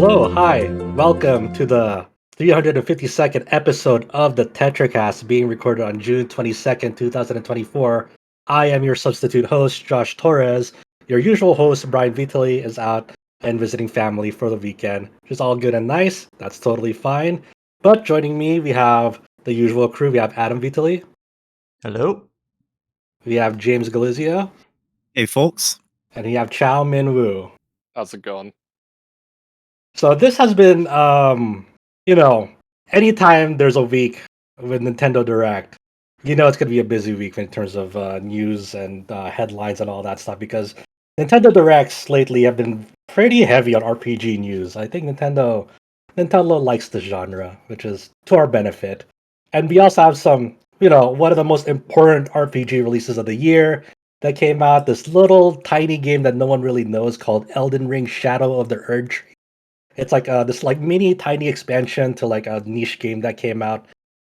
Hello, hi, welcome to the 352nd episode of the Tetracast being recorded on June 22nd, 2024. I am your substitute host, Josh Torres. Your usual host, Brian Vitali, is out and visiting family for the weekend, which is all good and nice. That's totally fine. But joining me, we have the usual crew. We have Adam Vitali. Hello. We have James Galizia. Hey, folks. And we have Chow Min Woo. How's it going? So this has been, anytime there's a week with Nintendo Direct, it's going to be a busy week in terms of news and headlines and all that stuff because Nintendo Directs lately have been pretty heavy on RPG news. I think Nintendo likes the genre, which is to our benefit. And we also have some, one of the most important RPG releases of the year that came out, this little tiny game that no one really knows called Elden Ring Shadow of the Erdtree. It's like this like mini tiny expansion to like a niche game that came out,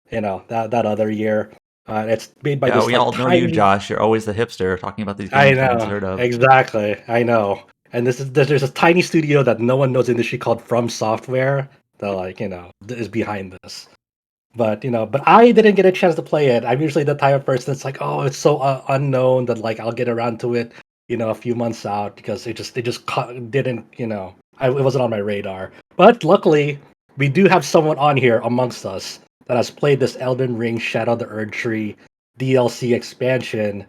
that other year. It's made by this we like all know tiny... you, Josh. You're always the hipster talking about these I games no one's know, heard of. exactly. I know. And there's a tiny studio that no one knows in the industry called From Software that is behind this. But I didn't get a chance to play it. I'm usually the type of person that's like, oh, it's so unknown that like I'll get around to it, a few months out because it just didn't, it wasn't on my radar. But luckily, we do have someone on here amongst us that has played this Elden Ring Shadow of the Erdtree DLC expansion.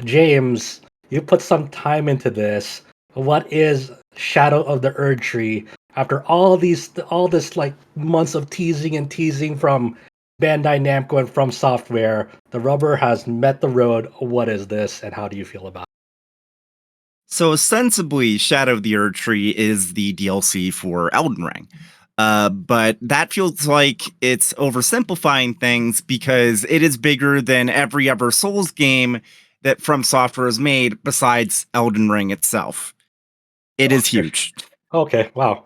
James, you put some time into this. What is Shadow of the Erdtree? After all this like months of teasing from Bandai Namco and From Software, the rubber has met the road. What is this, and how do you feel about it? So ostensibly, Shadow of the Erdtree is the DLC for Elden Ring. But that feels like it's oversimplifying things because it is bigger than every other Souls game that From Software has made besides Elden Ring itself. It is huge. Okay, wow.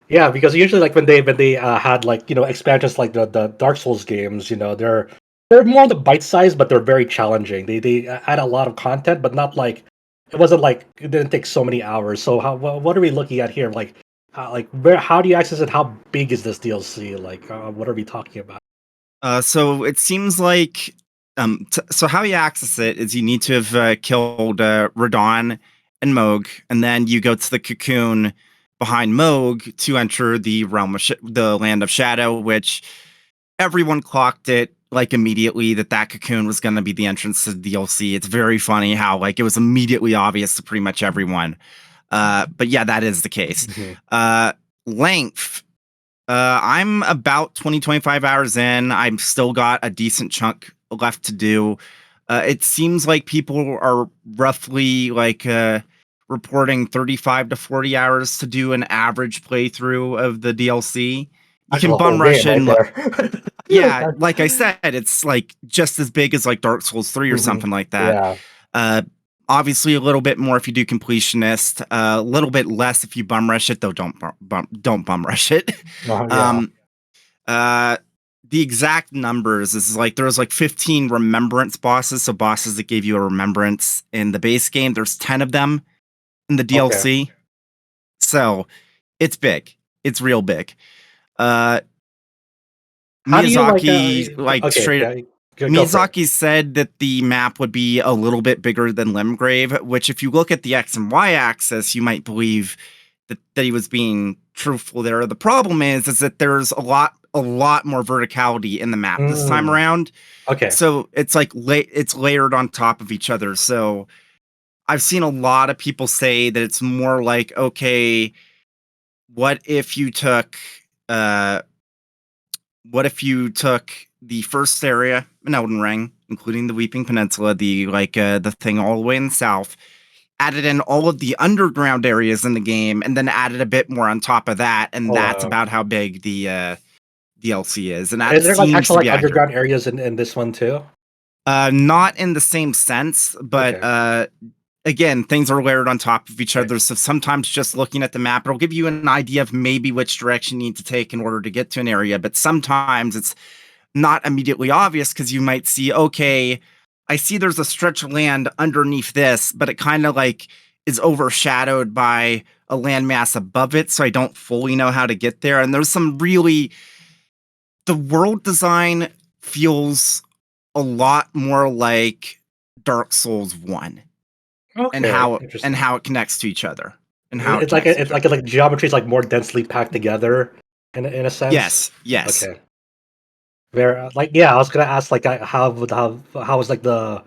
Yeah, because usually like when they had like expansions like the Dark Souls games, they're more on the bite size, but they're very challenging. They add a lot of content, but not like it wasn't like it didn't take so many hours. So what are we looking at here? Like how do you access it? How big is this DLC? Like what are we talking about? So it seems like so how you access it is you need to have killed Radon and Moog, and then you go to the cocoon behind Moog to enter the realm of the land of shadow, which everyone clocked it like immediately that cocoon was going to be the entrance to the DLC. It's very funny how like it was immediately obvious to pretty much everyone. But yeah, that is the case. Length. I'm about 25 hours in. I've still got a decent chunk left to do. It seems like people are roughly like reporting 35 to 40 hours to do an average playthrough of the DLC. You can bum rush in. Yeah, like I said, it's like just as big as like Dark Souls 3 or something like that. Yeah. Obviously a little bit more if you do completionist, a little bit less if you bum rush it, though don't bum rush it. The exact numbers is like there's like 15 remembrance bosses, so bosses that gave you a remembrance in the base game. There's 10 of them in the DLC. Okay. So it's big. It's real big. Miyazaki Miyazaki said that the map would be a little bit bigger than Limgrave, which if you look at the X and Y axis, you might believe that he was being truthful there. The problem is that there's a lot more verticality in the map this time around. Okay. So it's like it's layered on top of each other. So I've seen a lot of people say that it's more like, okay, what if you took the first area in Elden Ring, including the Weeping Peninsula, the thing all the way in the south, added in all of the underground areas in the game, and then added a bit more on top of that, and that's about how big the DLC is. And that is there like actual like underground accurate. areas in this one too? Not in the same sense, but again, things are layered on top of each other. So sometimes just looking at the map, it'll give you an idea of maybe which direction you need to take in order to get to an area. But sometimes it's not immediately obvious because you might see, okay, I see there's a stretch of land underneath this, but it kind of like is overshadowed by a landmass above it, so I don't fully know how to get there. And there's some really... The world design feels a lot more like Dark Souls 1 Okay, and interesting. how it connects to each other. And how It's like connects to it's each other. like geometry is like more densely packed together in a sense. Yes. Okay. Very like yeah, I was gonna ask like how was like the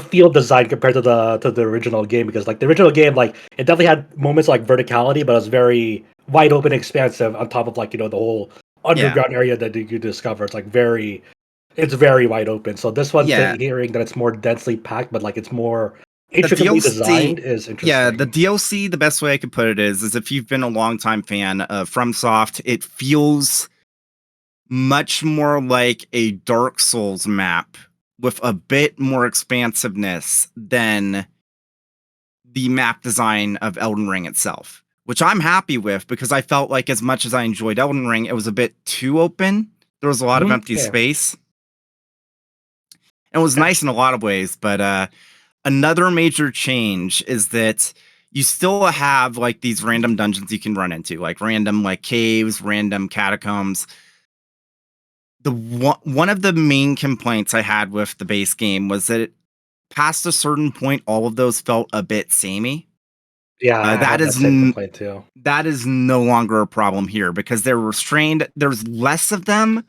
field design compared to the original game, because like the original game, like it definitely had moments like verticality, but it was very wide open, expansive on top of like the whole Yeah. underground area that you discover. It's very wide open. So this one, Yeah. hearing that it's more densely packed, but like it's more The intricately DLC, designed is yeah, interesting. the DLC, the best way I could put it is if you've been a longtime fan of FromSoft, it feels much more like a Dark Souls map with a bit more expansiveness than the map design of Elden Ring itself, which I'm happy with because I felt like as much as I enjoyed Elden Ring, it was a bit too open. There was a lot of empty Yeah. space. It was nice in a lot of ways, but another major change is that you still have like these random dungeons you can run into, like random like caves, random catacombs. The one of the main complaints I had with the base game was that past a certain point, all of those felt a bit samey. Yeah, I That had that is same complaint too. that is no longer a problem here because they're restrained. There's less of them,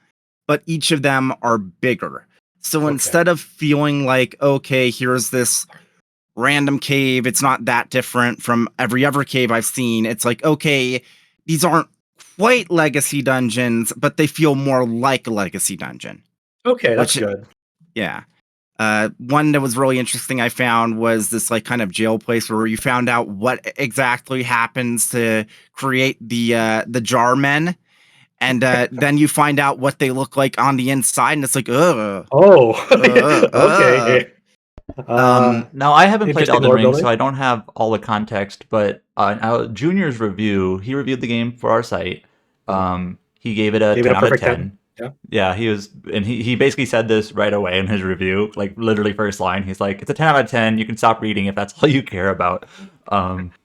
but each of them are bigger. So Okay. instead of feeling like, okay, here's this random cave, it's not that different from every other cave I've seen. It's like, okay, these aren't quite legacy dungeons, but they feel more like a legacy dungeon. Okay, that's Which, good. yeah. One that was really interesting I found was this like kind of jail place where you found out what exactly happens to create the jar men, and then you find out what they look like on the inside, and it's like, Oh, okay. Now, I haven't played Interesting Elden lore Ring, so building. I don't have all the context, but Junior's review, he reviewed the game for our site. He gave it a Gave it 10 a out of perfect 10. 10. Yeah. Yeah, he basically said this right away in his review, like literally first line. He's like, it's a 10 out of 10. You can stop reading if that's all you care about,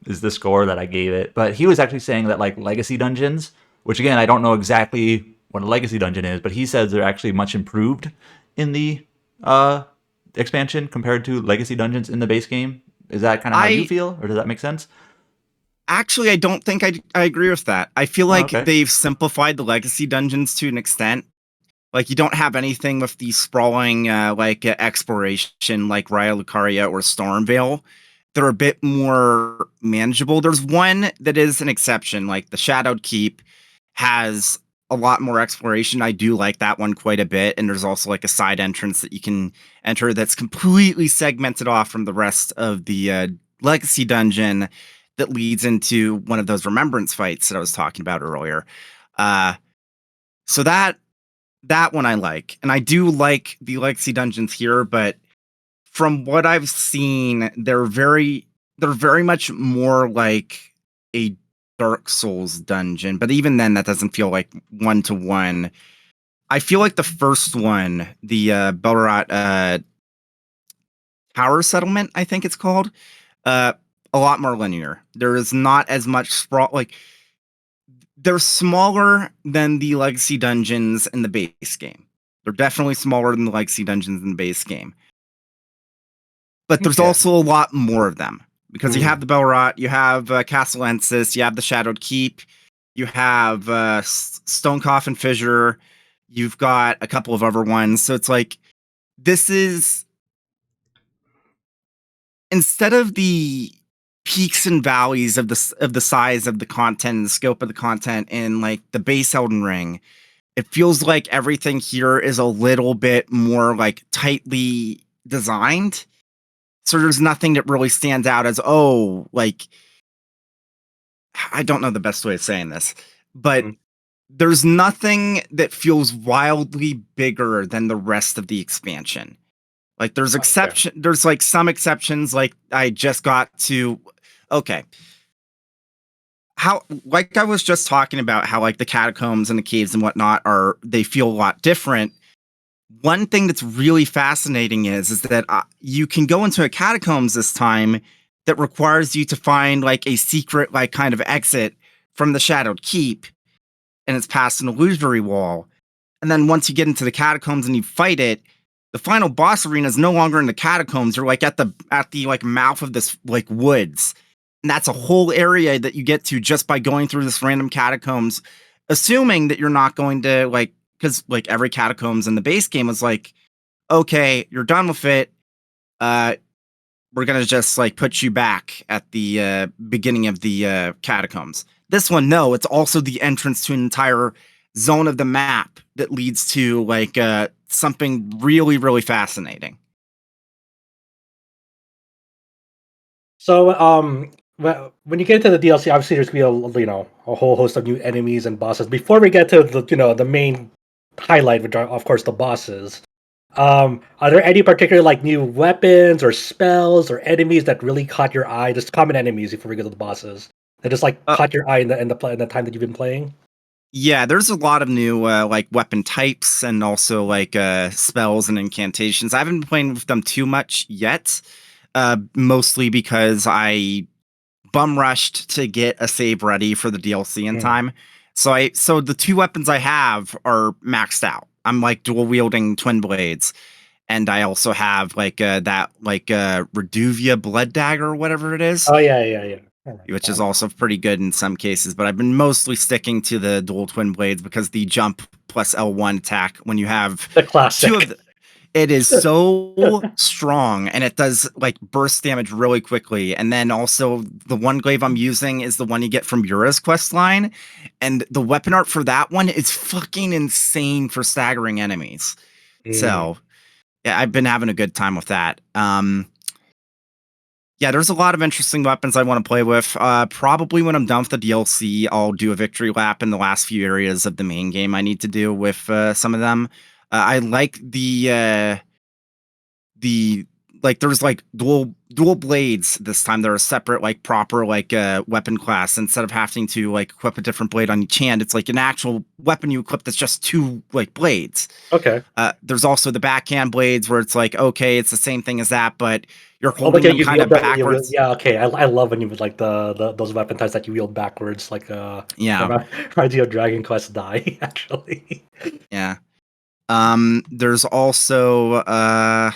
is the score that I gave it. But he was actually saying that like legacy dungeons, which again, I don't know exactly what a legacy dungeon is, but he says they're actually much improved in the expansion compared to legacy dungeons in the base game. Is that kind of how you I feel, or does that make sense? Actually, I don't think I agree with that. I feel Oh, like okay. they've simplified the legacy dungeons to an extent. Like you don't have anything with the sprawling exploration like Raya Lucaria or Stormvale. They're a bit more manageable. There's one that is an exception, like the Shadowed Keep has a lot more exploration. I do like that one quite a bit. And there's also like a side entrance that you can enter that's completely segmented off from the rest of the legacy dungeon that leads into one of those remembrance fights that I was talking about earlier. So that one I like. And I do like the legacy dungeons here, but from what I've seen, they're very much more like a Dark Souls dungeon, but even then that doesn't feel like one to one. I feel like the first one, the Belrot Power Settlement, I think it's called, a lot more linear. There is not as much sprawl. Like they're smaller than the legacy dungeons in the base game. They're definitely smaller than the legacy dungeons in the base game. But there's Okay. also a lot more of them because you have Mm. the Belrot, you have Castle Ensis, you have the Shadowed Keep, you have Stone Coffin Fissure, you've got a couple of other ones. So it's like this is, instead of the peaks and valleys of the size of the content and the scope of the content in like the base Elden Ring, it feels like everything here is a little bit more like tightly designed. So there's nothing that really stands out as, oh, like, I don't know the best way of saying this, but Mm. there's nothing that feels wildly bigger than the rest of the expansion. Like Okay. there's like some exceptions, like I just got to, okay. How, like I was just talking about how like the catacombs and the caves and whatnot they feel a lot different. One thing that's really fascinating is that you can go into a catacombs this time that requires you to find like a secret like kind of exit from the Shadowed Keep, and it's past an illusory wall. And then once you get into the catacombs and you fight it, the final boss arena is no longer in the catacombs. You're like at the like mouth of this like woods. And that's a whole area that you get to just by going through this random catacombs, assuming that you're not going to like, because like every catacombs in the base game was like, okay, you're done with it. We're gonna just like put you back at the beginning of the catacombs. This one, no, it's also the entrance to an entire zone of the map that leads to like something really, really fascinating. So, when you get into the DLC, obviously there's gonna be a whole host of new enemies and bosses. Before we get to the main highlight, which are of course the bosses, are there any particular like new weapons or spells or enemies that really caught your eye? Just common enemies before we get to the bosses that just like caught your eye in the time that you've been playing. Yeah, there's a lot of new like weapon types and also like spells and incantations. I haven't been playing with them too much yet, mostly because I bum rushed to get a save ready for the DLC in time. So the two weapons I have are maxed out. I'm like dual wielding twin blades, and I also have like that like Reduvia blood dagger or whatever it is. Oh yeah. Which is also pretty good in some cases, but I've been mostly sticking to the dual twin blades because the jump plus L1 attack when you have the classic. two of the, it is so strong, and it does like burst damage really quickly. And then also the one glaive I'm using is the one you get from Yura's quest line, and the weapon art for that one is fucking insane for staggering enemies. So yeah, I've been having a good time with that. Yeah, there's a lot of interesting weapons I want to play with. Probably when I'm done with the DLC, I'll do a victory lap in the last few areas of the main game I need to do with some of them. I like the like there's like dual blades this time. They're a separate like proper like weapon class. Instead of having to like equip a different blade on each hand, it's like an actual weapon you equip that's just two like blades. Okay. There's also the backhand blades where it's like, okay, it's the same thing as that, but you're holding them kind of backwards. Yeah, okay. I love when you like those weapon types that you wield backwards, like Yeah, reminds you of Dragon Quest Die, actually. yeah. There's also a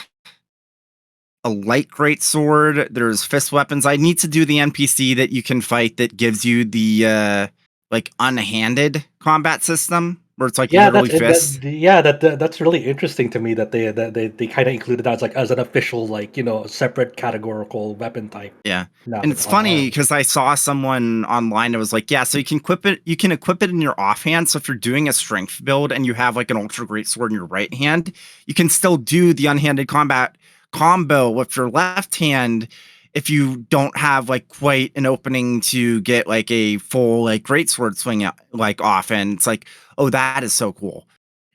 light greatsword. There's fist weapons. I need to do the NPC that you can fight that gives you the like unhanded combat system where it's like literally fists. That's really interesting to me that they kind of included that as like as an official like separate categorical weapon type. Yeah, No, and it's funny because I saw someone online that was like, yeah, so you can equip it. You can equip it in your offhand. So if you're doing a strength build and you have like an ultra great sword in your right hand, you can still do the unhanded combat combo with your left hand if you don't have like quite an opening to get like a full like greatsword swing like off. And it's like, oh, that is so cool.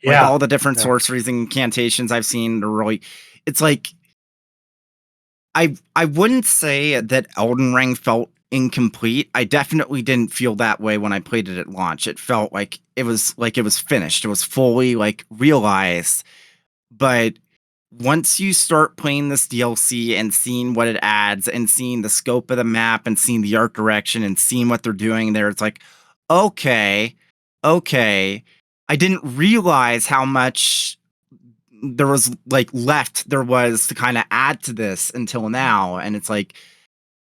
Like all the different sorceries and incantations I've seen are really, it's like I wouldn't say that Elden Ring felt incomplete. I definitely didn't feel that way when I played it at launch. It felt like it was finished. It was fully like realized. But once you start playing this DLC and seeing what it adds and seeing the scope of the map and seeing the art direction and seeing what they're doing there, it's like, okay. I didn't realize how much there was like left there was to kind of add to this until now. And it's like,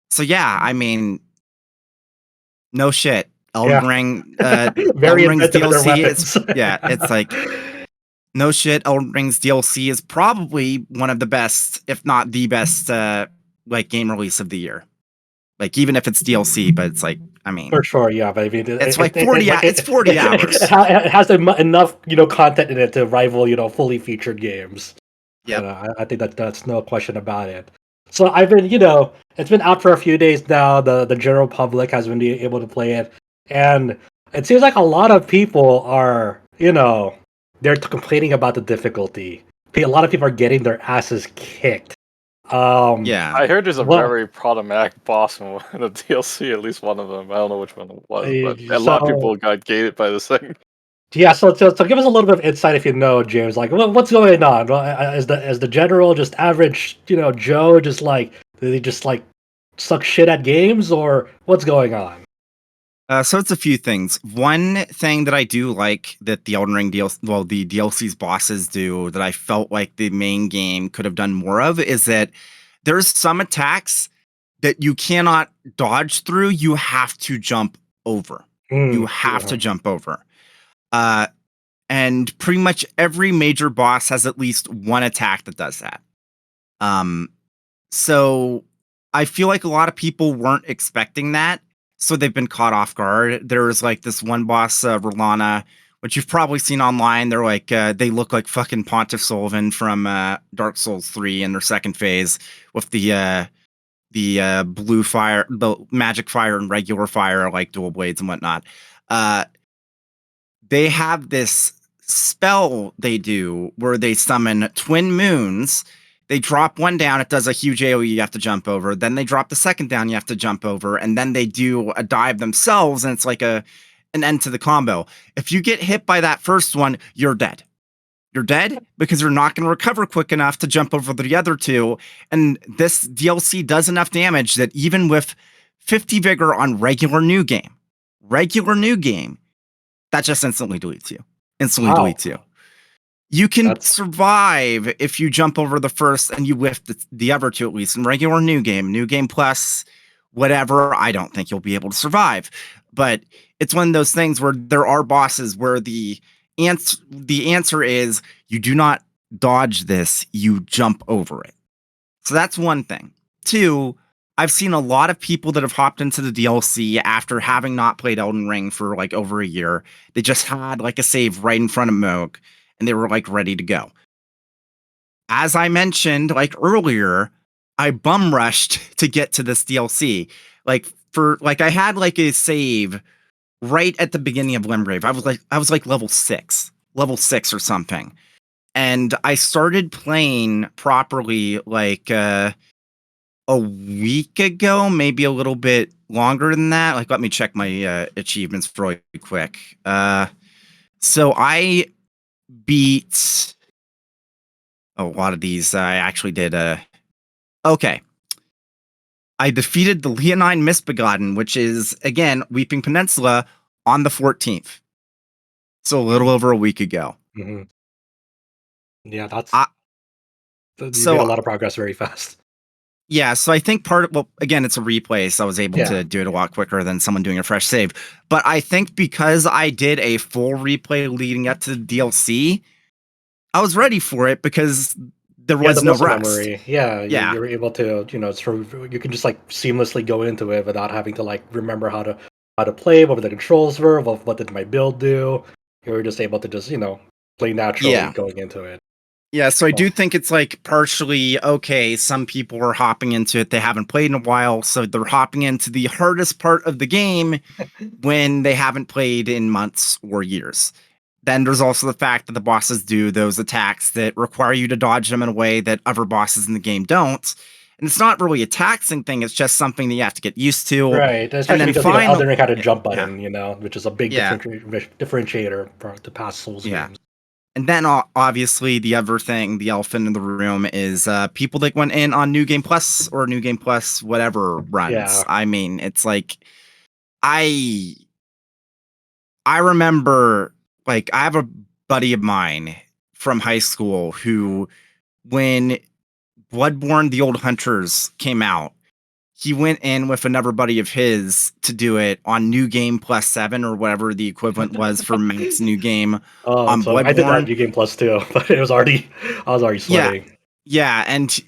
so yeah, I mean, no shit. Elden Ring, very Elden Ring's DLC weapons. it's like, no shit, Elden Ring's DLC is probably one of the best, if not the best, like game release of the year. Like even if it's DLC, but it's like, I mean, for sure, yeah. But I mean, it's like 40. It's 40 hours. It has enough content in it to rival fully featured games. Yeah, I think that's no question about it. So I've been it's been out for a few days now. The general public has been able to play it, and it seems like a lot of people are they're complaining about the difficulty. A lot of people are getting their asses kicked. yeah. I heard there's a very problematic boss in the DLC, at least one of them. I don't know which one it was, but a lot of people got gated by this thing. Yeah, so give us a little bit of insight if you know, James. Like, what's going on? Is the general just average, Joe? Just like, do they just like suck shit at games, or what's going on? So it's a few things. One thing that I do like that the Elden Ring the DLC's bosses do that I felt like the main game could have done more of is that there's some attacks that you cannot dodge through. You have to jump over. You have to jump over. And pretty much every major boss has at least one attack that does that. So I feel like a lot of people weren't expecting that. So they've been caught off guard. There's like this one boss, Rolana, which you've probably seen online. They're like, they look like fucking Pontiff Sullivan from Dark Souls 3 in their second phase with the blue fire, the magic fire and regular fire, like dual blades and whatnot. They have this spell they do where they summon twin moons. They drop one down, it does a huge AoE you have to jump over. Then they drop the second down, you have to jump over. And then they do a dive themselves, and it's like an end to the combo. If you get hit by that first one, you're dead. You're dead because you're not going to recover quick enough to jump over the other two. And this DLC does enough damage that even with 50 vigor on regular new game, that just instantly deletes you. Deletes you. You can survive if you jump over the first and you whiff the other two, at least in regular new game plus, whatever. I don't think you'll be able to survive. But it's one of those things where there are bosses where the answer is you do not dodge this, you jump over it. So that's one thing. Two, I've seen a lot of people that have hopped into the DLC after having not played Elden Ring for like over a year. They just had like a save right in front of Moog, and they were like ready to go. As I mentioned like earlier, I bum rushed to get to this DLC. I had like a save right at the beginning of Limgrave. I was like level 6 or something. And I started playing properly like a week ago, maybe a little bit longer than that. Like, let me check my achievements really quick. So I beat a lot of these. I actually did. Okay. I defeated the Leonine Misbegotten, which is, again, Weeping Peninsula, on the 14th. So a little over a week ago. Mm-hmm. Yeah, you made a lot of progress very fast. Yeah, so I think again, it's a replay, so I was able to do it a lot quicker than someone doing a fresh save. But I think because I did a full replay leading up to the DLC, I was ready for it because there was no rest. Memory. Yeah, you were able to, you can just like seamlessly go into it without having to like remember how to play, what the controls were, what did my build do. You were just able to just, play naturally going into it. Yeah, so I do think it's like partially okay. Some people are hopping into it, they haven't played in a while, so they're hopping into the hardest part of the game when they haven't played in months or years. Then there's also the fact that the bosses do those attacks that require you to dodge them in a way that other bosses in the game don't. And it's not really a taxing thing, it's just something that you have to get used to. Right, especially because Elden Ring had a jump button, which is a big differentiator to past Souls games. And then obviously the other thing, the elephant in the room, is people that went in on New Game Plus or New Game Plus whatever runs. Yeah. I mean, it's like I remember, like, I have a buddy of mine from high school who, when Bloodborne: The Old Hunters came out, he went in with another buddy of his to do it on New Game Plus 7 or whatever the equivalent was for Max New Game on Bloodborne. I did that New Game Plus too, but I was already sweating. Yeah, and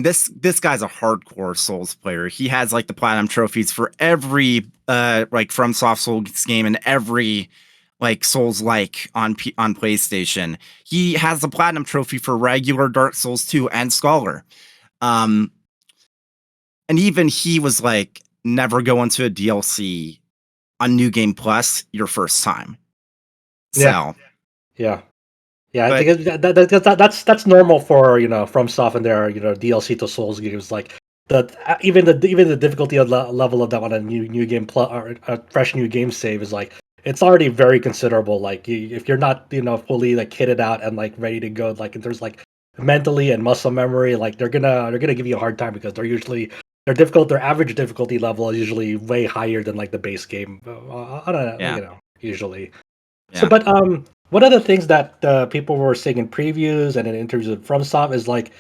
this guy's a hardcore Souls player. He has like the platinum trophies for every like FromSoft Souls game and every like Souls like on PlayStation. He has the platinum trophy for regular Dark Souls 2 and Scholar. And even he was like, never go into a DLC on New Game Plus your first time. So yeah. I think that's normal for FromSoft and their DLC to Souls games. Like even the difficulty level of that on a new game plus or a fresh new game save is like it's already very considerable. Like if you're not fully like kitted out and like ready to go, like there's like mentally and muscle memory, like they're gonna give you a hard time because they're difficult. Their average difficulty level is usually way higher than like the base game. I don't know, Yeah. usually. So, Yeah. but one of the things that people were saying in previews and in interviews with FromSoft is like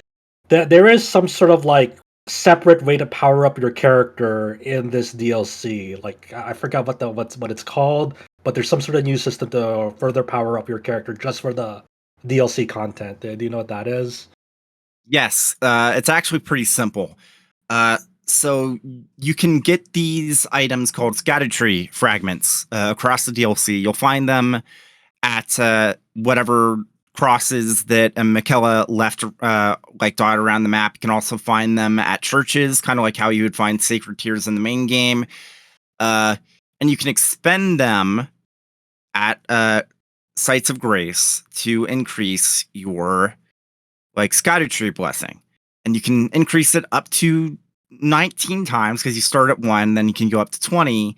that there is some sort of like separate way to power up your character in this DLC. Like I forgot what it's called, but there's some sort of new system to further power up your character just for the DLC content. Do you know what that is? Yes, it's actually pretty simple. So you can get these items called Erdtree fragments across the DLC. You'll find them at whatever crosses that Michaela left like dotted around the map. You can also find them at churches, kind of like how you would find sacred tears in the main game. And you can expend them at sites of grace to increase your like Erdtree blessing. And you can increase it up to 19 times because you start at 1, then you can go up to 20.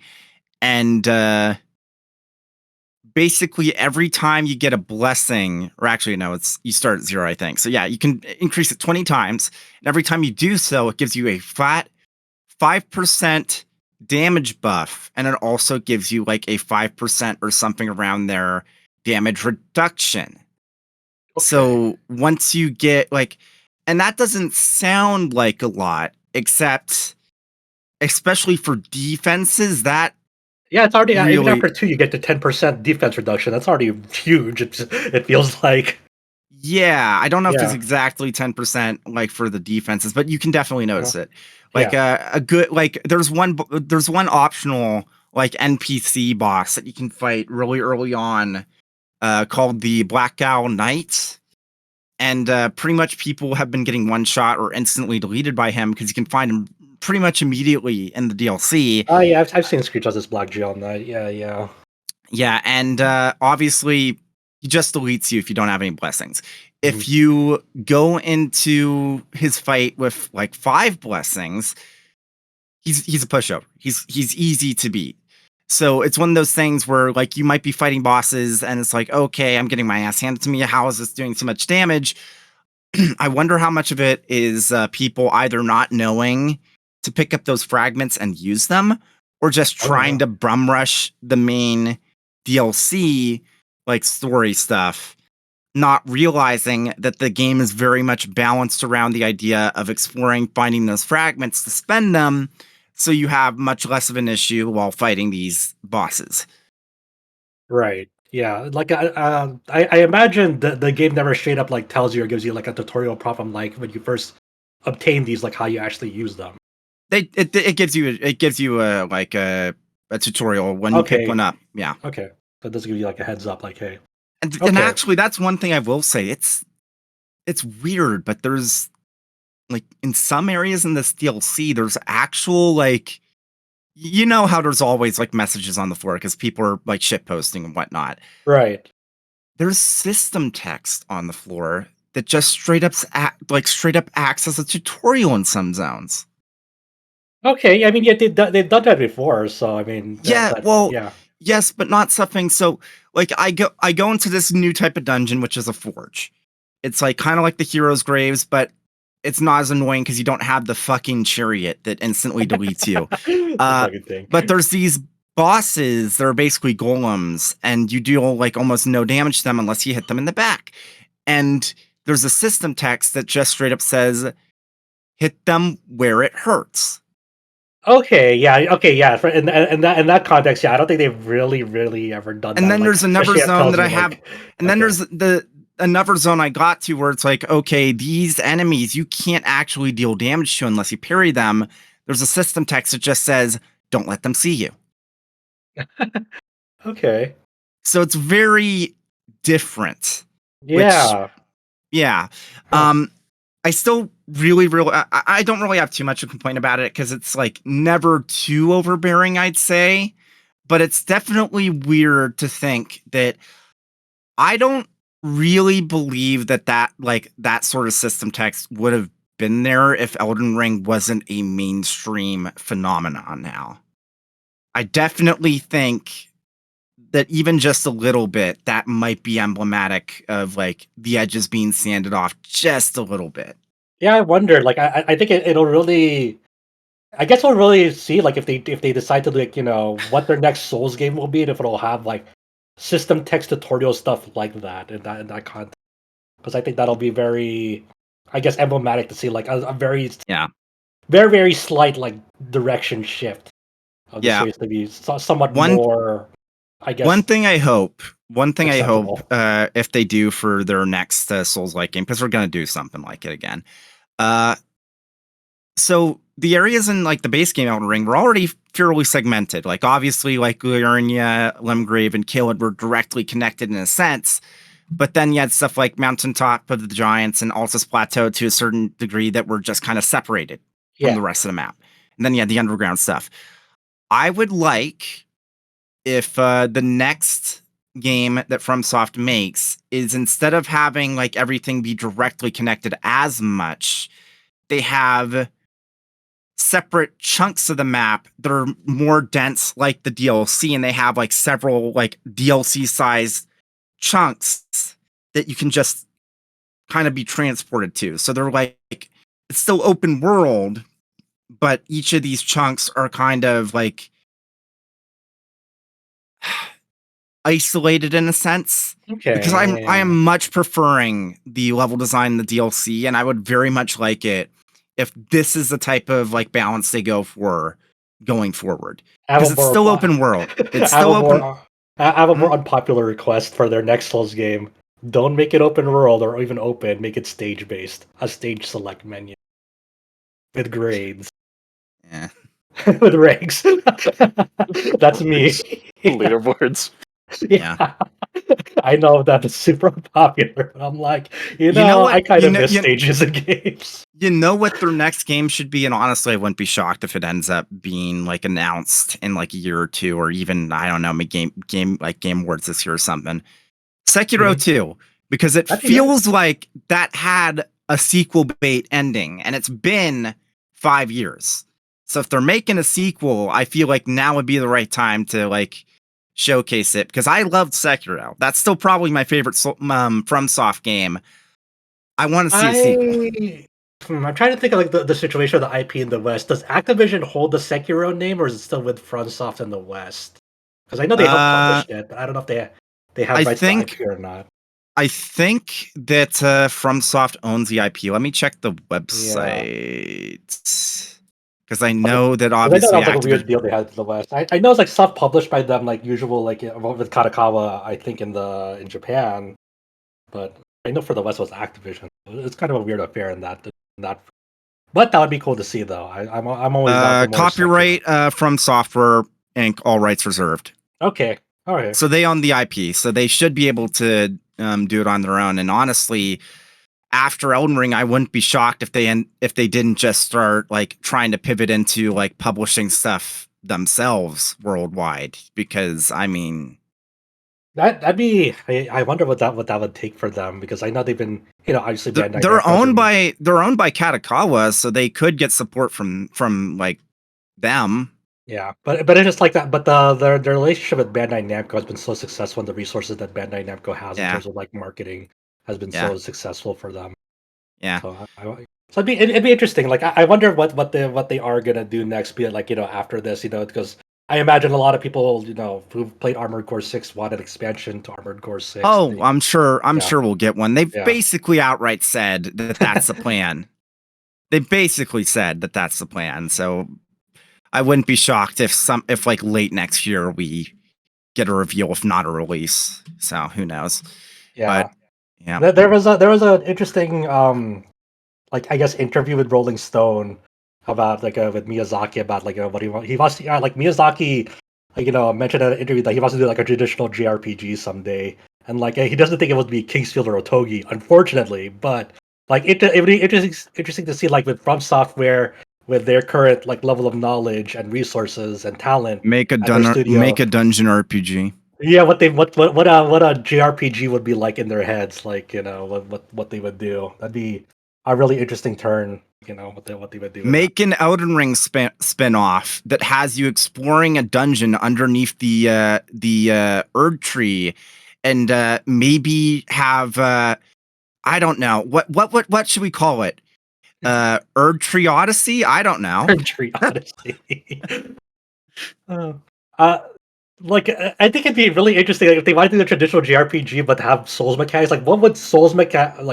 And basically every time you get a blessing, or actually no, you start at 0, I think. So yeah, you can increase it 20 times. And every time you do so, it gives you a flat 5% damage buff. And it also gives you like a 5% or something around there damage reduction. Okay. So once you get like, and that doesn't sound like a lot, except especially for defenses, that Yeah, it's already even really, after 2, you get to 10% defense reduction. That's already huge. It feels like. yeah, I don't know if it's Yeah. exactly 10% like for the defenses, but you can definitely notice it. Like Yeah. a good, like there's one optional like NPC boss that you can fight really early on called the Black Owl Knight. And pretty much people have been getting one shot or instantly deleted by him because you can find him pretty much immediately in the DLC. Oh yeah, I've seen screenshots of this Black Gel Knight. Yeah. Yeah, and obviously he just deletes you if you don't have any blessings. If Mhm. you go into his fight with like 5 blessings, he's a pushover. He's easy to beat. So it's one of those things where like you might be fighting bosses and it's like, okay, I'm getting my ass handed to me. How is this doing so much damage? I wonder how much of it is people either not knowing to pick up those fragments and use them, or just Oh yeah. trying to bum rush the main DLC, like story stuff, not realizing that the game is very much balanced around the idea of exploring, finding those fragments to spend them, so you have much less of an issue while fighting these bosses. Right. Yeah. Like I imagine the game never straight up like tells you or gives you like a tutorial problem like when you first obtain these, like how you actually use them. It gives you a like a tutorial when you pick Okay. one up. Yeah. Okay. So it does give you like a heads up, like, hey. And Okay. actually, that's one thing I will say. It's weird, but there's like in some areas in this DLC, there's actual like, you know how there's always like messages on the floor because people are like shit posting and whatnot. Right. There's system text on the floor that just straight up acts as a tutorial in some zones. Okay. I mean, yeah, they've done that before, so I mean, Yeah, but well, yeah. yes, but not something. So like I go into this new type of dungeon, which is a forge. It's like kind of like the hero's graves, but it's not as annoying because you don't have the fucking chariot that instantly deletes you. The fucking thing. But there's these bosses that are basically golems, and you deal like almost no damage to them unless you hit them in the back. And there's a system text that just straight up says, "Hit them where it hurts." Okay, yeah. In that context, yeah, I don't think they've really ever done that. And then Like, there's another especially it zone tells that you, I have, like, and then okay. there's another zone I got to where it's like, okay, these enemies you can't actually deal damage to unless you parry them. There's a system text that just says, "Don't let them see you." Okay. So it's very different. Which, Yeah. yeah, Huh. I still really, I don't really have too much to complain about it because it's like never too overbearing, I'd say. But it's definitely weird to think that I don't really believe that sort of system text would have been there if Elden Ring wasn't a mainstream phenomenon now. I definitely think that even just a little bit, that might be emblematic of like the edges being sanded off just a little bit. Yeah, I wonder. Like, I think it'll really. I guess we'll really see like if they decide to like what their next Souls game will be, and if it'll have like system text tutorial stuff like that in that context. Because I think that'll be very, I guess, emblematic to see like a very very slight like direction shift of the series to be somewhat more. I guess one thing I hope acceptable. if they do for their next Souls-like game, because we're gonna do something like it again. So the areas in like the base game Elden Ring were already fairly segmented. Like obviously, like Liurnia, Limgrave, and Caelid were directly connected in a sense, but then you had stuff like Mountaintop of the Giants and Altus Plateau to a certain degree that were just kind of separated from the rest of the map. And then you had the underground stuff. I would like if the next game that FromSoft makes is instead of having like everything be directly connected as much, they have separate chunks of the map that are more dense like the DLC, and they have like several like DLC sized chunks that you can just kind of be transported to. So they're like, it's still open world, but each of these chunks are kind of like isolated in a sense. Okay. Because I am much preferring the level design in the DLC, and I would very much like it if this is the type of like balance they go for going forward. Because it's still open world. It's still open. I have a more unpopular request for their next Souls game. Don't make it open world or even open. Make it stage based. A stage select menu with grades. Yeah. With ranks. That's me. Leaderboards. Yeah. I know that it's super unpopular, but I'm like, I kind of miss stages in games. You know what their next game should be, and honestly, I wouldn't be shocked if it ends up being like announced in like a year or two, or even I don't know, Game Awards this year or something. Sekiro 2, because it feels like that had a sequel bait ending, and it's been 5 years. So if they're making a sequel, I feel like now would be the right time to like showcase it, because I loved Sekiro. That's still probably my favorite FromSoft game. I want to see a sequel. I'm trying to think of like the situation of the IP in the West. Does Activision hold the Sekiro name, or is it still with FromSoft in the West? Because I know they helped publish it, but I don't know if they have rights to IP or not. I think that FromSoft owns the IP. Let me check the website. Because I know that obviously I know that was like a weird deal they had to the West. I know it's like self-published by them, like usual, like with Kadokawa, I think in Japan. But I know for the West was Activision. It's kind of a weird affair in that. But that would be cool to see, though. I'm always down for more copyright From Software Inc. All rights reserved. Okay, all right. So they own the IP, so they should be able to do it on their own. And honestly, after Elden Ring, I wouldn't be shocked if they didn't just start like trying to pivot into like publishing stuff themselves worldwide. Because I mean, that'd be. I wonder what that would take for them, because I know they've been obviously they're owned by Kadokawa, so they could get support from like them. Yeah, but it's just like that. But their relationship with Bandai Namco has been so successful, and the resources that Bandai Namco has in terms of like marketing has been so successful for them. Yeah. So it'd be interesting. Like I wonder what they are gonna do next. Be it like after this, because I imagine a lot of people who've played Armored Core 6 want an expansion to Armored Core 6. Oh, I'm sure we'll get one. They've basically outright said that that's the plan. They basically said that that's the plan. So I wouldn't be shocked if like late next year we get a reveal, if not a release. So who knows? Yeah. But yeah. There was an interesting like I guess interview with Rolling Stone about like with Miyazaki about like what he wants to like Miyazaki mentioned in an interview that he wants to do like a traditional JRPG someday, and like he doesn't think it would be Kingsfield or Otogi, unfortunately, but like it would be interesting to see like with From Software, with their current like level of knowledge and resources and talent, make a dungeon RPG. Yeah, what a JRPG would be like in their heads, like what they would do. That'd be a really interesting turn. You know what they would do. With Make an Elden Ring spin-off that has you exploring a dungeon underneath the Erdtree, and maybe have I don't know what should we call it? Erdtree Odyssey? I don't know. Erdtree Odyssey. Like I think it'd be really interesting if they want to do the traditional JRPG but have Souls mechanics. Like, what would Souls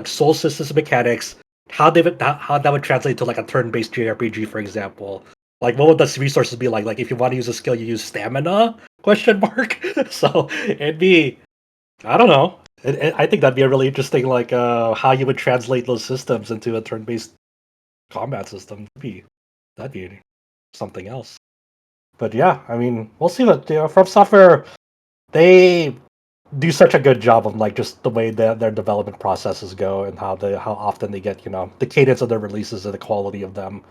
Soul Systems mechanics? How that would translate to like a turn-based JRPG, for example. Like, what would the resources be like? Like, if you want to use a skill, you use stamina? Question mark. So it'd be, I don't know. I think that'd be a really interesting like how you would translate those systems into a turn-based combat system. That'd be something else. But yeah, I mean, we'll see what From Software. They do such a good job of like just the way their development processes go and how often they get the cadence of their releases and the quality of them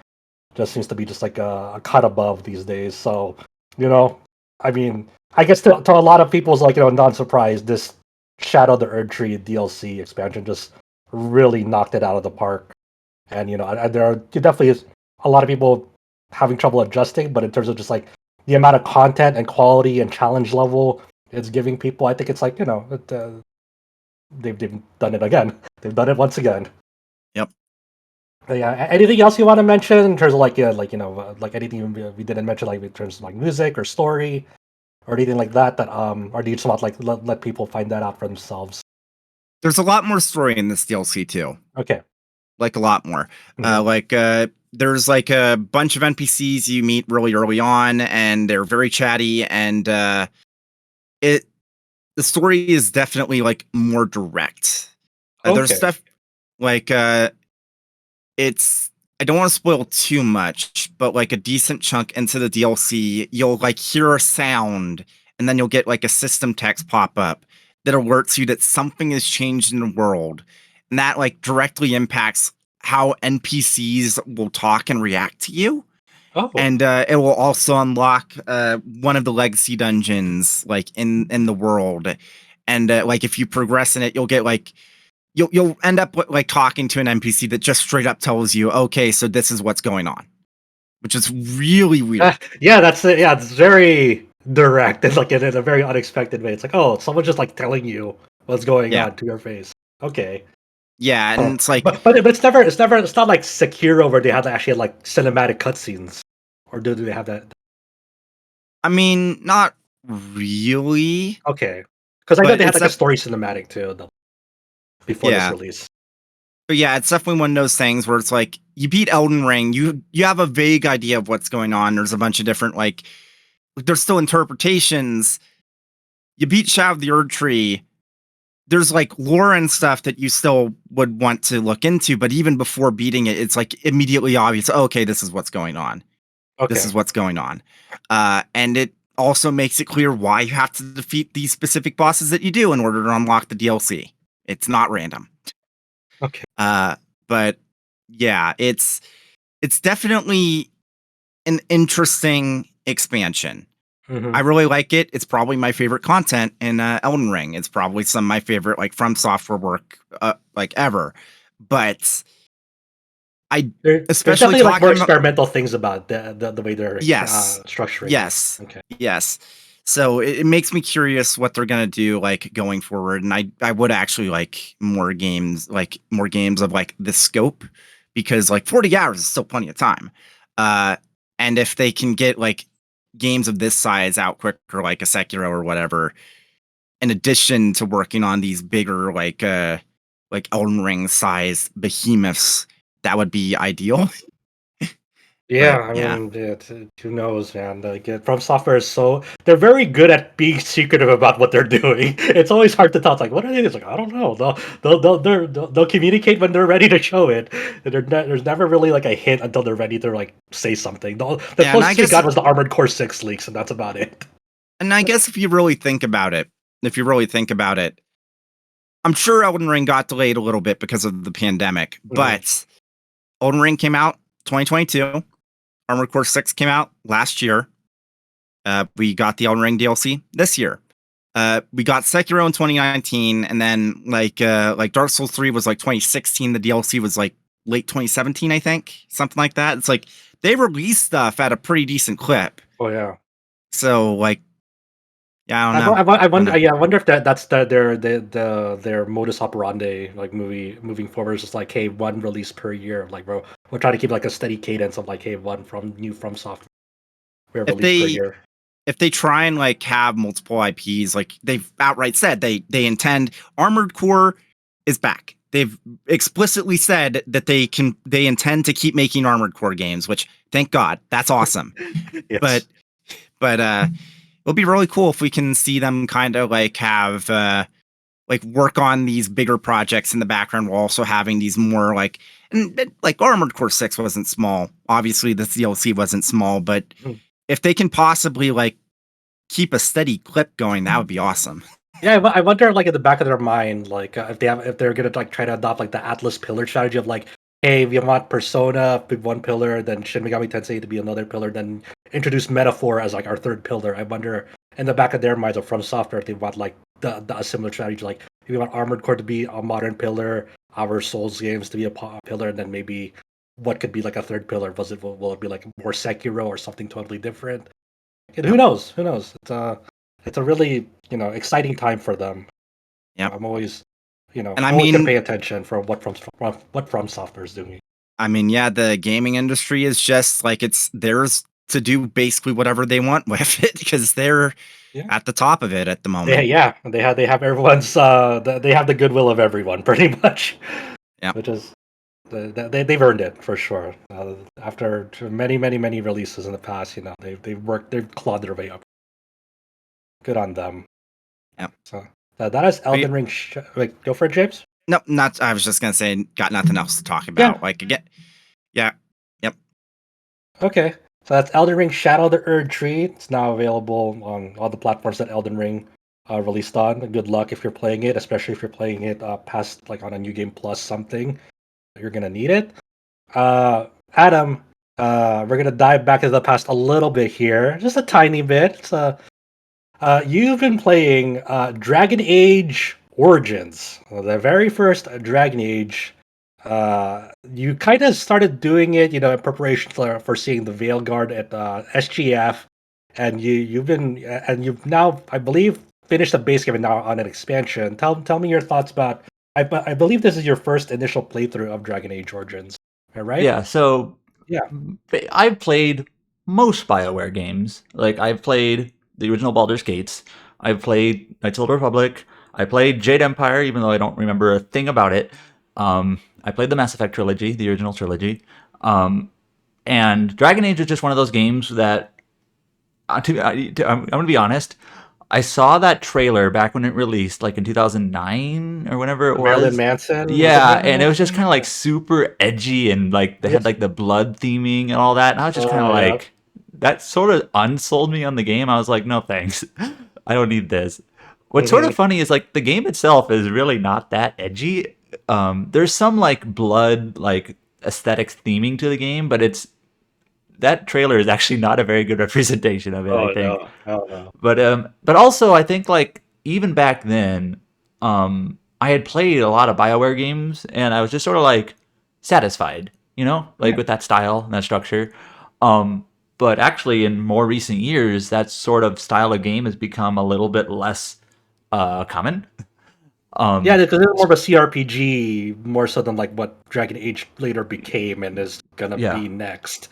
just seems to be just like a cut above these days. So I mean, I guess to a lot of people's like non-surprise, this Shadow of the Erdtree DLC expansion just really knocked it out of the park. And there definitely is a lot of people having trouble adjusting, but in terms of just like the amount of content and quality and challenge level it's giving people, I think it's like they've done it again. They've done it once again. Yep. But yeah. Anything else you want to mention in terms of like like anything we didn't mention, like in terms of like music or story or anything like that? Or do you just want like let people find that out for themselves? There's a lot more story in this DLC too. Okay. Like a lot more. There's like a bunch of NPCs you meet really early on, and they're very chatty, and the story is definitely like more direct. There's stuff like it's, I don't want to spoil too much, but like a decent chunk into the DLC, you'll like hear a sound, and then you'll get like a system text pop up that alerts you that something has changed in the world, and that like directly impacts how NPCs will talk and react to you. Oh. And it will also unlock one of the legacy dungeons like in the world. And like if you progress in it, you'll get like you'll end up like talking to an NPC that just straight up tells you, okay, so this is what's going on, which is really weird. Yeah, that's it. Yeah, it's very direct and like in a very unexpected way. It's like, oh, someone's just like telling you what's going on to your face. Okay. Yeah, and it's like, but it's not like Sekiro where they have actually like cinematic cutscenes, or do they have that? I mean, not really. Okay, because I know they had like a story cinematic too before this release. But yeah, it's definitely one of those things where it's like you beat Elden Ring, you have a vague idea of what's going on. There's a bunch of different like there's still interpretations. You beat Shadow of the Erdtree. There's like lore and stuff that you still would want to look into, but even before beating it, it's like immediately obvious. Oh, okay, this is what's going on. Okay. This is what's going on. And it also makes it clear why you have to defeat these specific bosses that you do in order to unlock the DLC. It's not random. Okay. But yeah, it's definitely an interesting expansion. I really like it. It's probably my favorite content in Elden Ring. It's probably some of my favorite like From Software work like ever. But there's definitely like more experimental things about the way they're structuring. Yes. Okay. Yes. So it makes me curious what they're gonna do like going forward, and I would actually like more games of like this scope, because like 40 hours is still plenty of time. And if they can get like games of this size out quicker, like a Sekiro or whatever, in addition to working on these bigger like Elden Ring size behemoths, that would be ideal. Yeah, but, I mean, who knows, man? Like, From Software is they're very good at being secretive about what they're doing. It's always hard to tell. It's like, what are they? It's like, I don't know. They'll communicate when they're ready to show it. There's never really like a hint until they're ready to like say something. The closest we got was the Armored Core 6 leaks, and that's about it. And I guess if you really think about it, I'm sure Elden Ring got delayed a little bit because of the pandemic, but Elden Ring came out 2022. Armored Core 6 came out last year. We got the Elden Ring DLC this year. We got Sekiro in 2019, and then like Dark Souls 3 was like 2016. The DLC was like late 2017, I think, something like that. It's like they release stuff at a pretty decent clip. Oh yeah. So like, yeah, I don't know. I wonder. Yeah, I wonder if that's their modus operandi, like moving forward. Is just like, hey, one release per year. Like, bro, we'll try to keep like a steady cadence of like, hey, one from software release per year. If they try and like have multiple IPs, like they've outright said they intend, Armored Core is back. They've explicitly said that they intend to keep making Armored Core games, which thank God, that's awesome. Yes. But it'll be really cool if we can see them kind of like have like work on these bigger projects in the background while also having these more like, and like Armored Core 6 wasn't small. Obviously the DLC wasn't small, but if they can possibly like keep a steady clip going, that would be awesome. Yeah, I wonder, like in the back of their mind, like if they're gonna like try to adopt like the Atlas pillar strategy of like, hey, we want Persona to be one pillar, then Shin Megami Tensei to be another pillar, then introduce Metaphor as like our third pillar. I wonder in the back of their minds, or from software, if they want like a similar strategy, like if we want Armored Core to be a modern pillar, our Souls games to be a pillar, and then maybe what could be like a third pillar? Will it be like more Sekiro or something totally different? And who knows? Who knows? It's a really exciting time for them. Yeah, I'm always and always gonna pay attention for what From Software is doing. I mean, yeah, the gaming industry is just like it's theirs to do basically whatever they want with it because they're at the top of it at the moment. They have everyone's they have the goodwill of everyone pretty much. Yeah, which is they've earned it for sure. After many releases in the past, they've clawed their way up. Good on them. Yeah. So that is Elden Ring. Wait, go for it, James. No, not. I was just gonna say, got nothing else to talk about. Like again, yeah, yep. Okay, so that's Elden Ring: Shadow of the Erdtree. It's now available on all the platforms that Elden Ring released on. Good luck if you're playing it, especially if you're playing it past like on a New Game Plus something. You're gonna need it. Adam, we're gonna dive back into the past a little bit here, just a tiny bit. You've been playing Dragon Age Origins, the very first Dragon Age. You kind of started doing it, in preparation for seeing the Veilguard at SGF, and you've now, I believe, finished the base game and now on an expansion. Tell me your thoughts about. I believe this is your first initial playthrough of Dragon Age Origins, right? Yeah. So yeah, I've played most BioWare games. Like I've played the original Baldur's Gates. I've played Knights of the Republic. I played Jade Empire, even though I don't remember a thing about it. I played the Mass Effect trilogy, the original trilogy. And Dragon Age is just one of those games that, I'm going to be honest, I saw that trailer back when it released, like in 2009 or whenever it was. Marilyn Manson. Yeah, and it was just kind of like super edgy and like they had like the blood theming and all that. And I was just kind of like, that sort of unsold me on the game. I was like, no thanks, I don't need this. What's sort of funny is like the game itself is really not that edgy. There's some like blood like aesthetics theming to the game, but that trailer is actually not a very good representation of it. I think. No. But also I think like even back then, I had played a lot of BioWare games and I was just sort of like satisfied, with that style and that structure. But actually in more recent years, that sort of style of game has become a little bit less common. Yeah, because it's more of a CRPG, more so than like what Dragon Age later became and is gonna be next.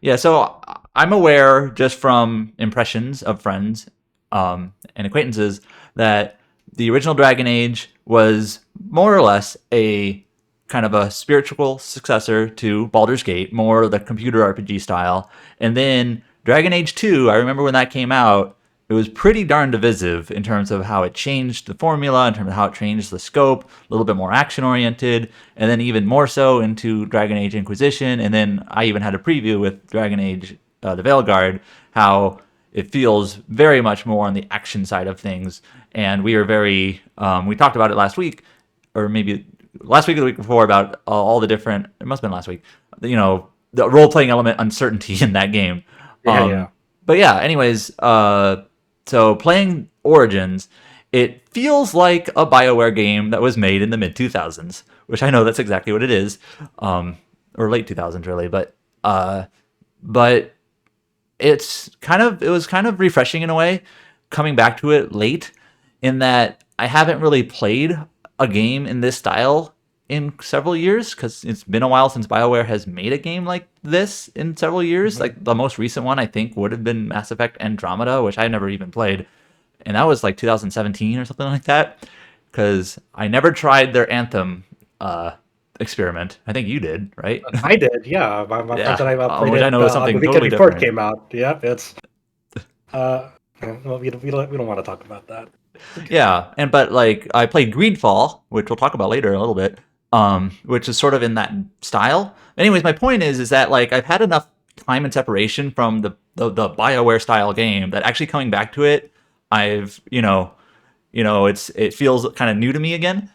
Yeah, so I'm aware just from impressions of friends and acquaintances that the original Dragon Age was more or less a kind of a spiritual successor to Baldur's Gate, more of the computer RPG style. And then Dragon Age 2, I remember when that came out, it was pretty darn divisive in terms of how it changed the formula, in terms of how it changed the scope, a little bit more action-oriented, and then even more so into Dragon Age Inquisition. And then I even had a preview with Dragon Age the Veilguard, how it feels very much more on the action side of things. And we are very, we talked about it last week, or maybe last week or the week before, about all the different, it must have been last week, the role-playing element uncertainty in that game. But yeah, anyways, so playing Origins, it feels like a BioWare game that was made in the mid-2000s, which I know that's exactly what it is, or late 2000s really, but it was kind of refreshing in a way, coming back to it late, in that I haven't really played a game in this style in several years, because it's been a while since BioWare has made a game like this in several years. Like the most recent one I think would have been Mass Effect Andromeda, which I never even played, and that was like 2017 or something like that, because I never tried their Anthem experiment. I think you did, right? I did, yeah. My friends and I played which it I know is on something the weekend totally before different. it came out. Yep, it's. Well, we don't want to talk about that. Yeah, but like I played GreedFall, which we'll talk about later a little bit, which is sort of in that style. Anyways, my point is that like I've had enough time and separation from the BioWare style game that actually coming back to it, I've it feels kind of new to me again.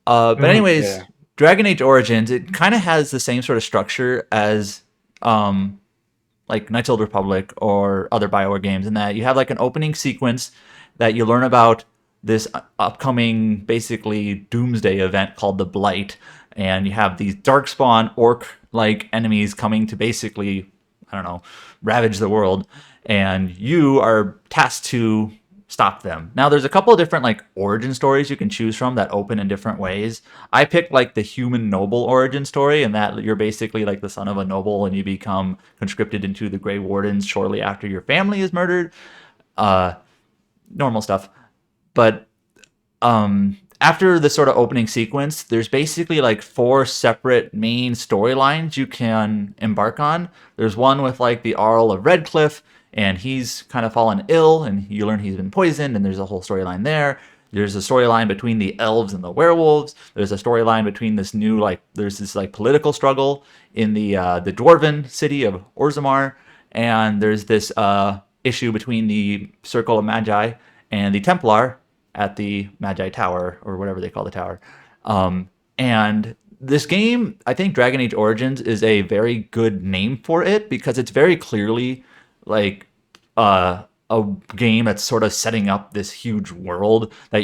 But anyways, Yeah. Dragon Age Origins, it kind of has the same sort of structure as like Knights of the Old Republic or other BioWare games, in that you have like an opening sequence that you learn about this upcoming basically doomsday event called the Blight, and you have these darkspawn orc-like enemies coming to basically, I don't know, ravage the world, and you are tasked to stop them. Now there's a couple of different like origin stories you can choose from that open in different ways. I picked like the human noble origin story, and that you're basically like the son of a noble and you become conscripted into the Grey Wardens shortly after your family is murdered. Normal stuff. But after the sort of opening sequence, there's basically like 4 separate main storylines you can embark on. There's one with like the Arl of Redcliffe, and he's kind of fallen ill, and you learn he's been poisoned, and there's a whole storyline there. There's a storyline between the elves and the werewolves. There's a storyline between this new there's this like political struggle in the dwarven city of Orzammar, and there's this issue between the Circle of Magi and the Templar at the Magi Tower, or whatever they call the tower. And this game, I think Dragon Age Origins is a very good name for it, because it's very clearly like a game that's sort of setting up this huge world that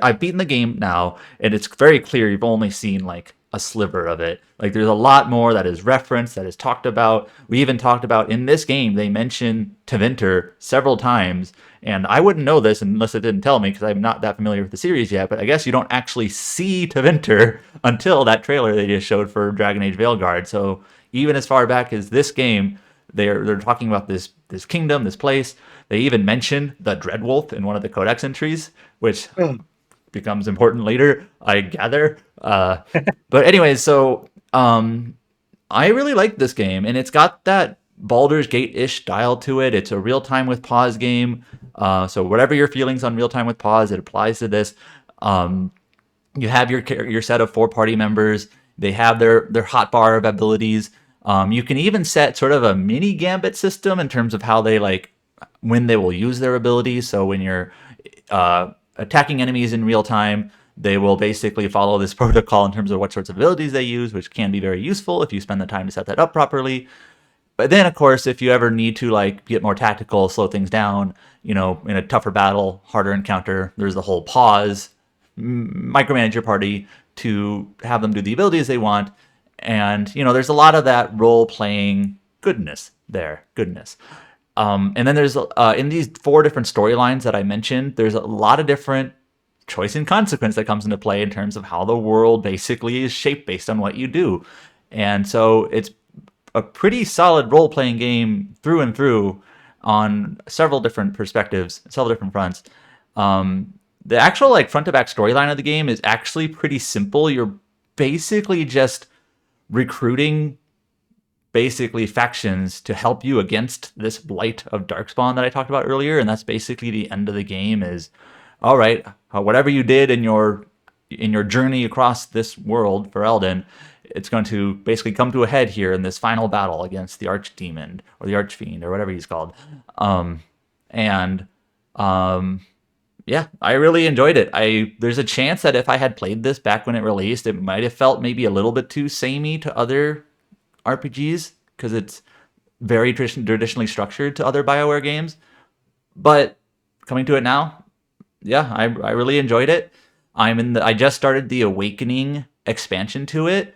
I've beaten the game now, and it's very clear you've only seen like a sliver of it. Like there's a lot more that is referenced, that is talked about. We even talked about in this game, they mention Tevinter several times, and I wouldn't know this unless it didn't tell me, because I'm not that familiar with the series yet, but I guess you don't actually see Tevinter until that trailer they just showed for Dragon Age Veilguard. So even as far back as this game, they're talking about this kingdom, this place. They even mention the Dreadwolf in one of the codex entries, which becomes important later, I gather. But anyways, so I really like this game, and it's got that Baldur's Gate-ish style to it. It's a real-time with pause game. So whatever your feelings on real-time with pause, it applies to this. You have your set of 4 party members. They have their hotbar of abilities. You can even set sort of a mini gambit system in terms of how they when they will use their abilities. So when you're attacking enemies in real time, they will basically follow this protocol in terms of what sorts of abilities they use, which can be very useful if you spend the time to set that up properly. But then, of course, if you ever need to get more tactical, slow things down, in a tougher battle, harder encounter, there's the whole pause, micromanage your party to have them do the abilities they want. And, there's a lot of that role-playing goodness there. And then there's, in these 4 different storylines that I mentioned, there's a lot of different choice and consequence that comes into play in terms of how the world basically is shaped based on what you do. And so it's a pretty solid role-playing game through and through on several different perspectives, several different fronts. The actual front-to-back storyline of the game is actually pretty simple. You're basically just recruiting factions to help you against this blight of Darkspawn that I talked about earlier, and that's basically the end of the game. Is all right, whatever you did in your journey across this world for Elden, it's going to basically come to a head here in this final battle against the Archdemon or the Archfiend or whatever he's called. Yeah, I really enjoyed it. There's a chance that if I had played this back when it released, it might have felt maybe a little bit too samey to other RPGs, because it's very traditionally structured to other BioWare games. But coming to it now, yeah, I really enjoyed it. I just started the Awakening expansion to it.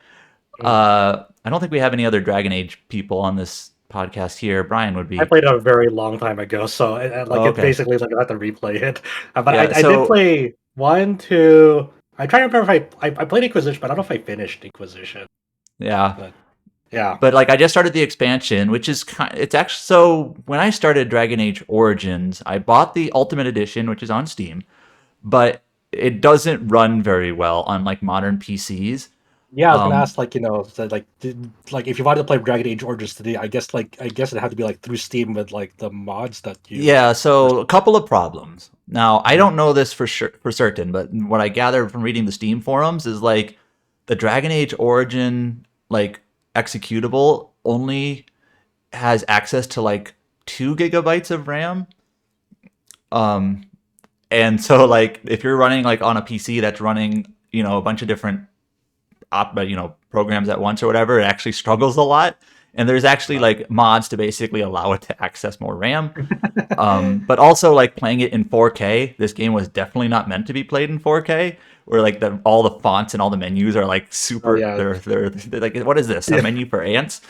I don't think we have any other Dragon Age people on this podcast here. Brian would be. I played it a very long time ago, so it basically is like I have to replay it. But I did play 1, 2. I try to remember if I played Inquisition, but I don't know if I finished Inquisition. Yeah. But, yeah. But like I just started the expansion, which is it's actually so when I started Dragon Age Origins, I bought the Ultimate Edition, which is on Steam, but it doesn't run very well on like modern PCs. Yeah, I was gonna ask, if you wanted to play Dragon Age Origins today, I guess it had to be like through Steam with like the mods that you. Yeah, so a couple of problems. Now I don't know this for certain, but what I gathered from reading the Steam forums is like the Dragon Age Origin like executable only has access to like 2 gigabytes of RAM. And so like if you're running like on a PC that's running, a bunch of different programs at once or whatever, it actually struggles a lot. And there's actually like mods to basically allow it to access more RAM. But also like playing it in 4K, this game was definitely not meant to be played in 4K, where like all the fonts and all the menus are like super. They're like, what is this? A menu for ants?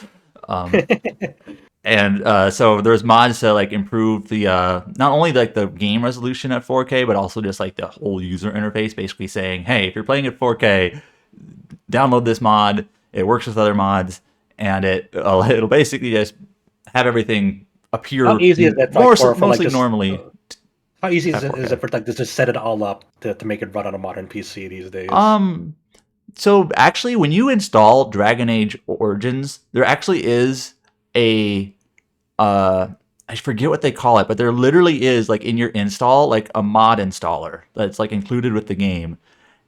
And so there's mods to like improve the not only like the game resolution at 4K, but also just like the whole user interface, basically saying, hey, if you're playing at 4K, download this mod. It works with other mods, and it'll basically just have everything appear how easy is that mostly normally. How easy is it for like just set it all up to make it run on a modern PC these days? So actually, when you install Dragon Age Origins, there actually is a I forget what they call it, but there literally is like in your install like a mod installer that's like included with the game,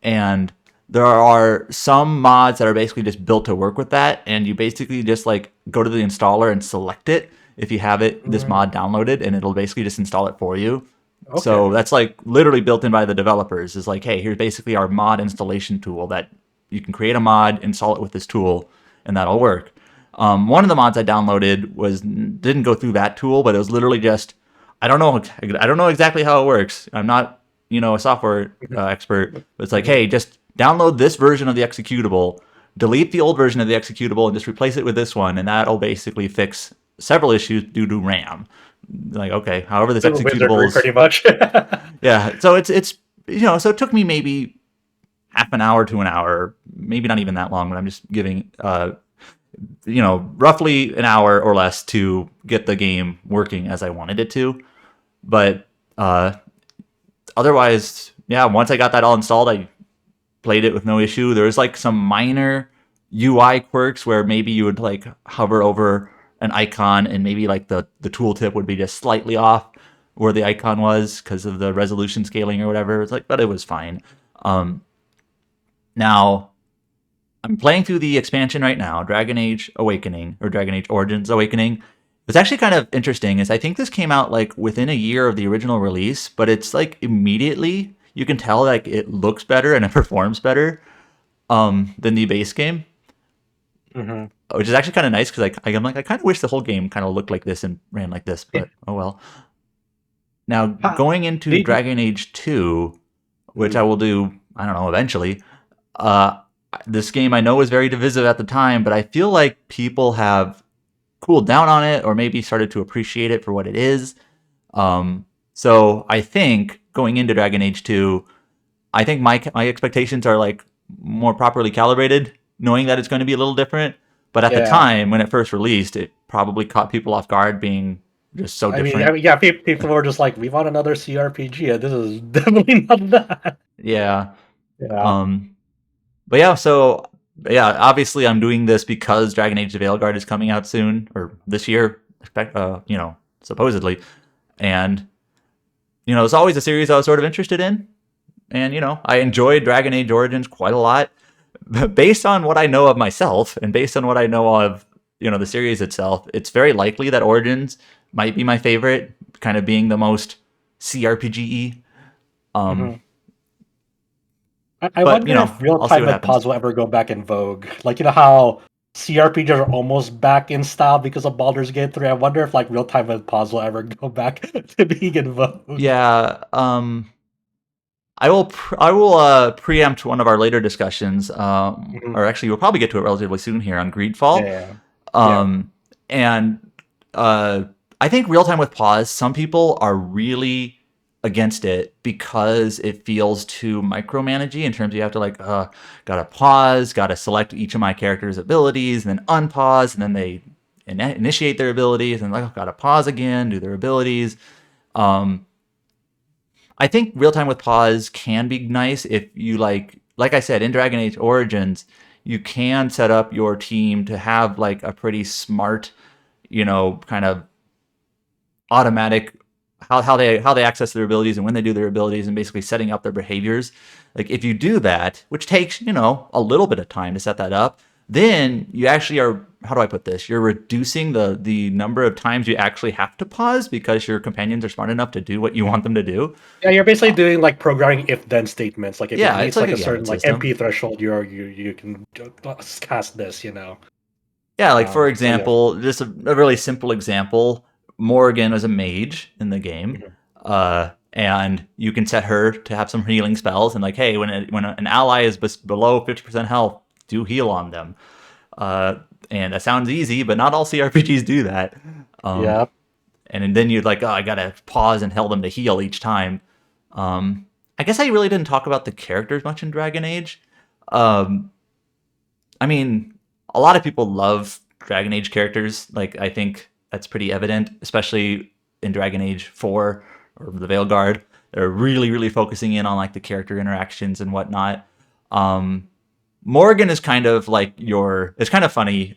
and there are some mods that are basically just built to work with that, and you basically just like go to the installer and select it if you have this mod downloaded, and it'll basically just install it for you. Okay. So that's like literally built in by the developers. Is like, hey, here's basically our mod installation tool that you can create a mod, install it with this tool, and that'll work. One of the mods I downloaded didn't go through that tool, but it was literally just I don't know exactly how it works. I'm not a software expert, but it's like, hey, just download this version of the executable, delete the old version of the executable, and just replace it with this one, and that'll basically fix several issues due to RAM. Like, okay, however this executable is pretty much. Yeah, so it's so it took me maybe half an hour to an hour, maybe not even that long, but I'm just giving roughly an hour or less to get the game working as I wanted it to. But otherwise, yeah, once I got that all installed, I played it with no issue. There was like some minor UI quirks where maybe you would like hover over an icon and maybe like the tooltip would be just slightly off where the icon was because of the resolution scaling or whatever. It's like, but it was fine. Now I'm playing through the expansion right now, Dragon Age Awakening or Dragon Age Origins Awakening. It's actually kind of interesting is I think this came out like within a year of the original release, but it's like immediately you can tell like it looks better and it performs better than the base game, which is actually kind of nice because I'm like I kind of wish the whole game kind of looked like this and ran like this, but oh well. Now going into Dragon Age 2, which I will do, I don't know, eventually. This game I know was very divisive at the time, but I feel like people have cooled down on it or maybe started to appreciate it for what it is. So I think going into Dragon Age 2, I think my expectations are like more properly calibrated, knowing that it's going to be a little different. But at the time when it first released, it probably caught people off guard being just so different. People were just like, we want another CRPG, and this is definitely not that. Yeah. But obviously I'm doing this because Dragon Age the Veilguard is coming out soon, or this year, supposedly. And, it's always a series I was sort of interested in. And, I enjoyed Dragon Age Origins quite a lot. Based on what I know of myself, and based on what I know of, the series itself, it's very likely that Origins might be my favorite, kind of being the most CRPG-y. I wonder if real-time med pods will ever go back in vogue. Like, how CRPGs are almost back in style because of Baldur's Gate 3. I wonder if, like, real-time med pods will ever go back to being in vogue. Yeah, I will preempt one of our later discussions, or actually we'll probably get to it relatively soon here on Greedfall. And I think real time with pause, some people are really against it because it feels too micromanagey in terms of you have to like, gotta pause, gotta select each of my character's abilities, and then unpause, and then they initiate their abilities, and like, gotta pause again, do their abilities. I think real time with pause can be nice if you like I said, in Dragon Age Origins, you can set up your team to have like a pretty smart, kind of automatic how they access their abilities and when they do their abilities and basically setting up their behaviors. Like if you do that, which takes, a little bit of time to set that up, then you actually are, how do I put this? You're reducing the number of times you actually have to pause because your companions are smart enough to do what you want them to do. Yeah, you're basically doing like programming if-then statements. Like if it meets like a certain like system. MP threshold, you can cast this, Yeah, like for example, just a really simple example, Morrigan is a mage in the game, and you can set her to have some healing spells, and like, hey, when an ally is below 50% health, do heal on them. And that sounds easy, but not all CRPGs do that. And then you'd like, I gotta pause and tell them to heal each time. I guess I really didn't talk about the characters much in Dragon Age. I mean, a lot of people love Dragon Age characters. Like, I think that's pretty evident, especially in Dragon Age 4 or the Veilguard. They're really, really focusing in on like the character interactions and whatnot. Morrigan is kind of like it's kind of funny.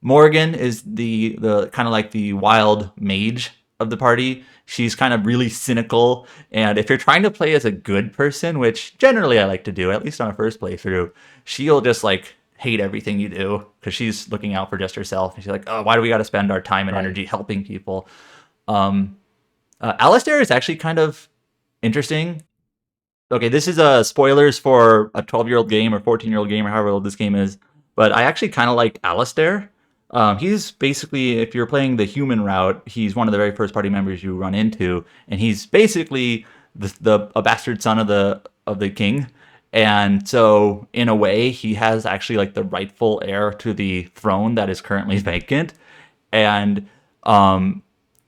Morrigan is the kind of like the wild mage of the party. She's kind of really cynical, and if you're trying to play as a good person, which generally I like to do, at least on a first playthrough, she'll just like hate everything you do because she's looking out for just herself. And she's like, oh, why do we got to spend our time and energy helping people? Alistair is actually kind of interesting. Okay, this is spoilers for a 12-year-old game or 14-year-old game or however old this game is, but I actually kind of like Alistair. He's basically, if you're playing the human route, he's one of the very first party members you run into, and he's basically a bastard son of the king. And so, in a way, he has actually like the rightful heir to the throne that is currently vacant. And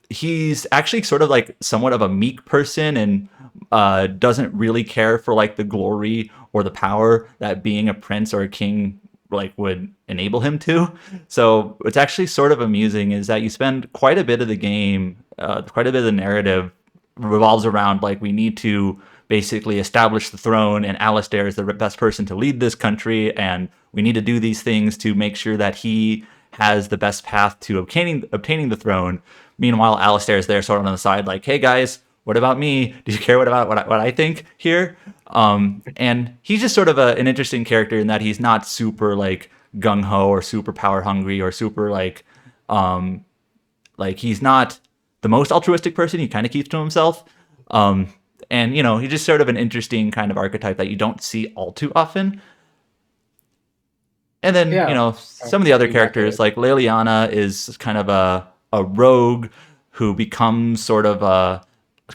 he's actually sort of like somewhat of a meek person and doesn't really care for like the glory or the power that being a prince or a king like would enable him to. So what's actually sort of amusing is that you spend quite a bit of the game, quite a bit of the narrative revolves around like we need to basically establish the throne, and Alistair is the best person to lead this country, and we need to do these things to make sure that he has the best path to obtaining the throne. Meanwhile, Alistair is there sort of on the side like, hey guys, what about me? Do you care what I think here? And he's just sort of an interesting character in that he's not super like gung-ho or super power hungry or super like he's not the most altruistic person. He kind of keeps to himself. And, he's just sort of an interesting kind of archetype that you don't see all too often. And then, some of the other characters, like Leliana is kind of a rogue who becomes sort of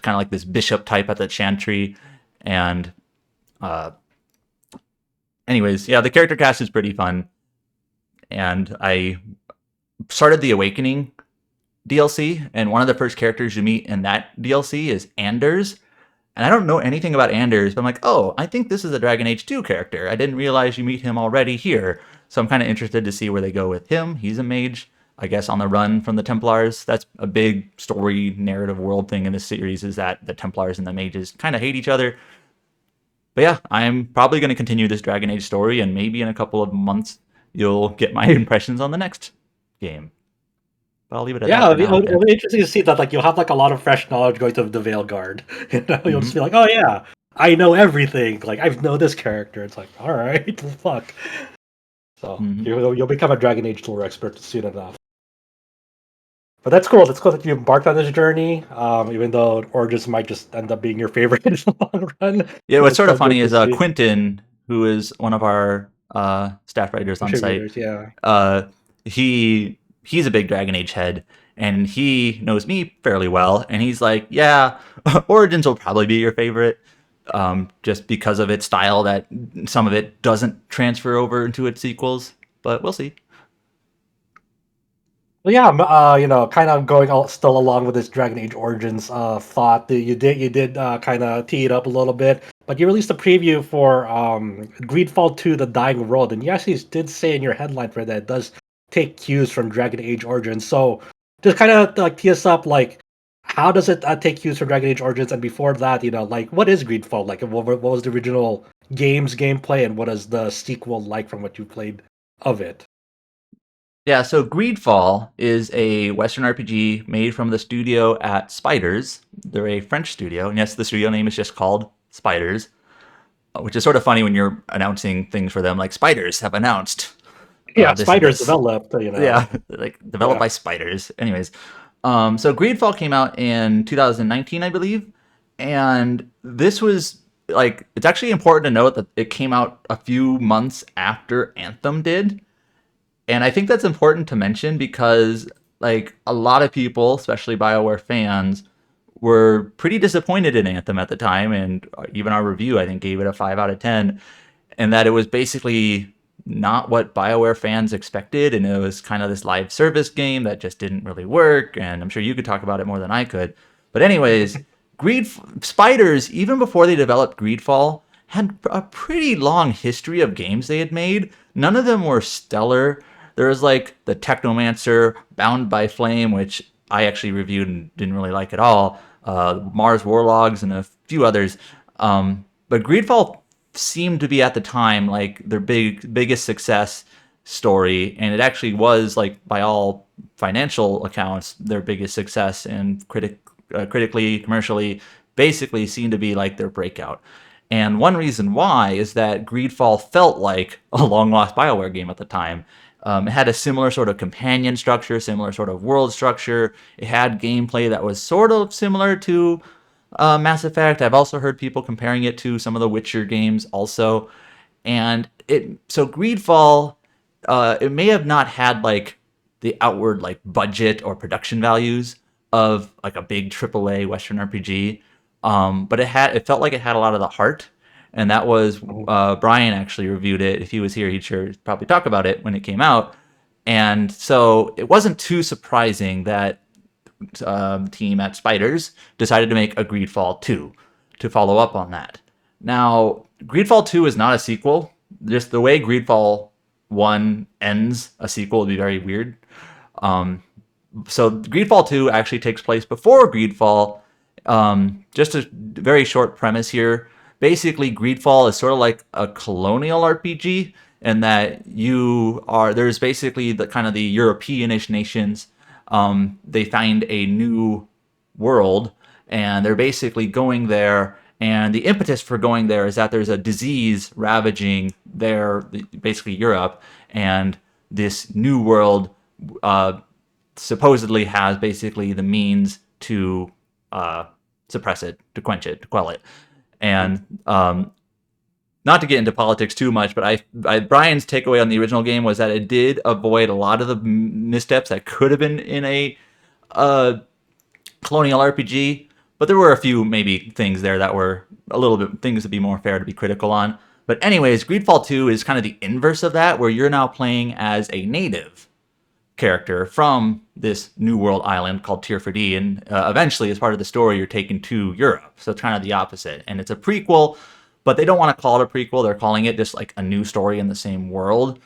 kind of like this bishop type at the Chantry. And anyways, yeah, the character cast is pretty fun. And I started the Awakening DLC, and one of the first characters you meet in that DLC is Anders. And I don't know anything about Anders, but I'm like, oh, I think this is a Dragon Age 2 character. I didn't realize you meet him already here. So I'm kind of interested to see where they go with him. He's a mage, I guess, on the run from the Templars. That's a big story narrative world thing in this series, is that the Templars and the mages kind of hate each other. But yeah, I'm probably going to continue this Dragon Age story, and maybe in a couple of months, you'll get my impressions on the next game. But I'll leave it at that. Yeah, it'll be interesting to see that like you'll have like a lot of fresh knowledge going to the Veilguard. You'll just be like, oh yeah, I know everything. Like I know this character. It's like, all right, fuck. So you'll become a Dragon Age lore expert soon enough. But that's cool. That's cool that you embarked on this journny. Even though Origins might just end up being your favorite in the long run. Yeah, what's sort of funny is Quentin, who is one of our staff writers on site. Yeah. He's a big Dragon Age head, and he knows me fairly well, and he's like, yeah, Origins will probably be your favorite. just because of its style, that some of it doesn't transfer over into its sequels, but we'll see. Well, yeah, kind of going still along with this Dragon Age Origins thought. You did kind of tee it up a little bit, but you released a preview for GreedFall II: The Dying World, and you actually did say in your headline for that it does take cues from Dragon Age Origins. So just kind of like tee us up, like how does it take cues from Dragon Age Origins, and before that, like what is GreedFall? Like what was the original gameplay, and what is the sequel like from what you played of it? Yeah, so GreedFall is a Western RPG made from the studio at Spiders. They're a French studio, and yes, the studio name is just called Spiders, which is sort of funny when you're announcing things for them, like Spiders have announced. Yeah, this Spiders developed, Yeah, like developed by Spiders. Anyways, so GreedFall came out in 2019, I believe, and this was like, it's actually important to note that it came out a few months after Anthem did. And I think that's important to mention because, like, a lot of people, especially BioWare fans, were pretty disappointed in Anthem at the time, and even our review, I think, gave it a 5 out of 10, and that it was basically not what BioWare fans expected, and it was kind of this live service game that just didn't really work, and I'm sure you could talk about it more than I could. But anyways, Spiders, even before they developed GreedFall, had a pretty long history of games they had made. None of them were stellar. There was like the Technomancer, Bound by Flame, which I actually reviewed and didn't really like at all. Mars Warlogs and a few others. But GreedFall seemed to be at the time like their biggest success story, and it actually was, like, by all financial accounts, their biggest success, and critically, commercially, basically seemed to be like their breakout. And one reason why is that GreedFall felt like a long-lost BioWare game at the time. It had a similar sort of companion structure, similar sort of world structure. It had gameplay that was sort of similar to Mass Effect. I've also heard people comparing it to some of the Witcher games also. And so GreedFall, it may have not had like the outward like budget or production values of like a big AAA Western RPG, but it felt like it had a lot of the heart. And that was, Brian actually reviewed it. If he was here, he'd sure probably talk about it when it came out. And so it wasn't too surprising that team at Spiders decided to make a GreedFall 2 to follow up on that. Now, GreedFall 2 is not a sequel. Just the way GreedFall 1 ends a sequel would be very weird. So GreedFall 2 actually takes place before GreedFall. Just a very short premise here. Basically, GreedFall is sort of like a colonial RPG, in that there's basically the kind of the Europeanish nations. They find a new world, and they're basically going there. And the impetus for going there is that there's a disease ravaging basically Europe, and this new world supposedly has basically the means to suppress it, to quench it, to quell it. And not to get into politics too much, but Brian's takeaway on the original game was that it did avoid a lot of the missteps that could have been in a colonial RPG, but there were a few maybe things there that were a little bit things to be more fair to be critical on. But anyways, GreedFall 2 is kind of the inverse of that, where you're now playing as a native character from this new world island called Tier 4D, and eventually, as part of the story, you're taken to Europe. So it's kind of the opposite. And it's a prequel, but they don't want to call it a prequel. They're calling it just like a new story in the same world.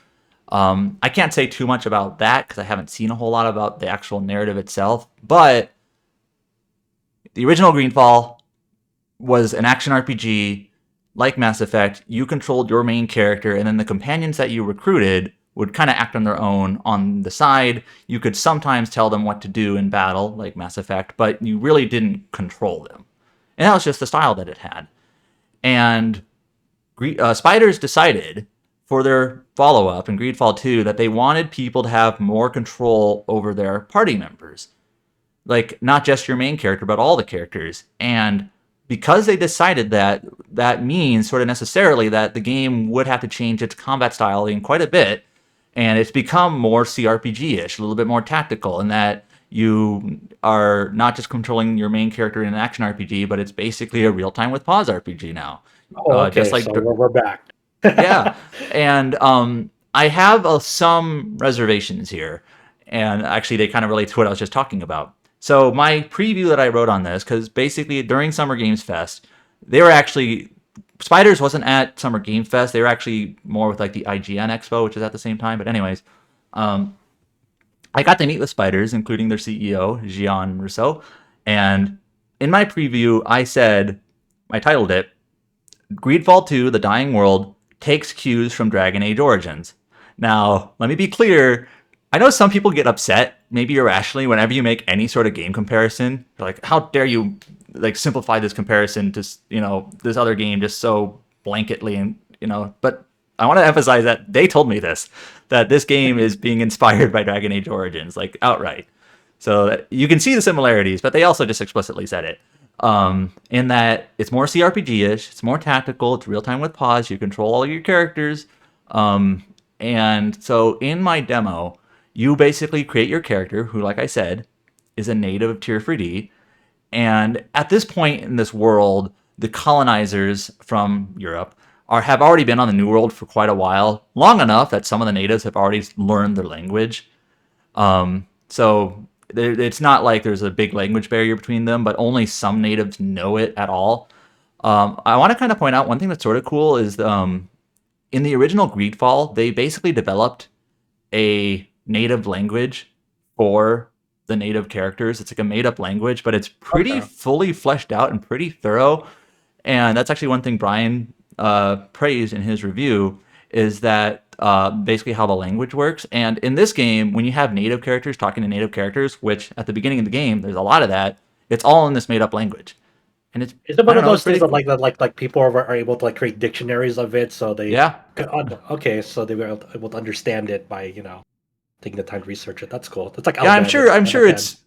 I can't say too much about that because I haven't seen a whole lot about the actual narrative itself. But the original GreedFall was an action RPG like Mass Effect. You controlled your main character, and then the companions that you recruited would kind of act on their own on the side. You could sometimes tell them what to do in battle, like Mass Effect, but you really didn't control them. And that was just the style that it had. And Spiders decided for their follow-up in GreedFall 2 that they wanted people to have more control over their party members. Like, not just your main character, but all the characters. And because they decided that, that means sort of necessarily that the game would have to change its combat style in quite a bit. And it's become more CRPG-ish, a little bit more tactical, in that you are not just controlling your main character in an action RPG, but it's basically a real time with pause RPG now. Oh, okay. Just like So we're back. yeah, and I have some reservations here, and actually they kind of relate to what I was just talking about. So my preview that I wrote on this, because basically during Summer Games Fest, they were actually Spiders wasn't at Summer Game Fest. They were actually more with like the IGN Expo, which is at the same time. But anyways, um, I got to meet with Spiders, including their CEO, Gian Rousseau. And in my preview, I titled it, Greedfall II, The Dying World, takes cues from Dragon Age Origins. Now, let me be clear. I know some people get upset, maybe irrationally, whenever you make any sort of game comparison. They're like, how dare you like simplify this comparison to, this other game just so blanketly, and but I want to emphasize that they told me that this game is being inspired by Dragon Age Origins, like outright. So you can see the similarities, but they also just explicitly said it. In that it's more CRPG-ish, it's more tactical, it's real time with pause, you control all your characters. And so in my demo, you basically create your character, who, like I said, is a native of Tier 3D. And at this point in this world, the colonizers from Europe have already been on the New World for quite a while, long enough that some of the natives have already learned their language. So it's not like there's a big language barrier between them, but only some natives know it at all. I want to kind of point out one thing that's sort of cool is in the original Greedfall, they basically developed a native language for the native characters. It's like a made-up language, but it's pretty fully fleshed out and pretty thorough. And that's actually one thing Brian praised in his review, is that basically how the language works. And in this game, when you have native characters talking to native characters, which at the beginning of the game, there's a lot of that, it's all in this made-up language. And it's one of those things that cool. like people are able to like create dictionaries of it, so they yeah. So they were able to understand it by taking the time to research it. That's cool. It's like Yeah, Elden, I'm sure it's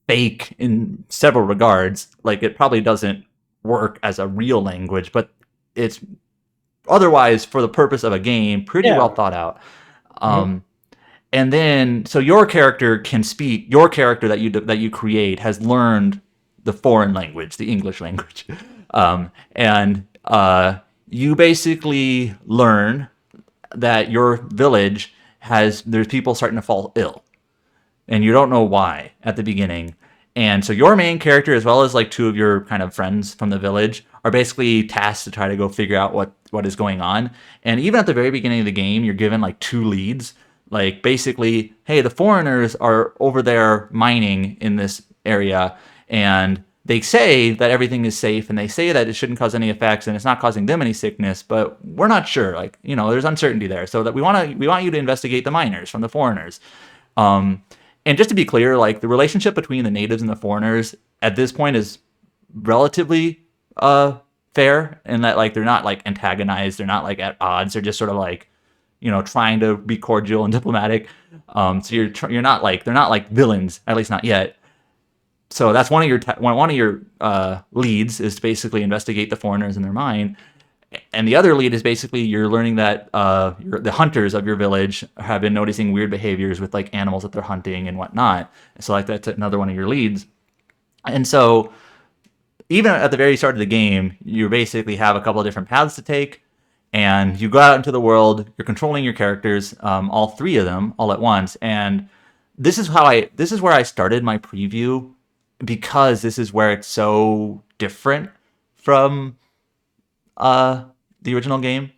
fake in several regards. Like it probably doesn't work as a real language, but it's otherwise, for the purpose of a game, pretty well thought out. And then, so your character can speak. Your character that you create has learned the foreign language, the English language, and you basically learn that your village there's people starting to fall ill, and you don't know why at the beginning. And so your main character, as well as like two of your kind of friends from the village, are basically tasked to try to go figure out what is going on. And even at the very beginning of the game, you're given like two leads. Like basically, hey, the foreigners are over there mining in this area, and they say that everything is safe, and they say that it shouldn't cause any effects, and it's not causing them any sickness, but we're not sure. Like, there's uncertainty there. So that we want you to investigate the miners from the foreigners. And just to be clear, like the relationship between the natives and the foreigners at this point is relatively fair, in that like they're not like antagonized, they're not like at odds, they're just sort of like trying to be cordial and diplomatic. So you're not like, they're not like villains, at least not yet. So that's one of your leads, is to basically investigate the foreigners in their mine. And the other lead is basically you're learning that the hunters of your village have been noticing weird behaviors with like animals that they're hunting and whatnot. So like that's another one of your leads. And so even at the very start of the game, you basically have a couple of different paths to take, and you go out into the world. You're controlling your characters, all three of them, all at once. And this is where I started my preview, because this is where it's so different from the original game.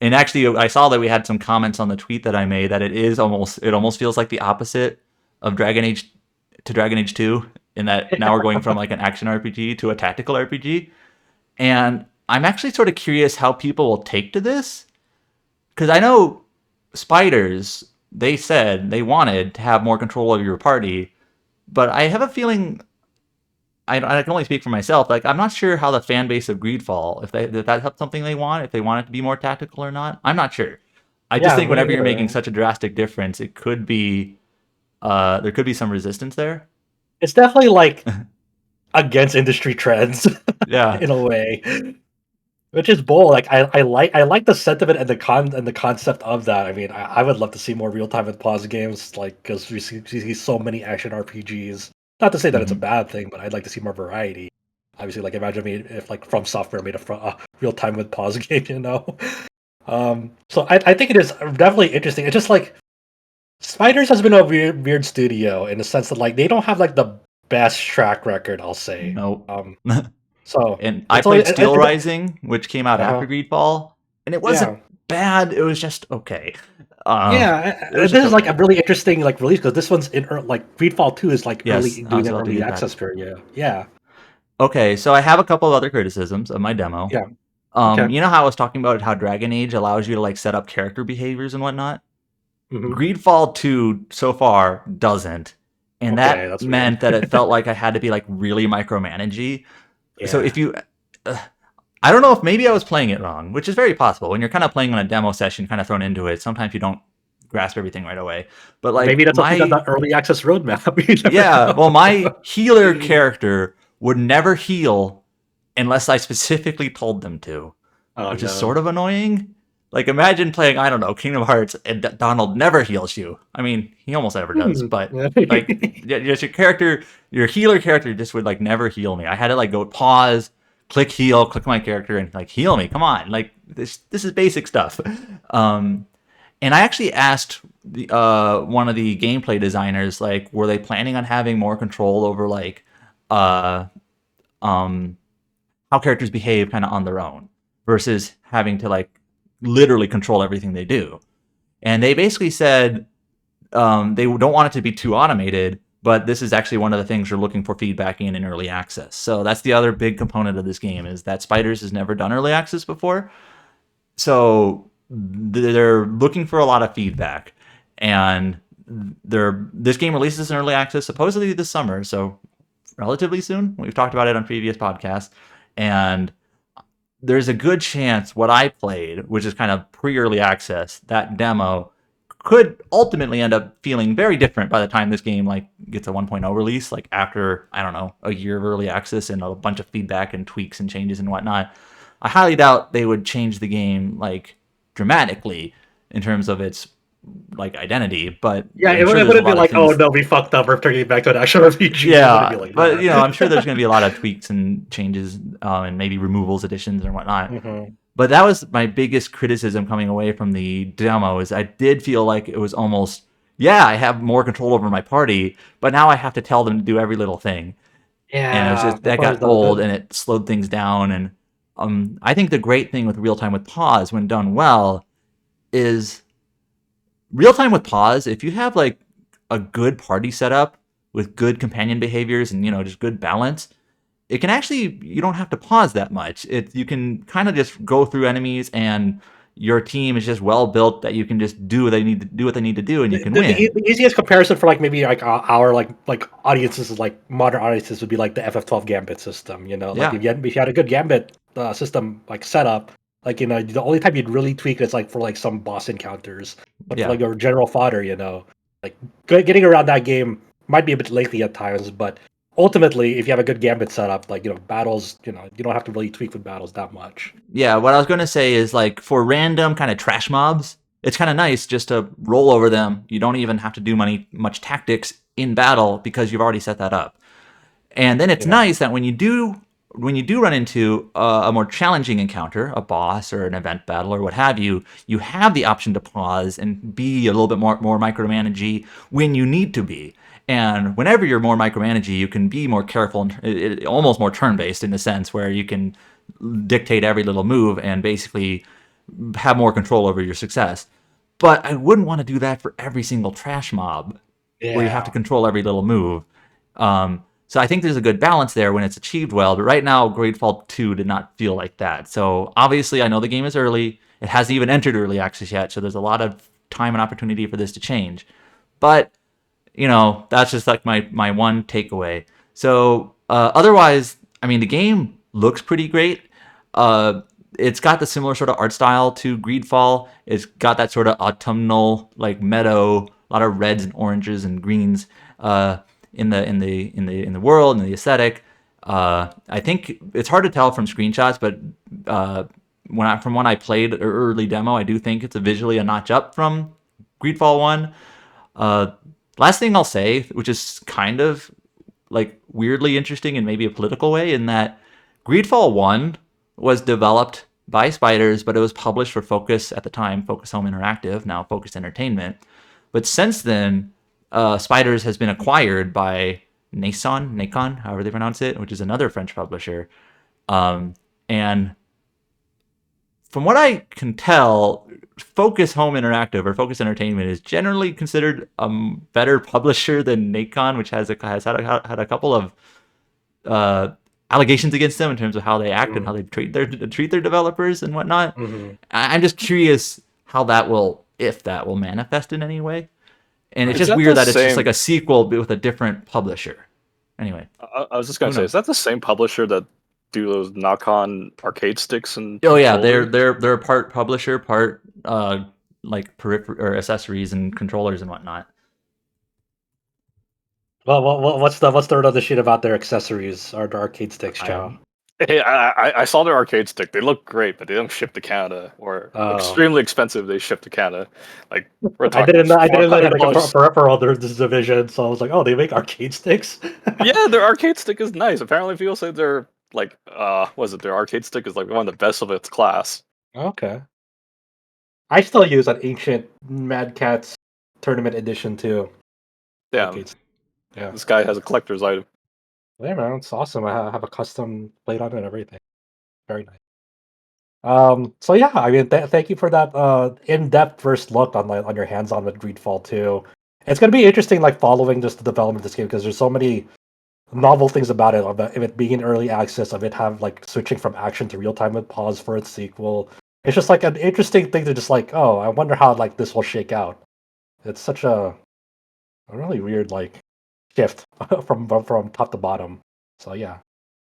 And actually, I saw that we had some comments on the tweet that I made that it almost feels like the opposite of Dragon Age to Dragon Age 2, in that now we're going from like an action RPG to a tactical RPG. And I'm actually sort of curious how people will take to this, because I know Spiders, they said they wanted to have more control over your party, but I have a feeling, I can only speak for myself, like I'm not sure how the fan base of Greedfall, if that's something they want, if they want it to be more tactical or not. I'm not sure. I just think whenever you're making such a drastic difference, it could be there could be some resistance there. It's definitely like against industry trends. Yeah. In a way. Which is bold. Like I like the sentiment and the concept of that. I mean, I would love to see more real time with pause games, like because we see so many action RPGs. Not to say that it's a bad thing, but I'd like to see more variety. Obviously, like imagine if like From Software made a real time with pause game, you know. So I think it is definitely interesting. It's just like Spiders has been a weird studio in the sense that like they don't have like the best track record, I'll say. Nope. So And I it's only played Steel Rising, which came out after Greedfall, and it wasn't bad. It was just okay. This is like a really interesting like release because this one's in like Greedfall 2 is like Yes, early I doing was an about to early get that. access period. Yeah. Okay, so I have a couple of other criticisms of my demo. Yeah. Okay. You know how I was talking about how Dragon Age allows you to like set up character behaviors and whatnot? Mhm. Greedfall 2 so far doesn't. And Okay, that that's meant weird. that it felt like I had to be like really micromanagey. So Yeah. if you I don't know if maybe I was playing it wrong, which is very possible. When you're kind of playing on a demo session, kind of thrown into it, sometimes you don't grasp everything right away. But like Maybe that's something that the early access roadmap. You never yeah, know. well, my healer character would never heal unless I specifically told them to, Oh which is no. sort of annoying. Like, imagine playing, I don't know, Kingdom Hearts, and Donald never heals you. I mean, he almost never does, but like, just your character, your healer character just would like never heal me. I had to like go pause, click heal, click my character, and like heal me. Come on, like this is basic stuff. And I actually asked one of the gameplay designers, like, were they planning on having more control over like uh, how characters behave kind of on their own versus having to like literally control everything they do. And they basically said they don't want it to be too automated, but this is actually one of the things you're looking for feedback in early access. So that's the other big component of this game is that Spiders has never done early access before. So they're looking for a lot of feedback, and this game releases in early access supposedly this summer, so relatively soon. We've talked about it on previous podcasts, and there's a good chance what I played, which is kind of pre-early access, that demo could ultimately end up feeling very different by the time this game like gets a 1.0 release, like after, I don't know, a year of early access and a bunch of feedback and tweaks and changes and whatnot. I highly doubt they would change the game like dramatically in terms of its like identity, but Yeah, I'm it sure wouldn't be like, oh no, we fucked up. We're turning it back to an actual RPG. It wouldn't be like but that. you know, I'm sure there's going to be a lot of tweaks and changes, and maybe removals, additions, and whatnot. But that was my biggest criticism coming away from the demo. Is I did feel like it was almost, yeah, I have more control over my party, but now I have to tell them to do every little thing. Yeah, And it was just that got old, and it slowed things down. And I think the great thing with real time with pause, when done well, is real time with pause. If you have like a good party setup with good companion behaviors and just good balance, it can actually, you don't have to pause that much. You can kind of just go through enemies, and your team is just well built that you can just do what they need to do, and you can win. The easiest comparison for like maybe like our like audiences, like modern audiences, would be like the FF12 Gambit system. Like if you had a good Gambit system like setup, like the only time you'd really tweak it is like for like some boss encounters, but for like your general fodder, like getting around that game might be a bit lengthy at times, but ultimately, if you have a good Gambit setup, like battles, you don't have to really tweak with battles that much. Yeah, what I was going to say is like for random kind of trash mobs, it's kind of nice just to roll over them. You don't even have to do much tactics in battle because you've already set that up. And then it's nice that when you do run into a more challenging encounter, a boss or an event battle or what have you, you have the option to pause and be a little bit more micromanagey when you need to be. And whenever you're more micromanagey, you can be more careful, and almost more turn-based in a sense where you can dictate every little move and basically have more control over your success. But I wouldn't want to do that for every single trash mob where you have to control every little move. So I think there's a good balance there when it's achieved well. But right now, Greedfall 2 did not feel like that. So obviously, I know the game is early. It hasn't even entered early access yet. So there's a lot of time and opportunity for this to change. But that's just like my one takeaway. So otherwise, I mean, the game looks pretty great. It's got the similar sort of art style to Greedfall. It's got that sort of autumnal like meadow, a lot of reds and oranges and greens in the world and the aesthetic. I think it's hard to tell from screenshots, but from when I played an early demo, I do think it's visually a notch up from GreedFall 1. Last thing I'll say, which is kind of like weirdly interesting in maybe a political way, in that GreedFall 1 was developed by Spiders, but it was published for Focus at the time, Focus Home Interactive, now Focus Entertainment. But since then, Spiders has been acquired by Nacon, however they pronounce it, which is another French publisher. And from what I can tell, Focus Home Interactive or Focus Entertainment is generally considered a better publisher than Nacon, which has had a couple of allegations against them in terms of how they act and how they treat their developers and whatnot. I'm just curious how that will, if that will manifest in any way. And it's just weird that it's just like a sequel with a different publisher. Anyway, I was just gonna say, is that the same publisher that do those knock-on arcade sticks and? Oh yeah, they're part publisher, part like periphery or accessories and controllers and whatnot. Well, what's the other shit about their accessories or the arcade sticks, Zhao? Hey, I saw their arcade stick. They look great, but they don't ship to Canada, or extremely expensive. They ship to Canada. Like I didn't know they had like a peripheral. There's this division, so I was like, oh, they make arcade sticks. Yeah, their arcade stick is nice. Apparently, people say they're like, their arcade stick is like one of the best of its class. Okay. I still use an ancient Mad Catz Tournament Edition too. Yeah. This guy has a collector's item. Yeah, man, it's awesome. I have a custom plate on it and everything. Very nice. So yeah, I mean, thank you for that in-depth first look on your hands-on with GreedFall 2. It's gonna be interesting, like following just the development of this game, because there's so many novel things about it, of it being in early access, of it have like switching from action to real time with pause for its sequel. It's just like an interesting thing to just like, oh, I wonder how like this will shake out. It's such a really weird like shift from top to bottom. So yeah.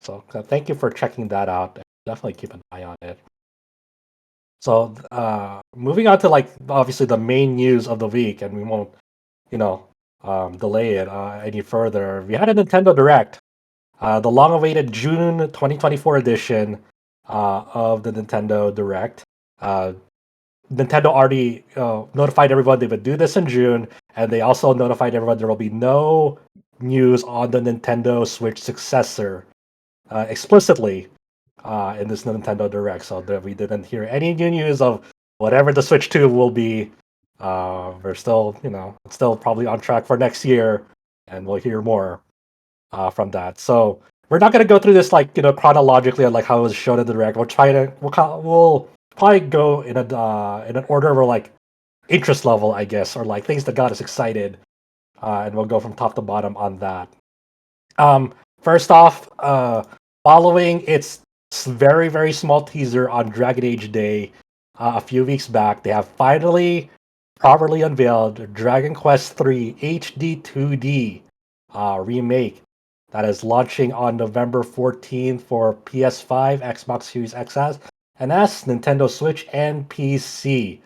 So thank you for checking that out. Definitely keep an eye on it. So moving on to like obviously the main news of the week, and we won't, delay it any further. We had a Nintendo Direct, the long-awaited June 2024 edition of the Nintendo Direct. Nintendo already notified everyone they would do this in June, and they also notified everyone there will be no news on the Nintendo Switch successor explicitly in this Nintendo Direct, so that we didn't hear any new news of whatever the Switch 2 will be. We're still, it's still probably on track for next year, and we'll hear more from that. So we're not going to go through this like chronologically, like how it was shown in the Direct. We'll probably go in an order of like interest level, I guess, or like things that got us excited, and we'll go from top to bottom on that. First off, following its very, very small teaser on Dragon Age Day a few weeks back, they have finally properly unveiled Dragon Quest III HD-2D Remake that is launching on November 14th for PS5, Xbox Series XS and S, Nintendo Switch, and PC.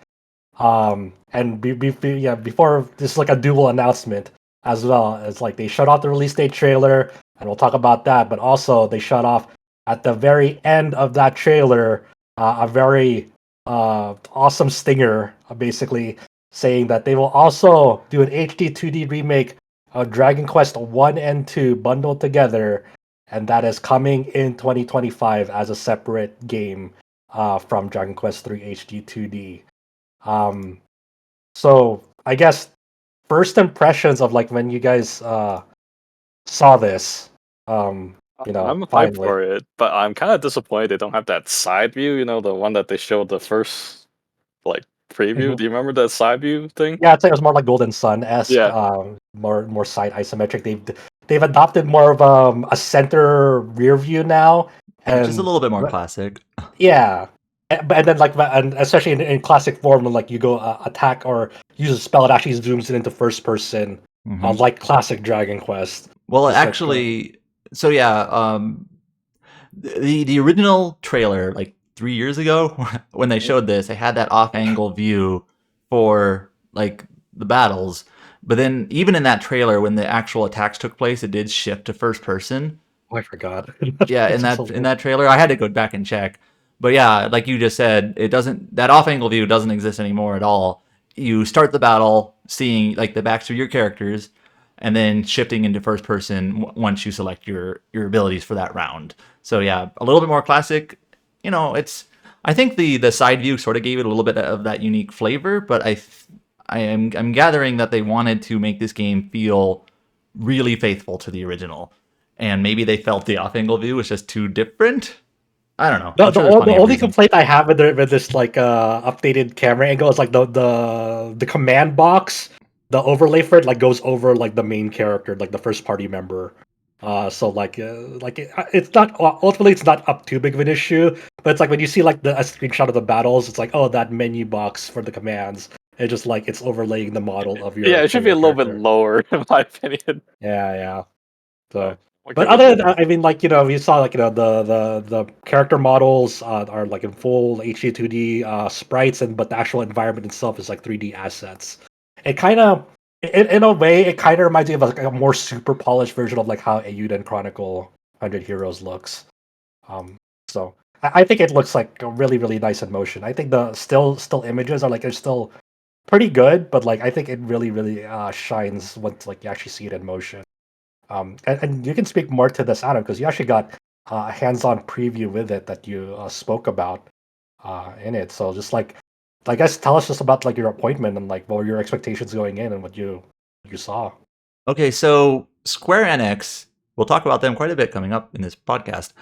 And before this is like a dual announcement as well. It's like they shut off the release date trailer, and we'll talk about that. But also they shut off at the very end of that trailer a very awesome stinger, basically saying that they will also do an HD 2D remake of Dragon Quest 1 and 2 bundled together, and that is coming in 2025 as a separate game from Dragon Quest III HD 2D. So I guess first impressions of like when you guys saw this. I'm hyped for it, but I'm kind of disappointed they don't have that side view. The one that they showed the first like preview. Mm-hmm. Do you remember that side view thing? Yeah, I'd say it was more like Golden Sun-esque. Yeah. More side isometric. They've adopted more of a center rear view now, and just a little bit more classic. Yeah. And then and especially in classic form, when like you go attack or use a spell, it actually zooms it into first person, like classic Dragon Quest. Well, actually, so yeah, the original trailer, like 3 years ago, when they showed this, they had that off-angle view for like the battles. But then, even in that trailer, when the actual attacks took place, it did shift to first person. Oh, I forgot. Yeah, in that trailer, I had to go back and check. But yeah, like you just said, that off-angle view doesn't exist anymore at all. You start the battle seeing like the backs of your characters, and then shifting into first person once you select your abilities for that round. So yeah, a little bit more classic. I think the side view sort of gave it a little bit of that unique flavor, but I'm gathering that they wanted to make this game feel really faithful to the original, and maybe they felt the off-angle view was just too different. I don't know. The only complaint I have with this like updated camera angle is like the command box, the overlay for it like goes over like the main character, like the first party member. So it's not ultimately it's not up too big of an issue, but it's like when you see like a screenshot of the battles, it's like, oh, that menu box for the commands. It's just like it's overlaying the model of your. Yeah, it should be a little bit lower in my opinion. Yeah. So. What But can we other do? than that, I mean, like, we saw like the character models are like in full HD 2D sprites, but the actual environment itself is like 3D assets. It kind of, in a way, it kind of reminds me of like a more super polished version of like how Eiyuden Chronicle 100 Heroes looks. So I think it looks like really really nice in motion. I think the still images are still pretty good, but like I think it really really shines once like you actually see it in motion. And you can speak more to this, Adam, because you actually got a hands-on preview with it that you spoke about in it. So just like, I guess, tell us just about like your appointment and like what were your expectations going in and what you saw. Okay, so Square Enix, we'll talk about them quite a bit coming up in this podcast.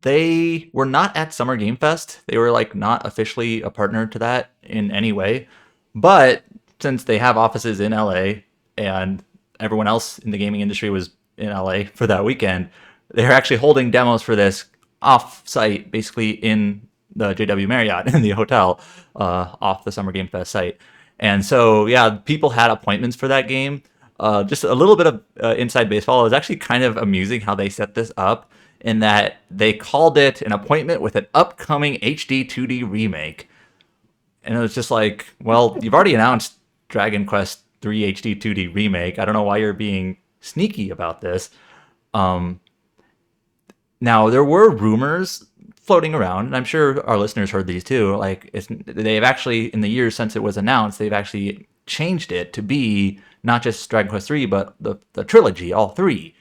They were not at Summer Game Fest. They were like not officially a partner to that in any way. But since they have offices in LA and everyone else in the gaming industry was in LA for that weekend, they're actually holding demos for this off-site, basically in the JW Marriott in the hotel off the Summer Game Fest site. And so, yeah, people had appointments for that game. Just a little bit of inside baseball. It was actually kind of amusing how they set this up in that they called it an appointment with an upcoming HD 2D remake. And it was just like, well, you've already announced Dragon Quest III HD 2D Remake. I don't know why you're being sneaky about this. Now, there were rumors floating around, and I'm sure our listeners heard these too. Like, they've actually, in the years since it was announced, they've actually changed it to be not just Dragon Quest III, but the trilogy, all three.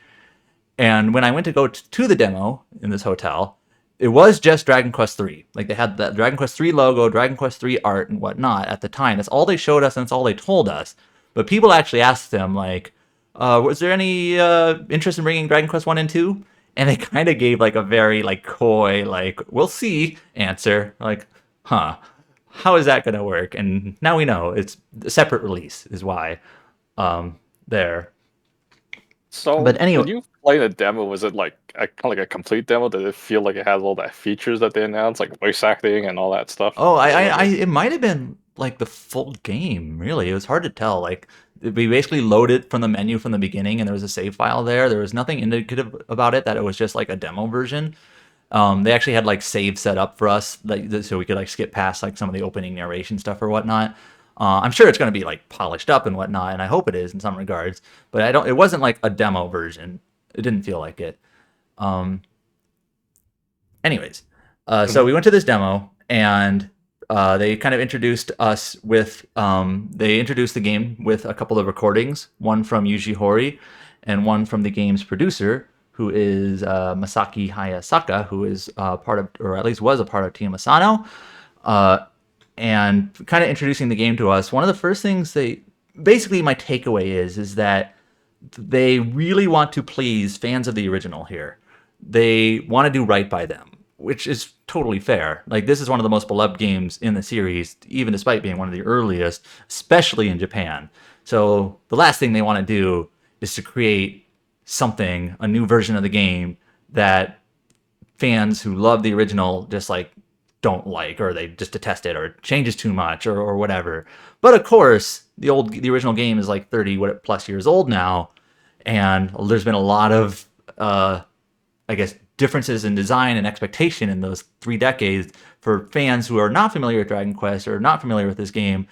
And when I went to go to the demo in this hotel, it was just Dragon Quest III. Like, they had that Dragon Quest III logo, Dragon Quest III art, and whatnot at the time. That's all they showed us, and that's all they told us. But people actually asked them, like, was there any interest in bringing Dragon Quest 1 and 2? And they kind of gave, like, a very, like, coy, like, we'll see answer. Like, huh, how is that going to work? And now we know. It's a separate release is why there. So, But anyway, when you play the demo, was it like kind of like a complete demo? Did it feel like it has all that features that they announced, like voice acting and all that stuff? Oh, it might have been like the full game. Really, it was hard to tell. Like, we basically loaded from the menu from the beginning, and there was a save file there. There was nothing indicative about it that it was just like a demo version. They actually had like save set up for us, so we could like skip past like some of the opening narration stuff or whatnot. I'm sure it's going to be like polished up and whatnot, and I hope it is in some regards. But I don't. It wasn't like a demo version. It didn't feel like it. Anyways, so we went to this demo, and they kind of introduced us with. They introduced the game with a couple of recordings, one from Yuji Horii, and one from the game's producer, who is Masaki Hayasaka, who is part of, or at least was a part of Team Asano. And kind of introducing the game to us, one of the first things basically my takeaway is that they really want to please fans of the original here. They want to do right by them, which is totally fair. Like, this is one of the most beloved games in the series, even despite being one of the earliest, especially in Japan. So the last thing they want to do is to create something, a new version of the game that fans who love the original just like don't like, or they just detest it, or it changes too much, or whatever. But of course, the original game is like 30 plus years old now, and there's been a lot of I guess differences in design and expectation in those 3 decades for fans who are not familiar with Dragon Quest or not familiar with this game,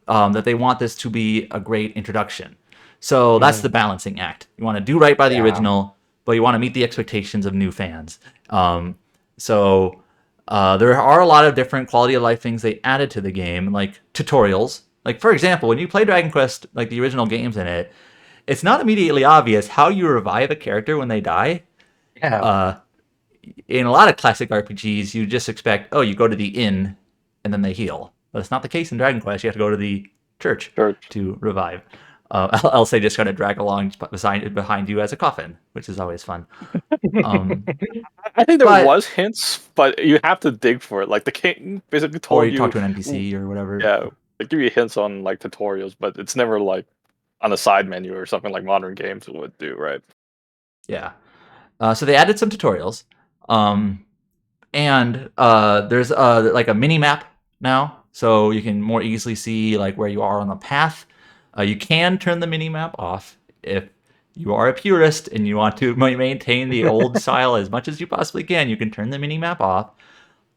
that they want this to be a great introduction. So that's the balancing act. You want to do right by the original, but you want to meet the expectations of new fans. So There are a lot of different quality of life things they added to the game, like tutorials. Like, for example, when you play Dragon Quest, like the original games in it, it's not immediately obvious how you revive a character when they die. Yeah. In a lot of classic RPGs, you just expect, oh, you go to the inn and then they heal. But it's not the case in Dragon Quest. You have to go to the church to revive. Else they just kind of drag along behind you as a coffin, which is always fun. I think there but- was hints, but you have to dig for it. Like the king basically Or told you talk to an NPC or whatever. Yeah, they give you hints on like tutorials, but it's never like on a side menu or something like modern games would do, right? Yeah. So they added some tutorials. And there's like a mini map now, so you can more easily see like where you are on the path. You can turn the mini map off if you are a purist and you want to maintain the old style as much as you possibly can. You can turn the mini map off.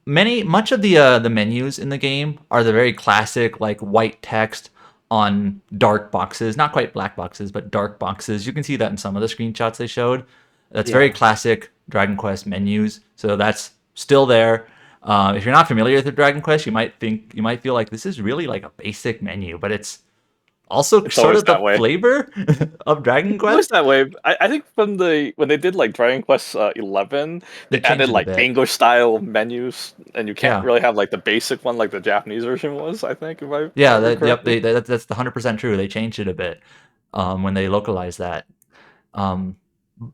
Much of the menus in the game are the very classic like white text on dark boxes, not quite black boxes, but dark boxes. You can see that in some of the screenshots they showed. That's very classic Dragon Quest menus. So that's still there. If you're not familiar with Dragon Quest, you might feel like this is really like a basic menu, but it's also sort of the flavor of Dragon Quest. It was that way. I think when they did like Dragon Quest 11, they added like English style menus, and you can't really have like the basic one like the Japanese version was. I think that's the 100% true. They changed it a bit when they localized that.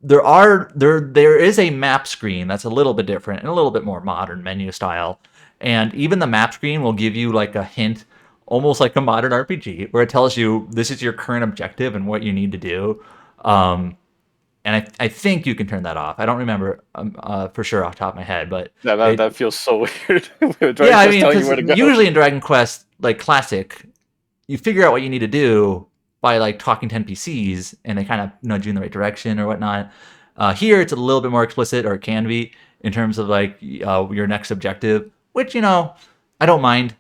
There is a map screen that's a little bit different and a little bit more modern menu style, and even the map screen will give you like a hint, almost like a modern RPG, where it tells you this is your current objective and what you need to do. And I think you can turn that off. I don't remember for sure off the top of my head, but that feels so weird. Yeah, I mean, usually in Dragon Quest, like classic, you figure out what you need to do by like talking to NPCs, and they kind of nudge you in the right direction or whatnot. Here, it's a little bit more explicit, or it can be, in terms of like your next objective, which I don't mind,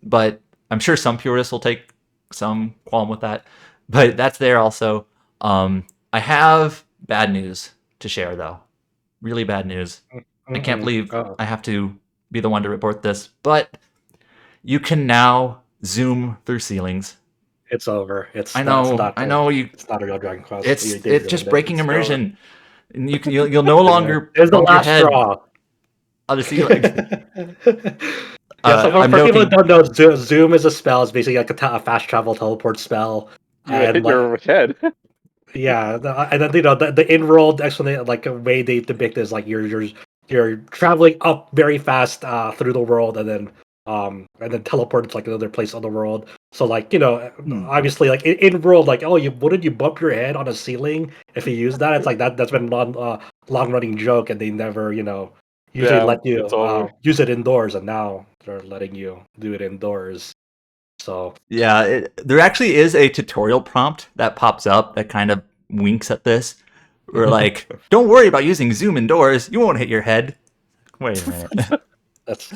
but I'm sure some purists will take some qualm with that. But that's there also. I have bad news to share, though. Really bad news. I can't believe I have to be the one to report this, but you can now zoom through ceilings. It's over. I know. It's not a real Dragon Quest. It's just breaking immersion. And you'll no longer It's the last straw. On the ceiling. So for people who don't know, zoom is a spell. It's basically like a fast travel teleport spell. You hit your head. Yeah, and then the in-world explanation, like a way they depict is like you're traveling up very fast through the world, and then teleport to like another place on the world. So like obviously like in world, like wouldn't you bump your head on a ceiling if you use that? It's like that's been long running joke, and they never usually let you use it indoors, and now they're letting you do it indoors. So yeah, there actually is a tutorial prompt that pops up that kind of winks at this. We're like, don't worry about using zoom indoors. You won't hit your head. Wait a minute. That's.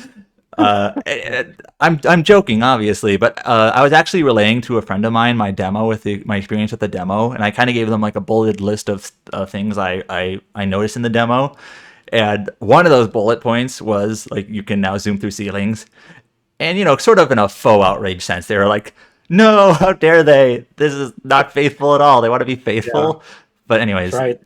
I'm joking, obviously, but I was actually relaying to a friend of mine my demo my experience with the demo, and I kind of gave them like a bulleted list of things I noticed in the demo, and one of those bullet points was like you can now zoom through ceilings, and sort of in a faux outrage sense, they were like, "No, how dare they? This is not faithful at all. They want to be faithful." Yeah. But anyways, right.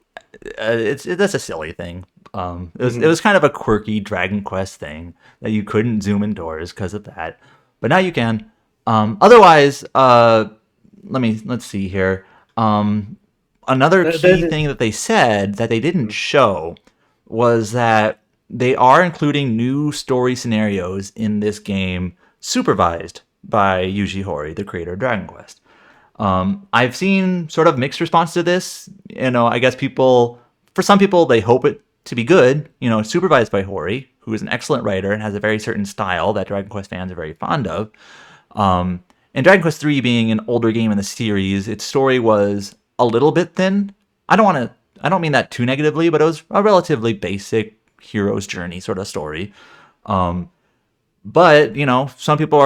That's a silly thing. It was kind of a quirky Dragon Quest thing that you couldn't zoom indoors because of that, but now you can. Otherwise, let's see here. Another key thing that they said that they didn't show was that they are including new story scenarios in this game, supervised by Yuji Horii, the creator of Dragon Quest. I've seen sort of mixed response to this. I guess for some people, they hope it to be good, supervised by Horii, who is an excellent writer and has a very certain style that Dragon Quest fans are very fond of. And Dragon Quest III being an older game in the series, its story was a little bit thin. I don't mean that too negatively, but it was a relatively basic hero's journey sort of story. But some people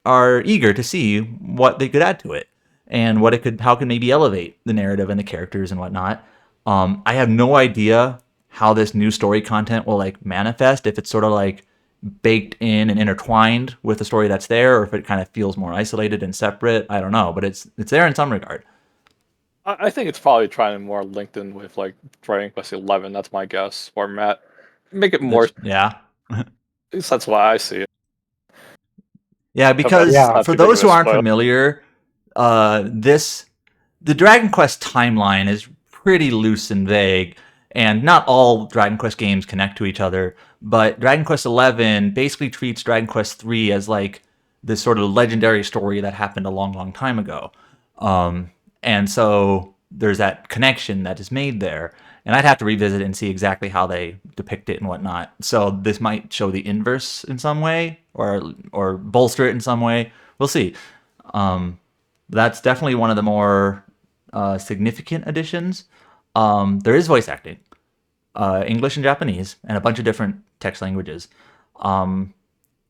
are eager to see what they could add to it and how it could maybe elevate the narrative and the characters and whatnot. I have no idea how this new story content will like manifest, if it's sort of like baked in and intertwined with the story that's there, or if it kind of feels more isolated and separate. I don't know, but it's there in some regard. I think it's probably trying more linked in with like Dragon Quest XI. That's my guess. Or Matt, make it more. Yeah. At least that's why I see it. Yeah, because Yeah. for those who aren't familiar, the Dragon Quest timeline is pretty loose and vague, and not all Dragon Quest games connect to each other. But Dragon Quest XI basically treats Dragon Quest III as like this sort of legendary story that happened a long, long time ago. And so there's that connection that is made there. And I'd have to revisit it and see exactly how they depict it and whatnot. So this might show the inverse in some way, or bolster it in some way. We'll see. That's definitely one of the more significant additions. There is voice acting, English and Japanese, and a bunch of different text languages.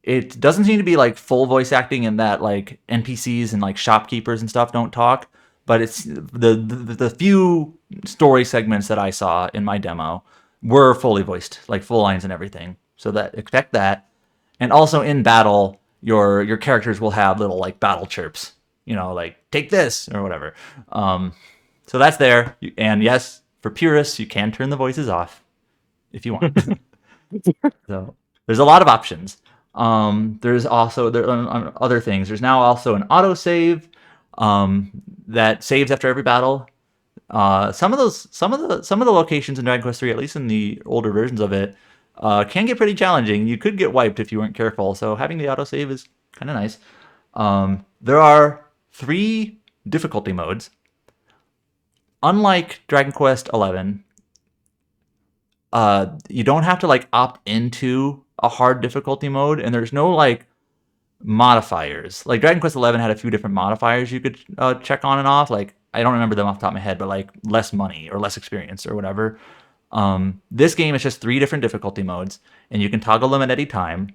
It doesn't seem to be like full voice acting in that like NPCs and like shopkeepers and stuff don't talk, but it's the few story segments that I saw in my demo were fully voiced, like full lines and everything. So that expect that. And also in battle, your characters will have little like battle chirps, like take this or whatever. So that's there. And yes, for purists, you can turn the voices off if you want. So there's a lot of options. There's also other things. There's now also an autosave that saves after every battle. Some of the locations in Dragon Quest III, at least in the older versions of it, can get pretty challenging. You could get wiped if you weren't careful. So having the autosave is kind of nice. There are 3 difficulty modes. Unlike Dragon Quest XI, you don't have to like opt into a hard difficulty mode, and there's no like modifiers. Like Dragon Quest XI had a few different modifiers you could check on and off. Like I don't remember them off the top of my head, but like less money or less experience or whatever. This game is just 3 different difficulty modes, and you can toggle them at any time.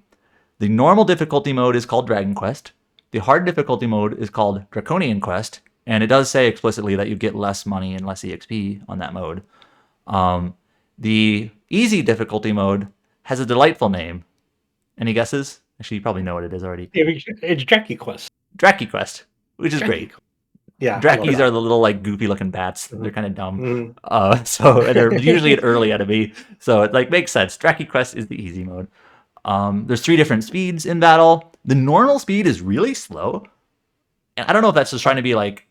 The normal difficulty mode is called Dragon Quest. The hard difficulty mode is called Draconian Quest, and it does say explicitly that you get less money and less EXP on that mode. The easy difficulty mode has a delightful name. Any guesses? Actually, you probably know what it is already. It's Draki Quest. Draki Quest, which is great. Yeah, Drakis are the little like goofy looking bats. They're kind of dumb. So they're usually an early enemy. So it like makes sense. Draki Quest is the easy mode. There's 3 different speeds in battle. The normal speed is really slow. And I don't know if that's just trying to be like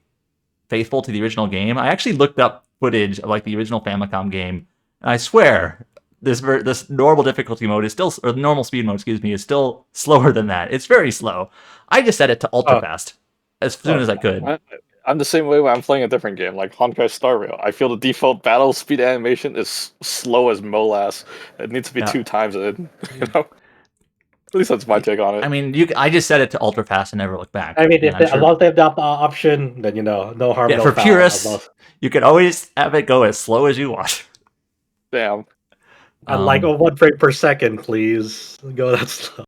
faithful to the original game. I actually looked up footage of like the original Famicom game, and I swear this normal difficulty mode is still, or the normal speed mode, excuse me, is still slower than that. It's very slow. I just set it to ultra fast as soon as I could. I'm the same way when I'm playing a different game, like Honkai Star Rail. I feel the default battle speed animation is slow as molasses. It needs to be 2 times it. At least that's my take on it. I mean, I just set it to ultra fast and never look back. I mean, as long as they have that option, then no harm. Yeah, no for foul. purists, you can always have it go as slow as you want. Damn. I'd like a 1 frame per second, please. Go that slow.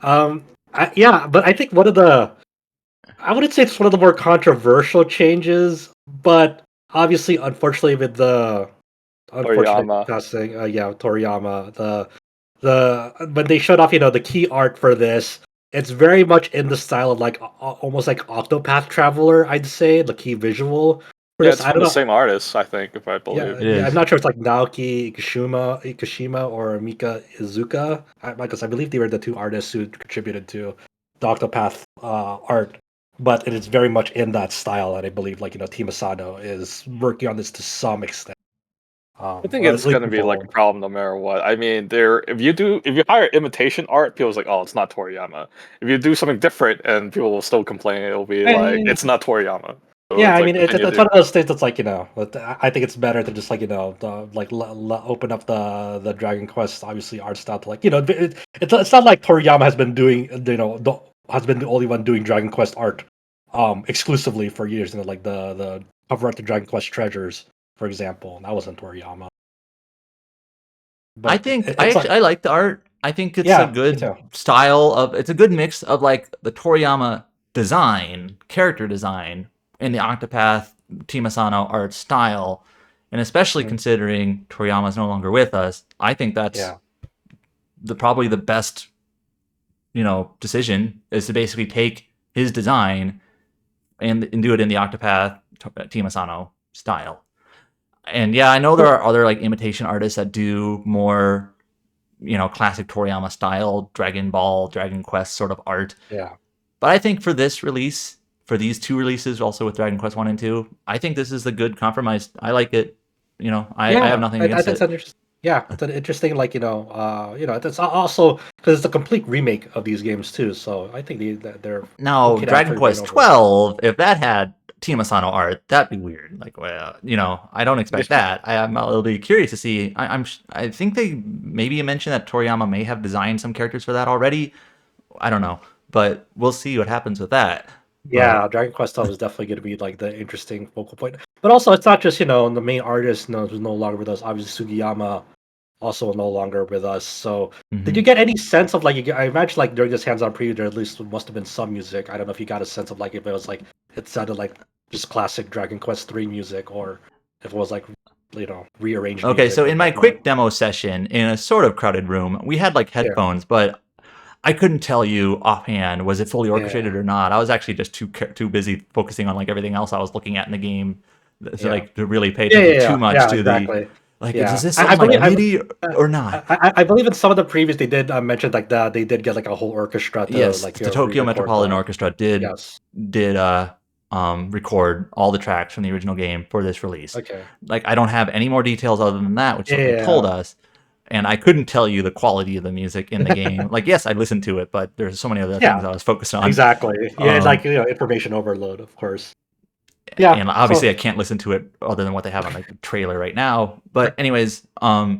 But I think I wouldn't say it's one of the more controversial changes, but obviously, unfortunately, with the unfortunate passing, Toriyama, when they showed off, the key art for this, it's very much in the style of like almost like Octopath Traveler, I'd say, the key visual. It's from the same artist, I think, if I believe. Yeah, I'm not sure it's like Naoki Ikushima or Mika Izuka, because I believe they were the 2 artists who contributed to the Octopath art. But it is very much in that style, and I believe Team Asano is working on this to some extent. I think it's going to be like a problem no matter what. I mean, if you hire imitation art, people's like, oh, it's not Toriyama. If you do something different, and people will still complain, it'll be like it's not Toriyama. So yeah, it's one of those things that's like I think it's better to just open up the Dragon Quest obviously art style to it's not like Toriyama has been doing has been the only one doing Dragon Quest art exclusively for years, like the cover art to Dragon Quest Treasures, for example, that wasn't Toriyama. But I think I like the art. I think it's a good style it's a good mix of like the Toriyama character design, in the Octopath Team Asano art style, And especially considering Toriyama's no longer with us, I think that's probably the best, decision is to basically take his design and do it in the Octopath Team Asano style. And yeah, I know there are other like imitation artists that do more, classic Toriyama style, Dragon Ball, Dragon Quest sort of art. Yeah. But I think for this release, for these two releases, also with Dragon Quest 1 and 2, I think this is a good compromise. I like it. I have nothing against it. Yeah, it's an interesting, like, it's also because it's a complete remake of these games too. So I think they're now Dragon Quest 12. If that had Team Asano art, that'd be weird. Like, well, I don't expect that. I'll be curious to see. I think they maybe mentioned that Toriyama may have designed some characters for that already. I don't know, but we'll see what happens with that. Yeah, Dragon Quest 12 is definitely going to be like the interesting focal point. But also, it's not just the main artist who's no longer with us. Obviously, Sugiyama also no longer with us. So, did you get any sense of like? I imagine like during this hands-on preview, there at least must have been some music. I don't know if you got a sense of like if it was like it sounded like just classic Dragon Quest 3 music, or if it was like rearranged. Okay, so in my quick demo session in a sort of crowded room, we had like headphones, but I couldn't tell you offhand was it fully orchestrated or not. I was actually just too busy focusing on like everything else I was looking at in the game, so, like to really pay attention too much to the like. Does this sound like MIDI or not? I believe in some of the previews they did mention like that they did get like a whole orchestra. Like the Tokyo Metropolitan Orchestra did record all the tracks from the original game for this release. Okay. Like I don't have any more details other than that, which they told us. And I couldn't tell you the quality of the music in the game. Like, yes, I listened to it, but there's so many other things I was focused on. Exactly. Yeah, it's like information overload, of course. Yeah. And obviously, I can't listen to it other than what they have on like the trailer right now. But anyways, so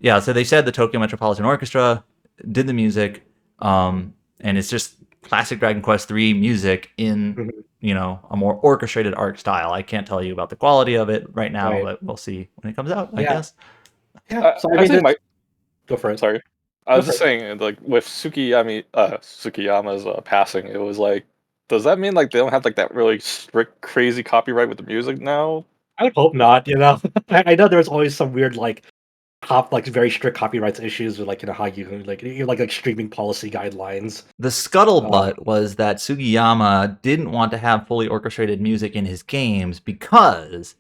they said the Tokyo Metropolitan Orchestra did the music, and it's just classic Dragon Quest III music in a more orchestrated art style. I can't tell you about the quality of it right now, but we'll see when it comes out, I guess. Yeah, so I think go for it. Sorry, I was just saying, like with Sukiyama's passing, it was like, does that mean like they don't have like that really strict, crazy copyright with the music now? I would hope not. I know there's always some weird like very strict copyrights issues with like how you like streaming policy guidelines. The scuttlebutt was that Sugiyama didn't want to have fully orchestrated music in his games because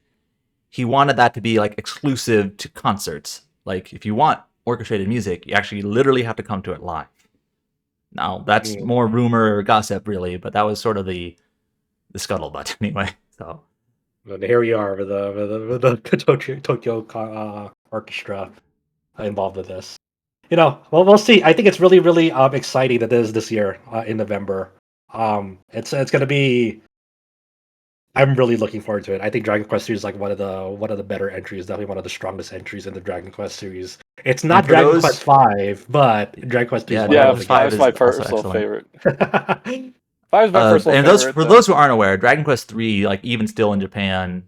he wanted that to be like exclusive to concerts. Like if you want orchestrated music, you actually literally have to come to it live. Now that's more rumor or gossip, really, but that was sort of the scuttlebutt anyway. So and here we are with the Tokyo Orchestra involved with this. Well, we'll see. I think it's really, really exciting that this year in November. It's gonna be. I'm really looking forward to it. I think Dragon Quest series is like one of the better entries, definitely one of the strongest entries in the Dragon Quest series. It's not Dragon Quest V, but Dragon Quest 3 is my personal favorite. 5 is my personal favorite. For those who aren't aware, Dragon Quest 3, like even still in Japan,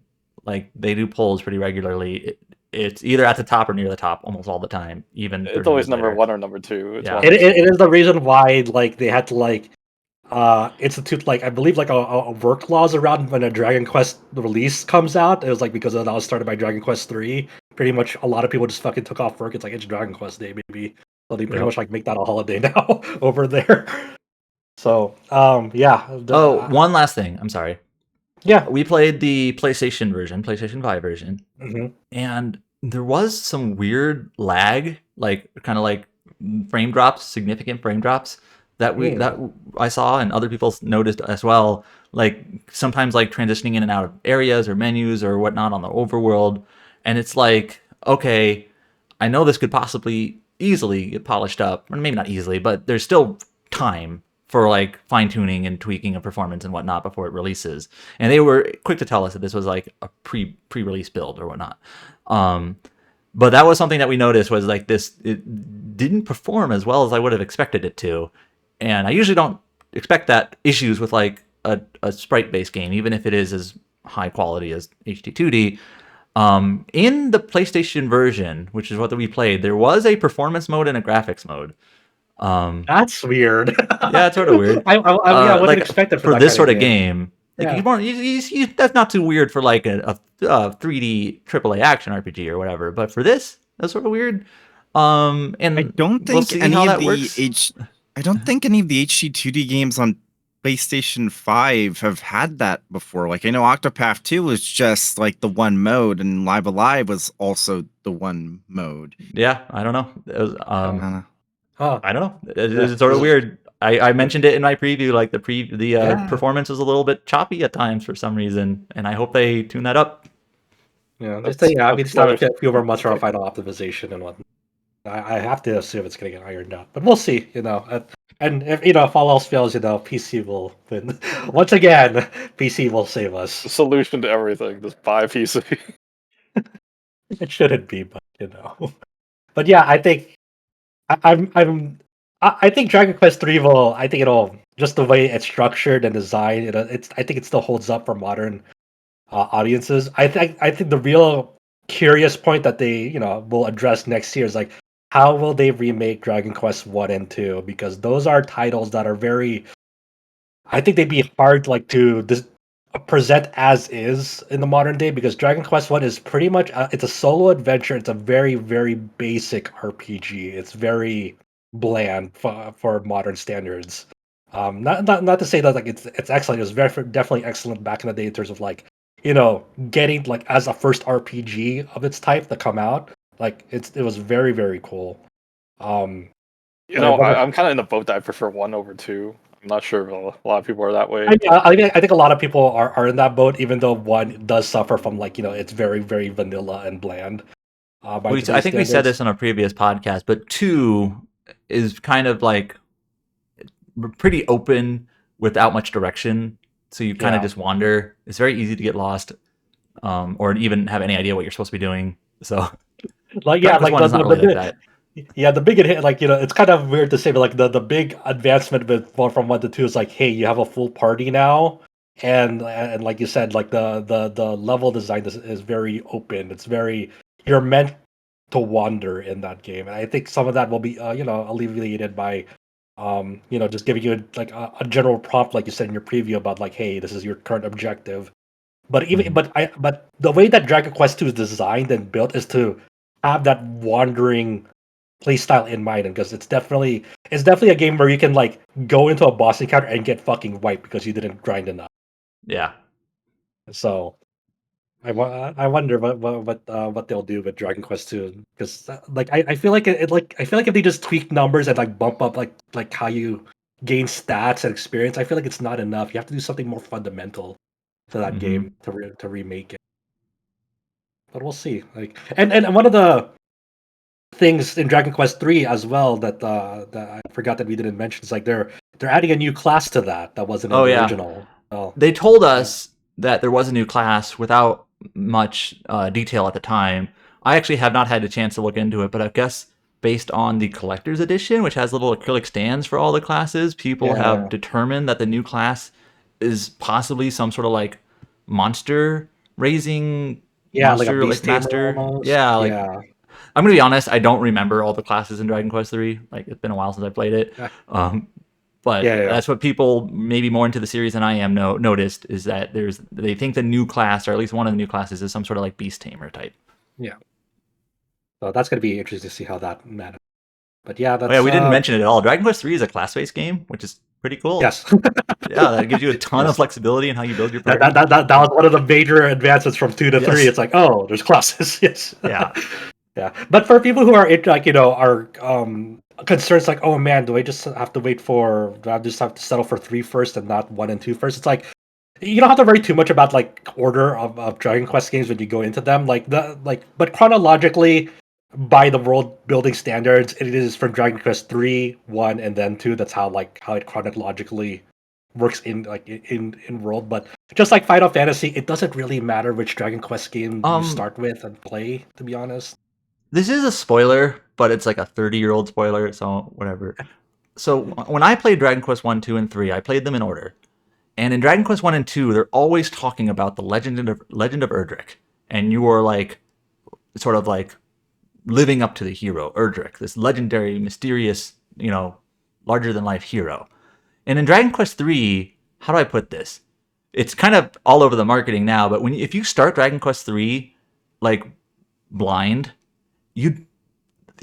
like they do polls pretty regularly. It's either at the top or near the top almost all the time. Even it's always number 1 or number 2. It is the reason why like they had to like institute like I believe like a work laws around when a Dragon Quest release comes out. It was like because that was started by Dragon Quest 3. Pretty much a lot of people just fucking took off work. It's like it's Dragon Quest Day, baby. So they pretty much like make that a holiday now over there. So one last thing. I'm sorry. Yeah, we played the PlayStation 5 version, and there was some weird lag, like kind of like frame drops, significant frame drops. That I saw and other people noticed as well, like sometimes like transitioning in and out of areas or menus or whatnot on the overworld, and it's like, okay, I know this could possibly easily get polished up, or maybe not easily, but there's still time for like fine tuning and tweaking of performance and whatnot before it releases. And they were quick to tell us that this was like a pre-release build or whatnot. But that was something that we noticed was like it didn't perform as well as I would have expected it to. And I usually don't expect that issues with like a sprite-based game, even if it is as high quality as HD2D. In the PlayStation version, which is what we played, there was a performance mode and a graphics mode. That's weird. Yeah, it's sort of weird. I wouldn't expect it for this sort of game. Like Yeah. that's not too weird for like a 3D AAA action RPG or whatever. But for this, that's sort of weird. I And don't we'll think see any how of that the works. I don't think any of the HD 2D games on PlayStation 5 have had that before. Like I know Octopath 2 was just like the one mode, and Live Alive was also the one mode. Yeah, I don't know. It was, I don't know. Huh. I don't know. Yeah. It's sort of weird. I mentioned it in my preview. Like the Yeah. performance was a little bit choppy at times for some reason, and I hope they tune that up. Yeah. That's We just have a few more months for our okay. final optimization and whatnot. I have to assume it's going to get ironed out, but we'll see. And if if all else fails, PC will win. Once again, PC will save us. Solution to everything. Just buy a PC. It shouldn't be, but But yeah, I think I think Dragon Quest 3 will. I think it'll just the way it's structured and designed. I think it still holds up for modern audiences. I think the real curious point that they will address next year is like how will they remake Dragon Quest 1 and 2, because those are titles that are very. I think they'd be hard like to present as is in the modern day, because Dragon Quest 1 is pretty much it's a solo adventure. It's a very very basic RPG. It's very bland for modern standards. Not to say that like it's excellent. It was definitely excellent back in the day in terms of like getting like as a first RPG of its type to come out. Like it was very very cool. Um, but I wonder. I'm kind of in the boat that I prefer 1 over 2. I'm not sure if a lot of people are that way. I think a lot of people are in that boat, even though 1 does suffer from like it's very very vanilla and bland. By I today's think we said standards. this on a previous podcast, but 2 is kind of like pretty open without much direction, so you kind of Yeah. just wander. It's very easy to get lost, or even have any idea what you're supposed to be doing. So Like Dragon Quest 1 is not really like that. the big hit, like it's kind of weird to say, but like the big advancement with from 1 to 2 is like, hey, you have a full party now, and like you said, like the level design is very open. It's very, you're meant to wander in that game, and I think some of that will be alleviated by just giving you like a general prompt, like you said in your preview, about like, hey, this is your current objective. But even but the way that Dragon Quest 2 is designed and built is to have that wandering playstyle in mind, and because it's definitely a game where you can like go into a boss encounter and get fucking wiped because you didn't grind enough. Yeah. So I wonder what they'll do with Dragon Quest 2, because like I feel like I feel like if they just tweak numbers and like bump up like how you gain stats and experience, I feel like it's not enough. You have to do something more fundamental to that Mhm. game to remake it. But we'll see. Like and one of the things in Dragon Quest 3 as well that I forgot that we didn't mention is like they're adding a new class to that wasn't in Oh the yeah. original. Oh, They told yeah. us that there was a new class without much detail at the time. I actually have not had a chance to look into it, but I guess based on the collector's edition, which has little acrylic stands for all the classes, people have Yeah. determined that the new class is possibly some sort of like monster raising Yeah, like a monster beast like tamer master. almost. Yeah, like Yeah. I'm gonna be honest, I don't remember all the classes in Dragon Quest 3. Like it's been a while since I played it. Yeah. But Yeah. that's what people maybe more into the series than I am noticed, is that they think the new class, or at least one of the new classes, is some sort of like beast tamer type. Yeah. So that's gonna be interesting to see how that matters. But yeah, Oh yeah, that's we didn't mention it at all. Dragon Quest 3 is a class-based game, which is pretty cool. yes. Yeah, that gives you a ton of Yes. flexibility in how you build your party. That was one of the major advancements from 2 to 3. Yes. It's like, oh, there's classes. Yes. Yeah. Yeah. But for people who are are concerns like, oh man, do I just have to do I just have to settle for 3 first and not 1 and 2 first? It's like you don't have to worry too much about like order of Dragon Quest games when you go into them. But chronologically, by the world building standards, it is from Dragon Quest 3, 1, and then 2. That's how it chronologically works in world. But just like Final Fantasy, it doesn't really matter which Dragon Quest game you start with and play, to be honest. This is a spoiler, but it's like a 30-year-old spoiler, so whatever. So when I played Dragon Quest 1, 2, and 3, I played them in order. And in Dragon Quest 1 and 2, they're always talking about the legend of Erdrick. And you are like sort of like living up to the hero, Erdrick, this legendary, mysterious, larger than life hero. And in Dragon Quest 3, how do I put this? it's kind of all over the marketing now. But if you start Dragon Quest III, like blind, you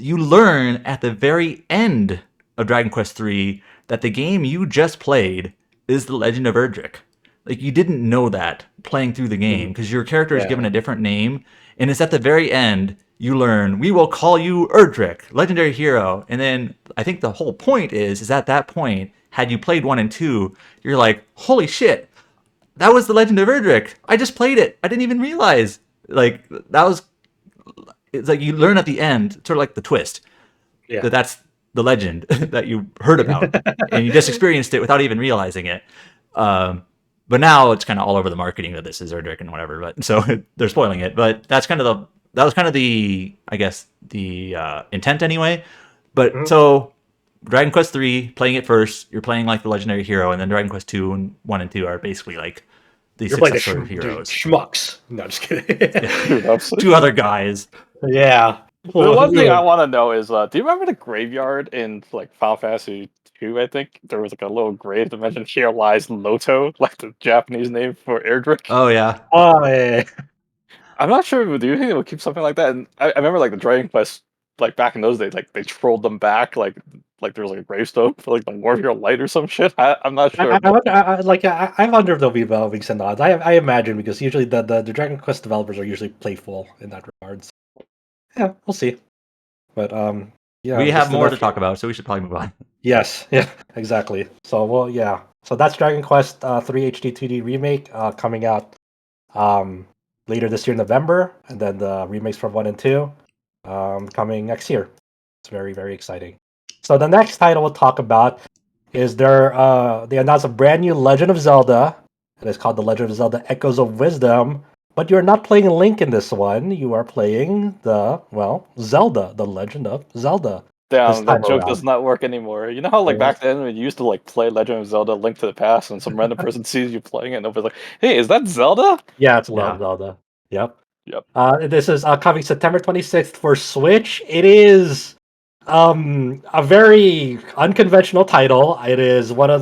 learn at the very end of Dragon Quest III that the game you just played is The Legend of Erdtree. Like, you didn't know that playing through the game because your character is given a different name, and it's at the very end you learn, we will call you Erdtree, legendary hero. And then I think the whole point is at that point, had you played 1 and 2, you're like, holy shit, that was The Legend of Erdtree. I just played it. I didn't even realize. Like, it's like you learn at the end, sort of like the twist, that's the legend that you heard about, and you just experienced it without even realizing it. But now it's kind of all over the marketing that this is Erdtree and whatever. But so they're spoiling it. But that was kind of the, I guess, the intent anyway. But so Dragon Quest III, playing it first, you're playing like the legendary hero, and then Dragon Quest 2 and 1 and 2 are basically like the successor heroes. Schmucks. No, just kidding. 2 other guys. Yeah. The one thing I want to know is, do you remember the graveyard in like Final Fantasy II? I think there was like a little grave that mentioned "Here lies Loto," like the Japanese name for Erdtree. Oh yeah. Oh yeah. I'm not sure. Do you think they would keep something like that? And I remember like the Dragon Quest, like back in those days, like they trolled them back, like there was like a gravestone for like the Warrior Light or some shit. I'm not sure. I wonder if there'll be developing and nods. I imagine, because usually the Dragon Quest developers are usually playful in that regards. Yeah, we'll see. But yeah, we have more to talk about, so we should probably move on. Yes, yeah, exactly. So well, yeah. So that's Dragon Quest III HD-2D Remake coming out later this year in November, and then the remakes from 1 and 2 coming next year. It's very, very exciting. So the next title we'll talk about is they announced a brand new Legend of Zelda. It is called The Legend of Zelda Echoes of Wisdom. But you're not playing Link in this one. You are playing Zelda, The Legend of Zelda. Damn, that joke does not work anymore. You know how like back then when you used to like play Legend of Zelda Link to the Past, and some random person sees you playing it and nobody's like, "Hey, is that Zelda?" Yeah, it's Zelda. Yep. Yep. This is coming September 26th for Switch. It is a very unconventional title. It is one of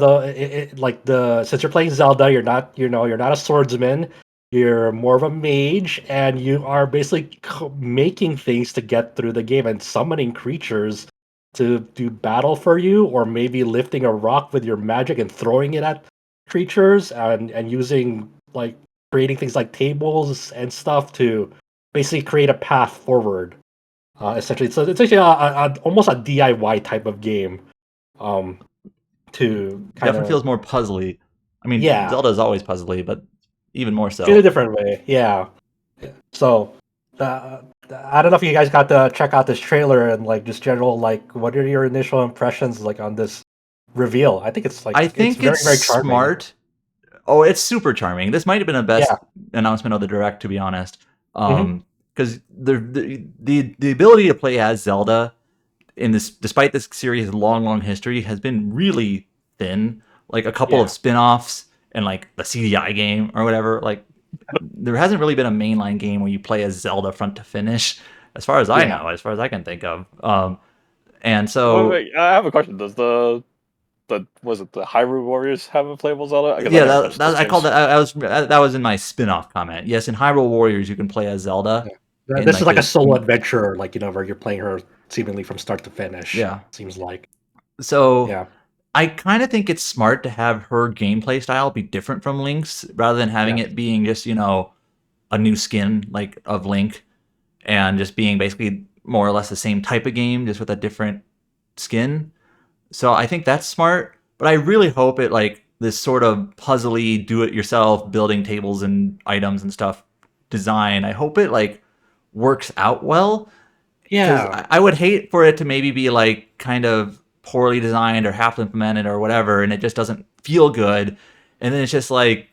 since you're playing Zelda, you're not a swordsman. You're more of a mage, and you are basically making things to get through the game and summoning creatures to do battle for you, or maybe lifting a rock with your magic and throwing it at creatures, and using like creating things like tables and stuff to basically create a path forward. Essentially, so it's actually almost a DIY type of game. To definitely feels more puzzly. I mean, Zelda is always puzzly, but even more so in a different way. Yeah. So I don't know if you guys got to check out this trailer and like just general, like, what are your initial impressions like on this reveal? I think it's like it's very, very charming. Smart. Oh, it's super charming. This might have been the best announcement of the Direct, to be honest. Because the ability to play as Zelda in this, despite this series' long history, has been really thin. Like a couple of spin-offs and like the CDI game or whatever, like there hasn't really been a mainline game where you play as Zelda front to finish, as far as I know, as far as I can think of. And so wait, I have a question. Does the Hyrule Warriors have a playable Zelda? That was in my spin-off comment. Yes, in Hyrule Warriors you can play as Zelda. This is like a solo adventure, like, where you're playing her seemingly from start to finish. Yeah, seems like. So yeah. I kind of think it's smart to have her gameplay style be different from Link's, rather than having it being just, a new skin like of Link, and just being basically more or less the same type of game, just with a different skin. So I think that's smart, but I really hope it, like, this sort of puzzly, do-it-yourself, building tables and items and stuff design, I hope it, like, works out well. Yeah. I would hate for it to maybe be, like, kind of poorly designed or half implemented or whatever, and it just doesn't feel good, and then it's just like,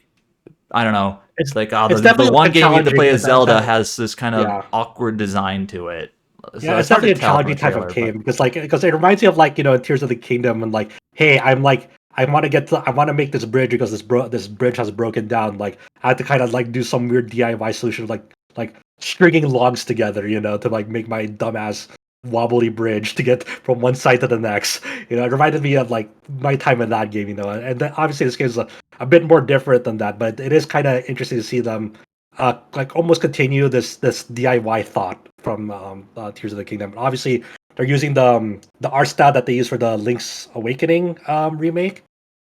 I don't know, it's like the one game you have to play as Zelda has this kind of awkward design to it. So it's definitely a challenging type of game, because it reminds me of, like, in Tears of the Kingdom, and like, hey, I want to make this bridge because this bridge has broken down. Like, I had to kind of like do some weird DIY solution, like stringing logs together, to like make my dumbass wobbly bridge to get from one side to the next. It reminded me of like my time in that game. And then, obviously this game is a bit more different than that, but it is kind of interesting to see them like almost continue this DIY thought from Tears of the Kingdom. Obviously, they're using the art style that they use for the Link's Awakening remake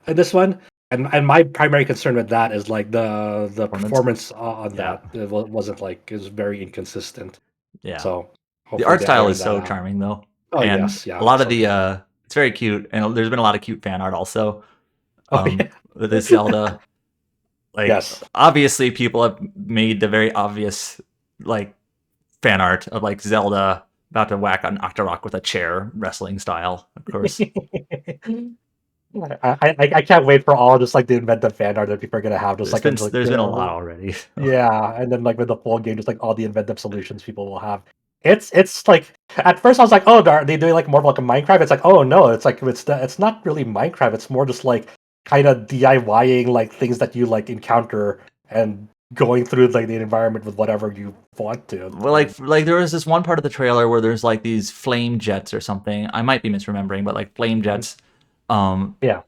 in this one. And my primary concern with that is like the performance on that. It wasn't like, it was very inconsistent. Yeah. So The hopefully art they style iron is that so out. charming though. Oh And yes, yeah. a lot of so the good. it's very cute, and there's been a lot of cute fan art also. Oh yeah. With this Zelda. Like Yes. obviously people have made the very obvious like fan art of like Zelda about to whack an Octorok with a chair, wrestling style, of course. I can't wait for all just like the inventive fan art that people are gonna have, just like There's been a lot already. yeah, and then like with the full game, just like all the inventive solutions people will have. It's like at first I was like, oh, are they doing like more of like a Minecraft? It's like, oh no, it's like it's not really Minecraft. It's more just like kind of DIYing like things that you like encounter and going through like the environment with whatever you want to. Well, like there was this one part of the trailer where there's like these flame jets or something. I might be misremembering, but like flame jets, Yeah.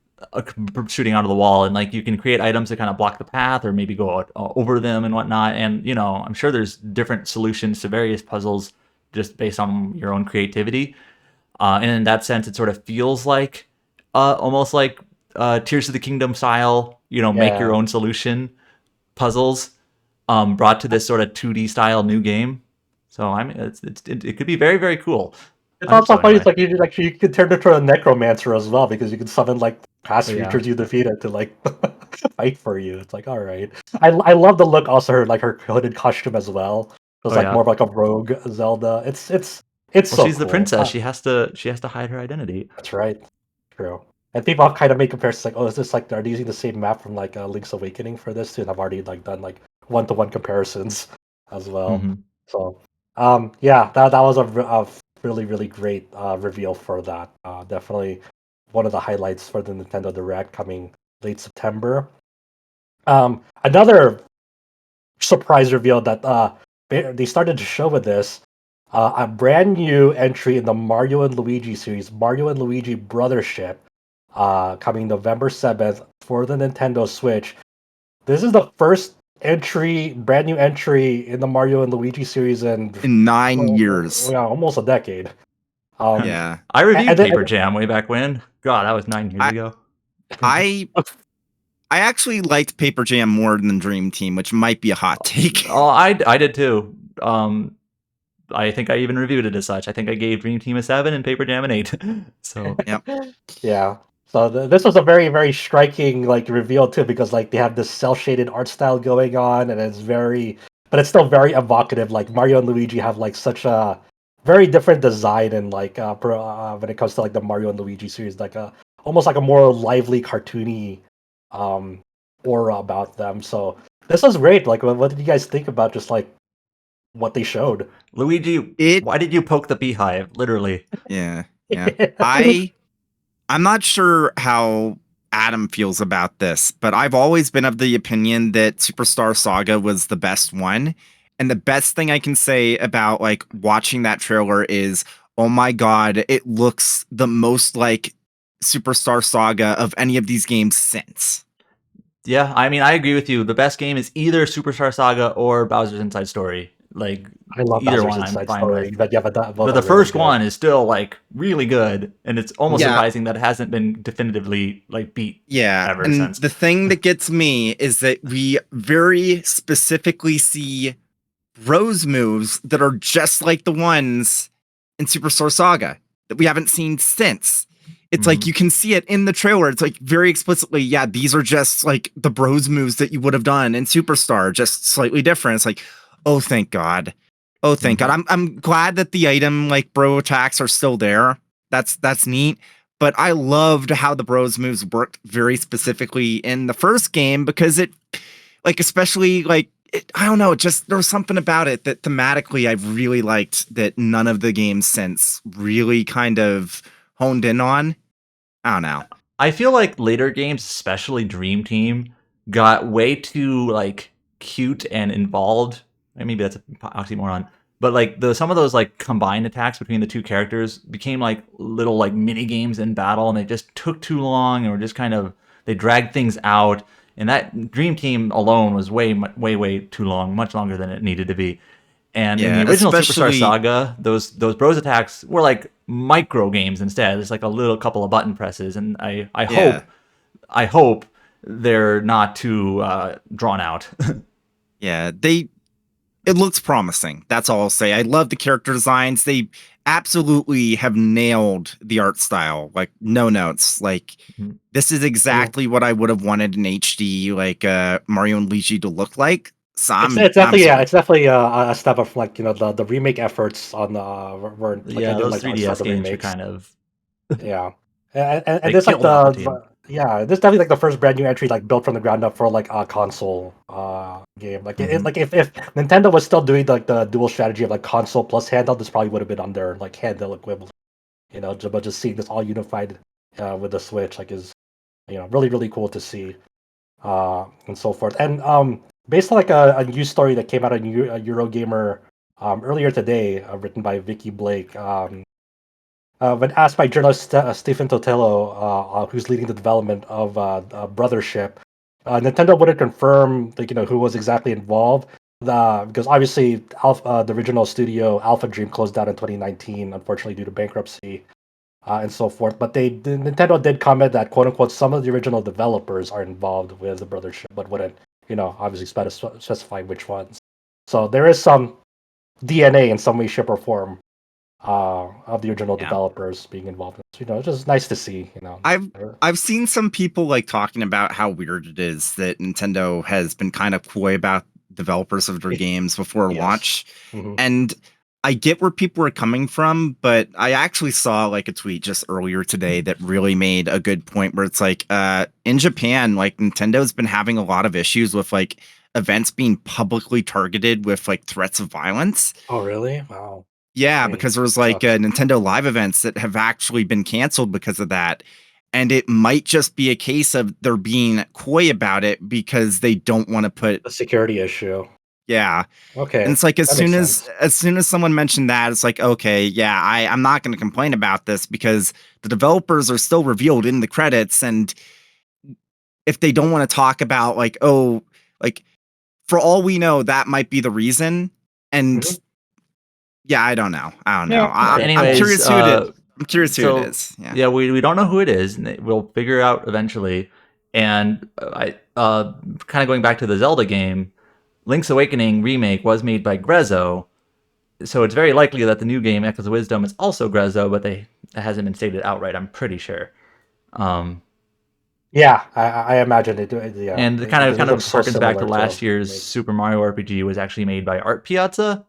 shooting out of the wall, and like you can create items that kind of block the path or maybe go over them and whatnot. And I'm sure there's different solutions to various puzzles just based on your own creativity. And in that sense, it sort of feels like almost like Tears of the Kingdom style, make your Yeah. own solution puzzles, brought to this sort of 2D style new game. So I mean, it could be very, very cool. It's I hope also so, funny. anyway. It's like you can turn into a necromancer as well, because you can summon like past Yeah. creatures you defeated to like fight for you. It's like, all right. I love the look. Also, her hooded costume as well. It was Oh, like yeah. more of like a rogue Zelda. It's Well, so she's the cool. princess. She has to hide her identity. That's right. True. And people kind of make comparisons like, oh, is this like, are they using the same map from like Link's Awakening for this too? And I've already like done like one-to-one comparisons as well. Mhm. So yeah, that was a really really great reveal for that. Definitely one of the highlights for the Nintendo Direct coming late September. Another surprise reveal that they started to show with this, a brand new entry in the Mario and Luigi series, Mario and Luigi Brothership, coming November 7th for the Nintendo Switch. This is the first brand new entry in the Mario and Luigi series in 9 years. yeah, almost a decade. Yeah. I reviewed and then- Paper Jam way back when. God, that was 9 years ago. I actually liked Paper Jam more than Dream Team, which might be a hot take. Oh, I did too. I think I even reviewed it as such. I think I gave Dream Team a 7 and Paper Jam an 8. So Yeah. So this was a very very striking like reveal too, because like they have this cel shaded art style going on, and but it's still very evocative. Like Mario and Luigi have like such a very different design, and like when it comes to like the Mario and Luigi series, like almost like a more lively cartoony aura about them. So this was great. Like what did you guys think about just like what they showed? Luigi, why did you poke the beehive? Literally. Yeah. I'm not sure how Adam feels about this, but I've always been of the opinion that Superstar Saga was the best one. And the best thing I can say about like watching that trailer is, oh my god, it looks the most like Superstar Saga of any of these games since. Yeah, I mean, I agree with you. The best game is either Superstar Saga or Bowser's Inside Story. Like, I love either Bowser's one I'm Inside fine Story, with. but yeah, but both But are the really first good. one is still like really good, and it's almost Yeah. surprising that it hasn't been definitively like beat. Yeah, ever and since. the thing that gets me is that we very specifically see Rose moves that are just like the ones in Superstar Saga that we haven't seen since. It's like you can see it in the trailer. It's like very explicitly, yeah, these are just like the Bros moves that you would have done in Superstar, just slightly different. It's like, oh, thank God. Oh, thank God. I'm glad that the item like bro attacks are still there. That's neat. But I loved how the Bros moves worked very specifically in the first game, because it, like, especially like, I don't know, just there was something about it that thematically I really liked that none of the games since really kind of honed in on. I don't know. I feel like later games, especially Dream Team, got way too like cute and involved. Maybe that's an oxymoron. But like some of those like combined attacks between the two characters became like little like mini games in battle, and they just took too long, or just kind of they dragged things out. And that Dream Team alone was way too long, much longer than it needed to be. And in Yeah, the original Superstar especially- Saga, those Bros attacks were like micro games instead. It's like a little couple of button presses, and I hope they're not too drawn out. Yeah, it looks promising. That's all I'll say. I love the character designs. They absolutely have nailed the art style. Like, no notes. Like, Mhm. this is exactly what I would have wanted an HD like Mario and Luigi to look like. So It's definitely a step up from like the remake efforts on were like Yeah, I did those like the 3DS Saga games are remakes. kind of Yeah, and They this like killed Alpha this definitely like the first brand new entry like built from the ground up for like a console game. Like like if Nintendo was still doing like the dual strategy of like console plus handheld, this probably would have been on their like handheld equivalent. But just seeing this all unified with the Switch like is really cool to see and so forth. And based on like a news story that came out on Eurogamer earlier today, written by Vicky Blake. When asked by journalist Stephen Totello, who's leading the development of Brothership, Nintendo wouldn't confirm like who was exactly involved. Because obviously the original studio Alpha Dream closed down in 2019, unfortunately due to bankruptcy and so forth. But Nintendo did comment that quote unquote some of the original developers are involved with the Brothership, but wouldn't obviously specify which ones. So there is some DNA in some way, shape, or form of the original developers being involved. It's just nice to see. I've seen some people like talking about how weird it is that Nintendo has been kind of coy about developers of their games before launch, and I get where people are coming from, but I actually saw like a tweet just earlier today that really made a good point where it's like in Japan, like Nintendo's been having a lot of issues with like events being publicly targeted with like threats of violence. Oh, really? Wow. Yeah, because there was like sucks. Nintendo Live events that have actually been canceled because of that. And it might just be a case of they're being coy about it because they don't want to put a security issue. Yeah. Okay. And it's like as that soon makes as sense. someone mentioned that, it's like, okay, yeah, I'm not going to complain about this because the developers are still revealed in the credits. And if they don't want to talk about like, oh, like for all we know, that might be the reason. And yeah, I don't know. Yeah. I'm Anyways, curious who it is. I'm curious who it is. Yeah, we don't know who it is, and we'll figure it out eventually. And I kind of going back to the Zelda game, Link's Awakening remake was made by Grezzo, so it's very likely that the new game Echoes of Wisdom is also Grezzo, but it hasn't been stated outright. I'm pretty sure. Yeah, I imagine it. Yeah, and it kind of harkens back to similar last to year's remake. Super Mario RPG was actually made by Art Piazza,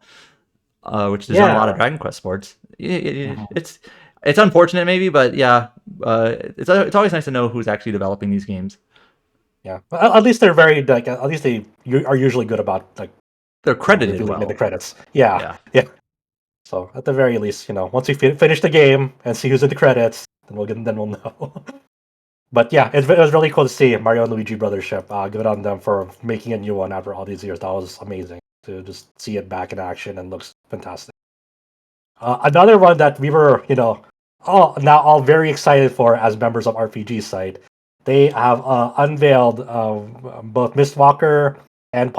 which designed a lot of Dragon Quest sports. It's unfortunate maybe, but yeah, it's always nice to know who's actually developing these games. Yeah, at least they're very like at least they are usually good about like they're credited revealing well in the credits. Yeah. So at the very least, once we finish the game and see who's in the credits, then we'll know. But yeah, it was really cool to see Mario and Luigi Brothership. Good on them for making a new one after all these years. That was amazing to just see it back in action and looks fantastic. Another one that we were, all very excited for as members of RPG site. They have unveiled both Mistwalker and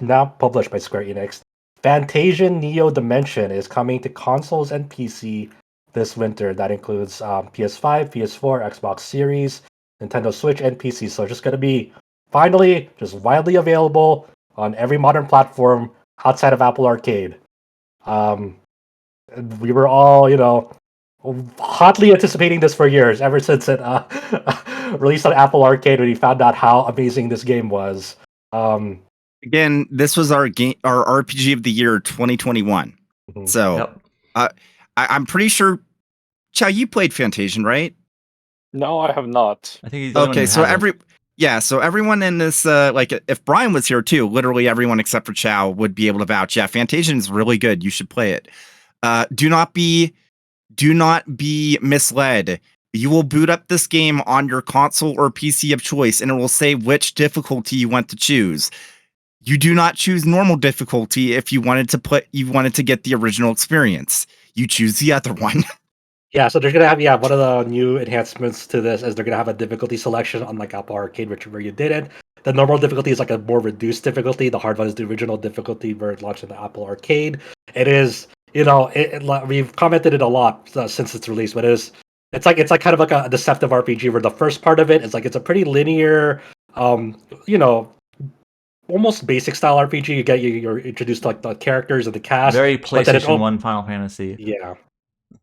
now published by Square Enix. Fantasian Neo Dimension is coming to consoles and PC this winter. That includes PS5, PS4, Xbox Series, Nintendo Switch, and PC. So it's just going to be finally just widely available on every modern platform outside of Apple Arcade. We were all, hotly anticipating this for years, ever since it released on Apple Arcade when we found out how amazing this game was. Again, this was our RPG of the year 2021. So I'm pretty sure, Chow, you played Fantasian, right? No, I have not. I think he's okay. So everyone in this, like if Brian was here too, literally everyone except for Chow would be able to vouch. Yeah, Fantasian is really good. You should play it. Do not be misled. You will boot up this game on your console or PC of choice, and it will say which difficulty you want to choose. you do not choose normal difficulty if you wanted to get the original experience. You choose the other one. Yeah, so they're gonna have one of the new enhancements to this is they're gonna have a difficulty selection unlike Apple Arcade, where you did it. The normal difficulty is like a more reduced difficulty. The hard one is the original difficulty where it launched in the Apple Arcade. It is, we've commented it a lot since its release, but it's like kind of like a deceptive RPG where the first part of it is like it's a pretty linear, almost basic style RPG. You're introduced to like the characters and the cast. Very PlayStation 1 Final Fantasy. Yeah.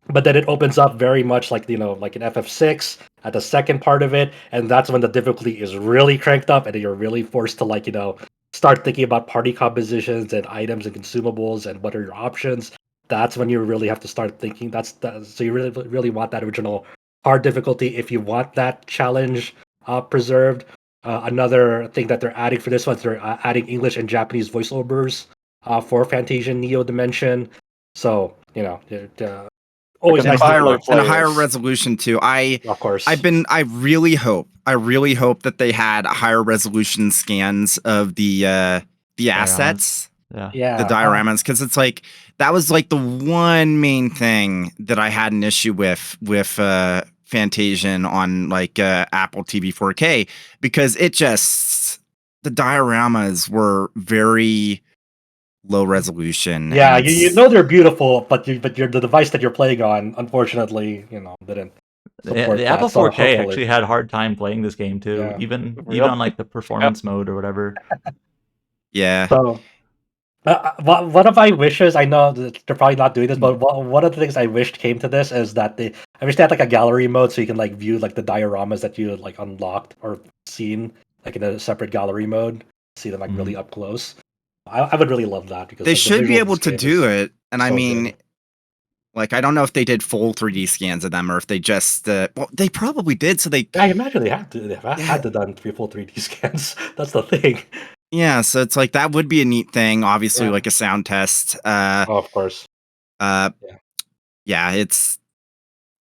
But then it opens up very much like like an FF6 at the second part of it, and that's when the difficulty is really cranked up, and you're really forced to start thinking about party compositions and items and consumables and what are your options. That's when you really have to start thinking. So you really want that original hard difficulty if you want that challenge preserved. Another thing that they're adding for this one, they're adding English and Japanese voiceovers for Fantasian Neo Dimension. So always and nice a higher resolution too. Of course. I really hope that they had higher resolution scans of the assets. Yeah. The dioramas, because it's like that was like the one main thing that I had an issue with Fantasian on like Apple TV 4K, because the dioramas were very low resolution. Yeah, you know they're beautiful, but the device that you're playing on, unfortunately, didn't. The Apple 4K actually had a hard time playing this game too, even on like the performance mode or whatever. Yeah. So, one of my wishes, I know that they're probably not doing this, but one of the things I wished came to this is that I wish they had like a gallery mode so you can like view like the dioramas that you like unlocked or seen like in a separate gallery mode, see them like really up close. I would really love that because they should be able to do it. And I mean, good. like, I don't know if they did full 3D scans of them or if they just, they probably did. So I imagine they had to. They had to done full 3D scans. That's the thing. Yeah. So it's like, that would be a neat thing. Obviously, like a sound test. Of course. Yeah,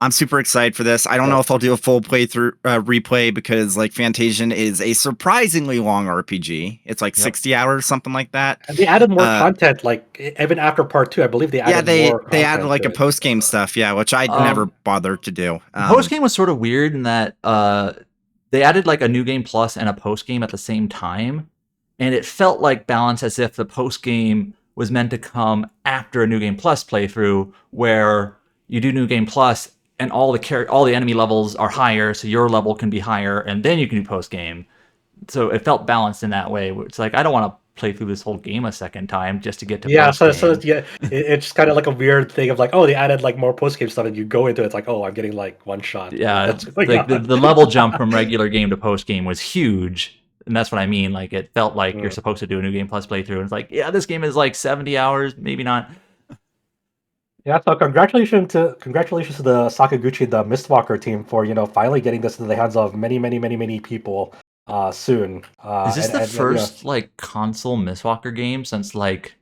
I'm super excited for this. I don't know if I'll do a full playthrough replay because like Fantasian is a surprisingly long RPG. It's like 60 hours, something like that. And they added more content, like even after part 2, I believe they added more content. They added like a post game stuff, which I never bothered to do. Post game was sort of weird in that they added like a new game plus and a post game at the same time, and it felt like balanced as if the post game was meant to come after a new game plus playthrough, where you do new game plus and all the enemy levels are higher, so your level can be higher, and then you can do post game. So it felt balanced in that way. It's like I don't want to play through this whole game a second time just to get to it's kind of like a weird thing of like, oh, they added like more post game stuff, and you go into it, it's like, oh, I'm getting like one shot. Yeah, the level jump from regular game to post game was huge, and that's what I mean. Like it felt like you're supposed to do a new game plus playthrough, and it's like, yeah, this game is like 70 hours, maybe not. Yeah, so congratulations to the Sakaguchi, the Mistwalker team, for finally getting this into the hands of many, many, many, many people soon. Is this the first like console Mistwalker game since like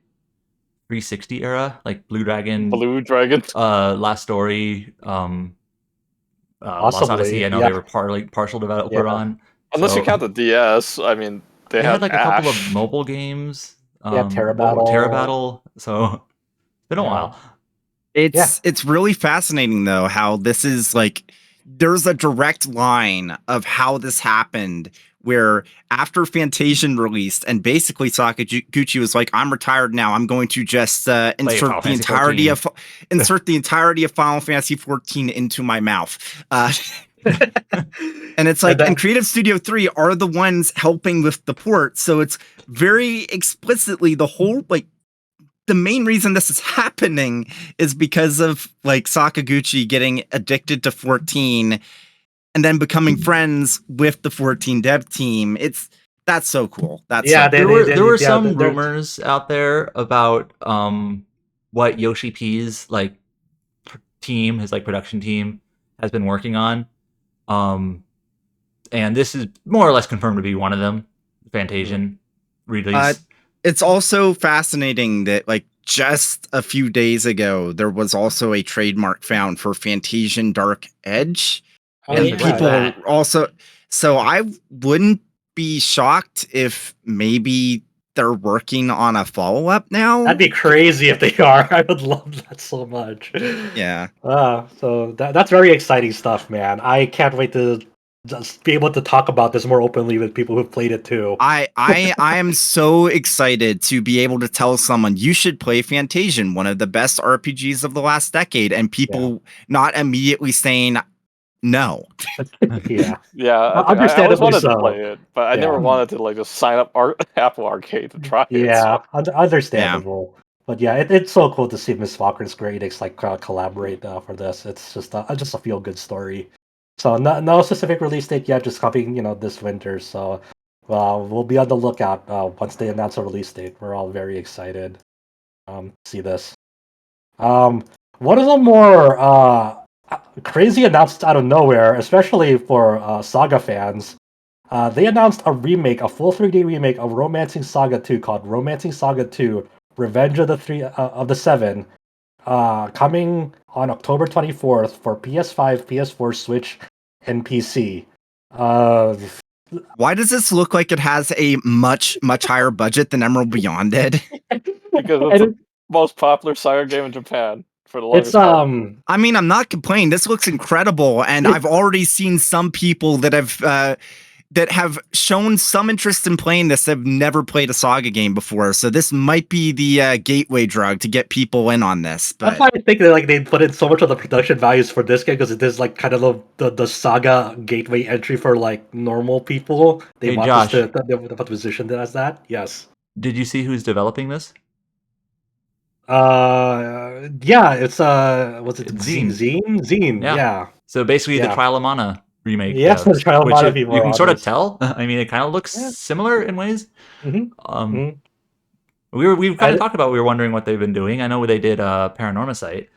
360 era, like Blue Dragon, Last Story, Lost Odyssey? I know they were partial developer on. Unless you count the DS, I mean they had like a couple of mobile games. Terra Battle. So it's been a while. It's really fascinating though how this is like there's a direct line of how this happened, where after Fantasian released and basically Sakaguchi was like, I'm retired now, I'm going to just insert the entirety of Final Fantasy 14 into my mouth. And it's like, and Creative Studio 3 are the ones helping with the port, so it's very explicitly the whole like the main reason this is happening is because of like Sakaguchi getting addicted to 14 and then becoming friends with the 14 dev team. That's so cool. There were some rumors out there about what Yoshi P's like team, his like production team, has been working on. And this is more or less confirmed to be one of them. Fantasian release. It's also fascinating that, like, just a few days ago, there was also a trademark found for Fantasian Dark Edge. And people also... So I wouldn't be shocked if maybe they're working on a follow-up now. That'd be crazy if they are. I would love that so much. Yeah. So that's very exciting stuff, man. I can't wait to just be able to talk about this more openly with people who've played it too. I am so excited to be able to tell someone you should play Fantasian, one of the best RPGs of the last decade, and people not immediately saying no. Yeah. Yeah, I always Understandably wanted to so. play it, but I never wanted to like just sign up Apple Arcade to try it. Yeah, So. understandable. But yeah, it's so cool to see Miss Walker and Square Enix like collaborate for this. It's just a feel good story. So no specific release date yet, just coming this winter. So we'll be on the lookout once they announce a release date. We're all very excited to see this. One of the more crazy announcements out of nowhere, especially for SaGa fans. They announced a full 3D remake of Romancing Saga 2 called Romancing Saga 2: Revenge of the Seven, coming on October 24th for PS5, PS4, Switch, and PC. Why does this look like it has a much higher budget than Emerald Beyond did? Because it's the most popular Saga game in Japan for the longest time. I mean, I'm not complaining. This looks incredible, and I've already seen some people that have shown some interest in playing this have never played a Saga game before. So this might be the gateway drug to get people in on this. But that's why I think that they put in so much of the production values for this game, because it is like kind of the Saga gateway entry for like normal people. They want Josh, this to position it as that. Yes. Did you see who's developing this? Yeah, it's was it Zine? Yeah. So basically the Trial of Mana remake. Yes, the Trial of Mana people. You can sort of tell. I mean, it kind of looks similar in ways. Mm-hmm. We've kind of talked about. We were wondering what they've been doing. I know they did Paranormasight,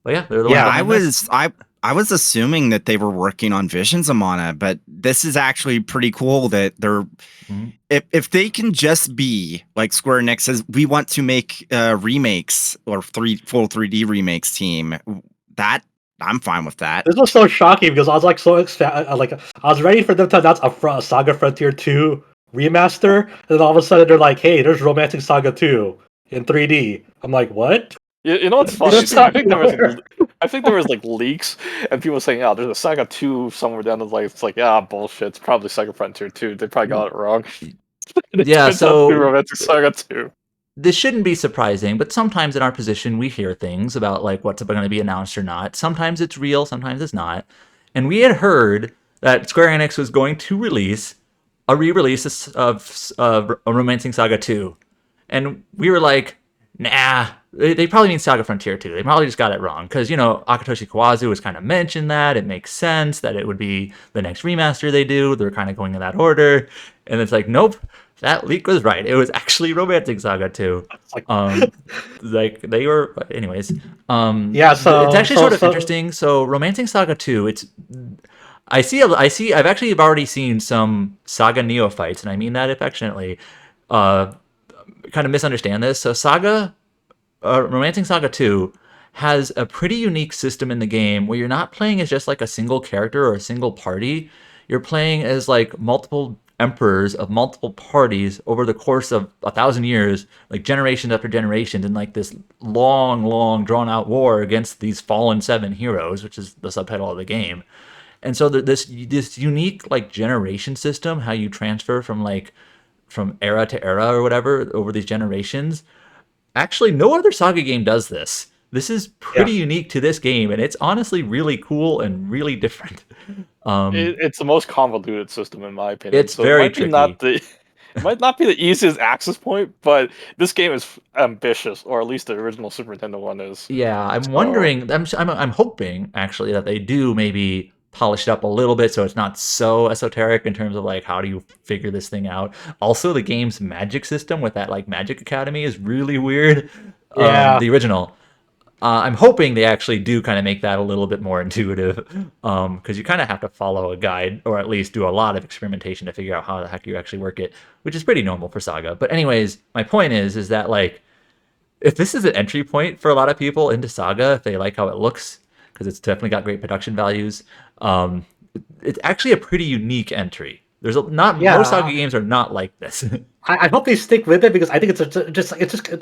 but yeah, they're the ones. I was assuming that they were working on Visions of Mana, but this is actually pretty cool that they're if they can just be like Square Enix says, we want to make remakes or full 3D remakes team. That I'm fine with that. This was so shocking because I was like I was ready for them to announce a Saga Frontier 2 remaster, and then all of a sudden they're like, "Hey, there's Romancing Saga 2 in 3D." I'm like, "What?" You know what's funny? I think there was like leaks and people saying, "Oh, there's a Saga 2 somewhere down the line." It's like, bullshit. It's probably Saga Frontier 2. They probably got it wrong. Yeah, so Romancing Saga 2. This shouldn't be surprising, but sometimes in our position we hear things about like what's going to be announced or not. Sometimes it's real, sometimes it's not. And we had heard that Square Enix was going to release a re-release of Romancing Saga 2. And we were like, nah, they probably mean Saga Frontier 2. They probably just got it wrong. Because, Akitoshi Kawazu has kind of mentioned that. It makes sense that it would be the next remaster they do. They're kind of going in that order. And it's like, nope, that leak was right. It was actually Romancing Saga 2. Like they were, anyways. So it's actually sort of interesting. So Romancing Saga 2, I've actually already seen some Saga neophytes, and I mean that affectionately, kind of misunderstand this. So Romancing Saga 2 has a pretty unique system in the game where you're not playing as just like a single character or a single party. You're playing as like multiple emperors of multiple parties over the course of 1,000 years, like generations after generations, in like this long drawn out war against these fallen 7 heroes, which is the subtitle of the game. And so this unique like generation system, how you transfer from era to era or whatever over these generations. Actually, no other Saga game does this. This is pretty unique to this game, and it's honestly really cool and really different. It's the most convoluted system in my opinion. It's very tricky. It might not be the easiest access point, but this game is ambitious, or at least the original Super Nintendo one is. Yeah, I'm wondering. I'm hoping actually that they do maybe polish it up a little bit so it's not so esoteric in terms of like how do you figure this thing out. Also, the game's magic system with that like Magic Academy is really weird. The original. I'm hoping they actually do kind of make that a little bit more intuitive, because you kind of have to follow a guide or at least do a lot of experimentation to figure out how the heck you actually work it, which is pretty normal for Saga. But anyways, my point is that like if this is an entry point for a lot of people into Saga, if they like how it looks, because it's definitely got great production values, it's actually a pretty unique entry. There's most SaGa games are not like this. I hope they stick with it because I think it's just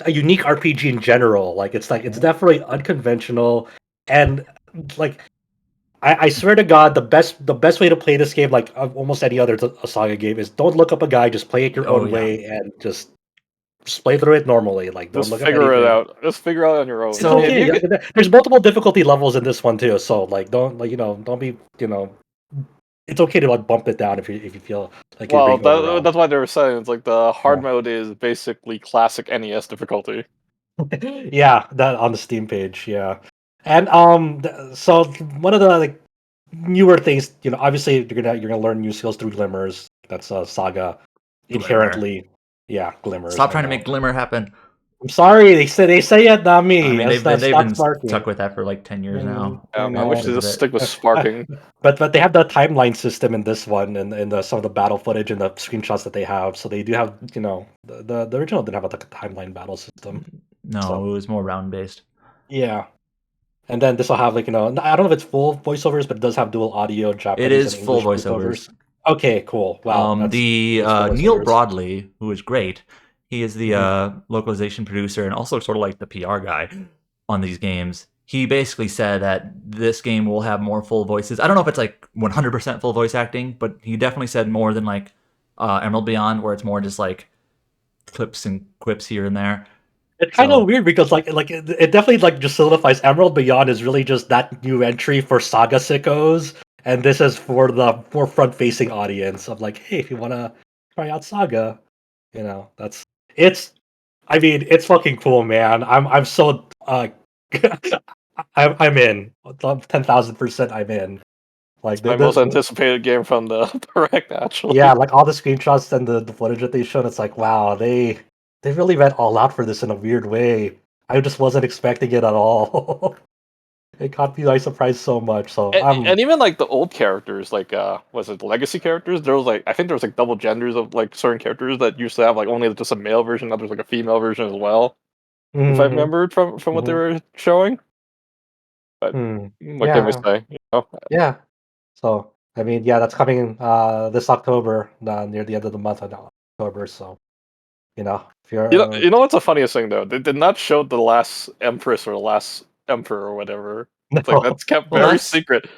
a unique RPG in general. Like it's definitely unconventional, and like I swear to God, the best way to play this game, like almost any other SaGa game, is don't look up a guide, just play it your own way, and just play through it normally. Like don't look up anything. Figure it out. Just figure it out on your own. It's okay. There's multiple difficulty levels in this one too, so like don't be it's okay to like bump it down if you feel like you're being overwhelmed. That's why they were saying it's like the hard mode is basically classic NES difficulty. Yeah, that on the Steam page, yeah. And so one of the like newer things, obviously you're gonna learn new skills through glimmers. That's SaGa inherently, glimmers. Stop trying to make glimmer happen. I'm sorry, they say it, not me. I mean, they've been stuck with that for like 10 years now. I wish they just stick with sparking. But they have the timeline system in this one, and some of the battle footage and the screenshots that they have. So they do have, the original didn't have a timeline battle system. No, it was more round based. Yeah. And then this will have I don't know if it's full voiceovers, but it does have dual audio, Japanese. It is and full English voiceovers. Okay, cool. Wow. Neil Broadley, who is great, he is the localization producer and also sort of like the PR guy on these games. He basically said that this game will have more full voices. I don't know if it's like 100% full voice acting, but he definitely said more than like Emerald Beyond, where it's more just like clips and quips here and there. It's kind of weird because it definitely just solidifies Emerald Beyond is really just that new entry for SaGa sickos, and this is for the more front-facing audience of like, hey, if you want to try out SaGa, it's fucking cool, man. I'm so I'm in 10,000%. I'm in. Like my most anticipated game from the direct, actually. Yeah, like all the screenshots and the footage that they showed, it's like, wow, they really went all out for this in a weird way. I just wasn't expecting it at all. It caught me by surprise so much. So and even like the old characters, like was it the legacy characters? There was I think there was like double genders of like certain characters that used to have like only just a male version. Now there's like a female version as well. If I remembered from what they were showing. But what can we say? Yeah. So that's coming this October, near the end of the month of October. So if you're you know what's the funniest thing though? They did not show the last Empress or the last Emperor or whatever. It's like that's kept very secret.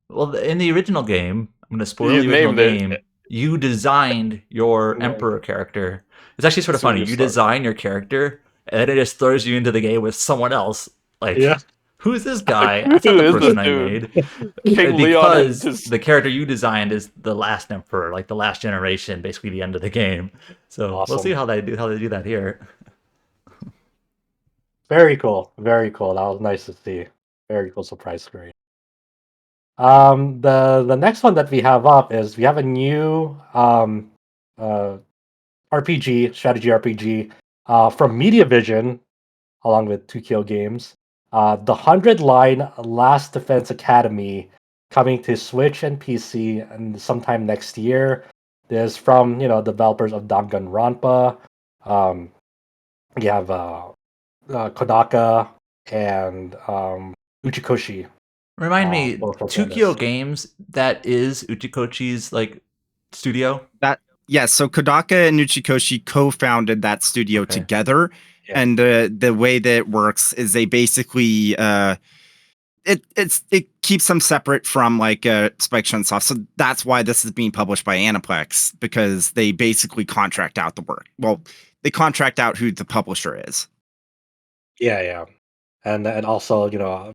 Well, in the original game, I'm going to spoil the original game. You designed your Emperor character. It's actually sort of funny. You design your character, and then it just throws you into the game with someone else. Like, who's this guy? That's not the person I made. Because the character you designed is the last Emperor, like the last generation, basically the end of the game. So we'll see how they do that here. Very cool. Very cool. That was nice to see. Very cool surprise screen. The next one that we have up is we have a new RPG, strategy RPG from MediaVision, along with 2KO Games. The 100-line Last Defense Academy, coming to Switch and PC and sometime next year. This is from developers of Danganronpa. You have Kodaka and Uchikoshi. Remind me, 2KO Games, that is Uchikoshi's like studio? So Kodaka and Uchikoshi co-founded that studio together. Yeah. And the way that it works is they basically it keeps them separate from like Spike Chunsoft. So that's why this is being published by Aniplex, because they basically contract out the work. Well, they contract out who the publisher is. Yeah. And also, the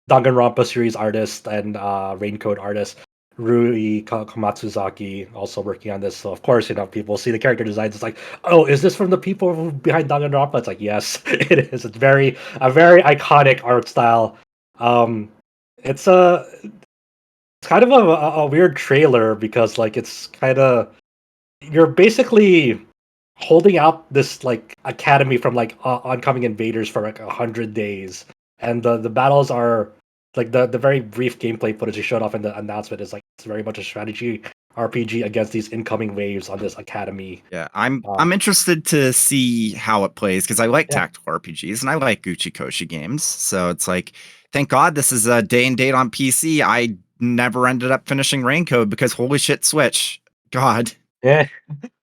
Danganronpa series artist and Raincoat artist Rui Komatsuzaki also working on this. So of course, people see the character designs. It's like, oh, is this from the people behind Danganronpa? It's like, yes, it is. It's a very iconic art style. It's kind of a weird trailer because it's kind of, you're basically holding out this academy from oncoming invaders for 100 days, and the battles are the very brief gameplay footage they showed off in the announcement is it's very much a strategy RPG against these incoming waves on this academy. Yeah, I'm interested to see how it plays because I like tactical RPGs and I like Uchikoshi games. So it's thank God this is a day and date on PC. I never ended up finishing Raincode because holy shit, Switch. God. Yeah.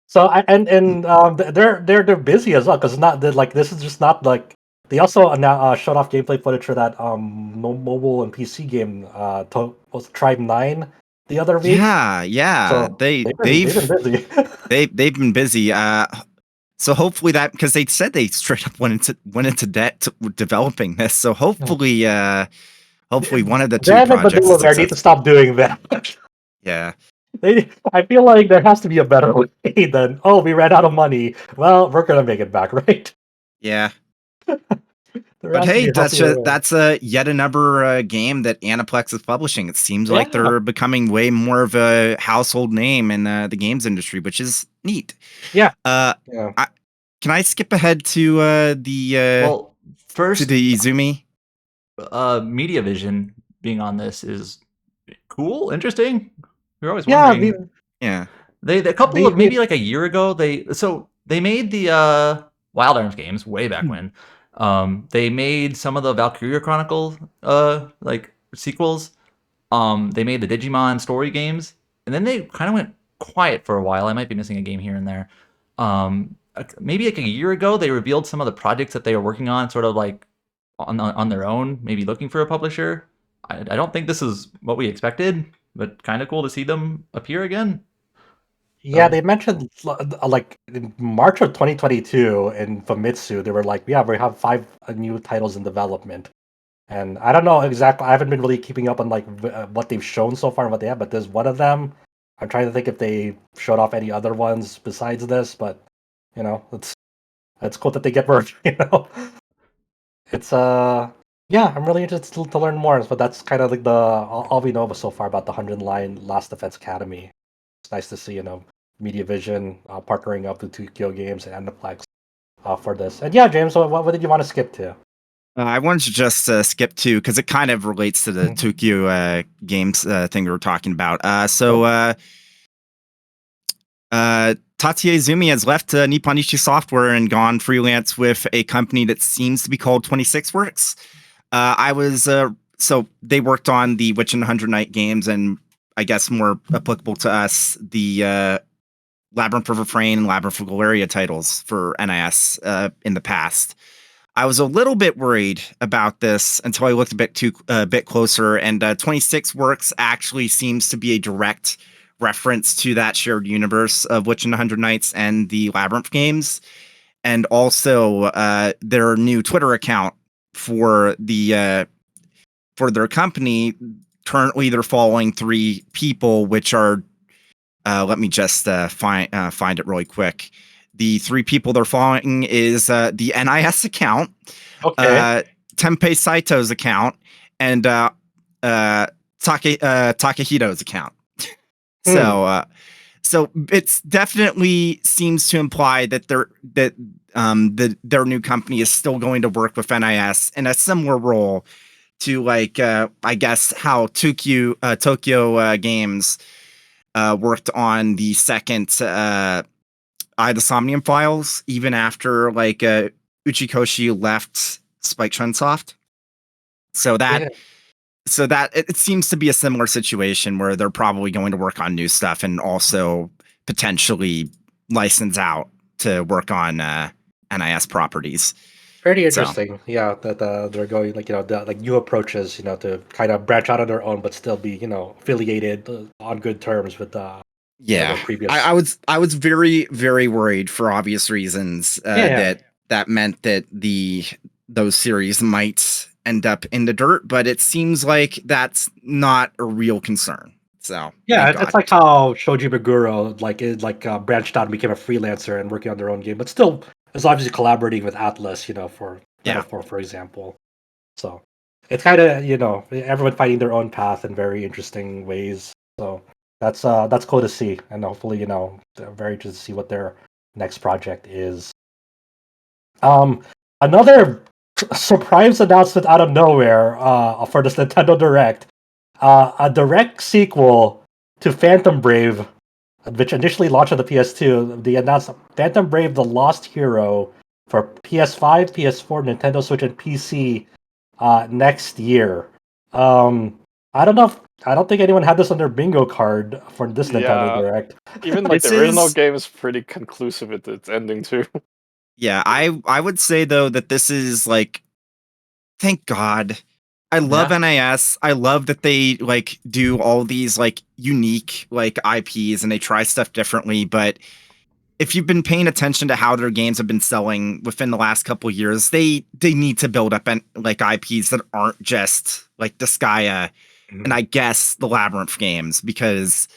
So they're busy as well because not like this is just not like they also showed off gameplay footage for that mobile and PC game was Tribe 9 the other week. Yeah. So they've been busy. they've been busy. So hopefully that because they said they straight up went into debt developing this. So hopefully one of the two projects is need to stop doing that. Yeah. I feel like there has to be a better way than we ran out of money. Well, we're gonna make it back, right? Yeah. But hey, that's yet another game that Aniplex is publishing. It seems like they're becoming way more of a household name in the games industry, which is neat. Yeah. Can I skip ahead to first to the Izumi? Media Vision being on this is cool, interesting. You're always wondering. They a couple of maybe like a year ago they made the Wild Arms games way back when. They made some of the Valkyria Chronicle like sequels. They made the Digimon story games, and then they kind of went quiet for a while. I might be missing a game here and there. Maybe like a year ago, they revealed some of the projects that they were working on, sort of like on their own, maybe looking for a publisher. I don't think this is what we expected, but kind of cool to see them appear again. Yeah, they mentioned like in March of 2022 in Famitsu, they were like, we have 5 new titles in development. And I don't know exactly, I haven't been really keeping up on like what they've shown so far and what they have, but there's one of them. I'm trying to think if they showed off any other ones besides this, but it's cool that they get work, It's I'm really interested to learn more, but that's kind of like all we know so far about the 100-line Last Defense Academy. It's nice to see, Media Vision partnering up with Tokyo Games and Aniplex for this. And yeah, James, what did you want to skip to? I wanted to just skip to because it kind of relates to the Tokyo Games thing we were talking about. Tatsuya Izumi has left Nippon Ichi Software and gone freelance with a company that seems to be called 26 Works. So they worked on the Witch and 100 Night games, and I guess more applicable to us, the Labyrinth of Refrain and Labyrinth of Galeria titles for NIS in the past. I was a little bit worried about this until I looked a bit closer, and 26 Works actually seems to be a direct reference to that shared universe of Witch and 100 Nights and the Labyrinth games, and also their new Twitter account for their company. Currently, they're following 3 people, which are let me just find it really quick. The 3 people they're following is the NIS account, Tenpei Saito's account, and Takahito's account. So it's definitely seems to imply that their new company is still going to work with NIS in a similar role to like I guess how Tokyo Games worked on the second the Somnium Files, even after like Uchikoshi left Spike Chunsoft. So that it seems to be a similar situation where they're probably going to work on new stuff and also potentially license out to work on NIS properties. Pretty interesting, that they're going like like new approaches, to kind of branch out on their own, but still be affiliated on good terms with their previous. I was very, very worried for obvious reasons that meant that those series might end up in the dirt, but it seems like that's not a real concern. So it's like how Shoji Meguro branched out and became a freelancer and working on their own game, but still is obviously collaborating with Atlas, for example. So it's kind of everyone finding their own path in very interesting ways. So that's cool to see, and hopefully very interested to see what their next project is. Another surprise announcement out of nowhere for this Nintendo Direct, a direct sequel to Phantom Brave, which initially launched on the PS2. They announced Phantom Brave: The Lost Hero for PS5, PS4, Nintendo Switch, and PC next year. I don't know. I don't think anyone had this on their bingo card for this Nintendo Yeah. Direct. Even like This the original is- game is pretty conclusive with its ending too. Yeah, I would say though that this is like, thank God. I love Yeah. NIS. I love that they like do all these like unique like IPs and they try stuff differently. But if you've been paying attention to how their games have been selling within the last couple of years, they need to build up like IPs that aren't just like the Skya and I guess the Labyrinth games, because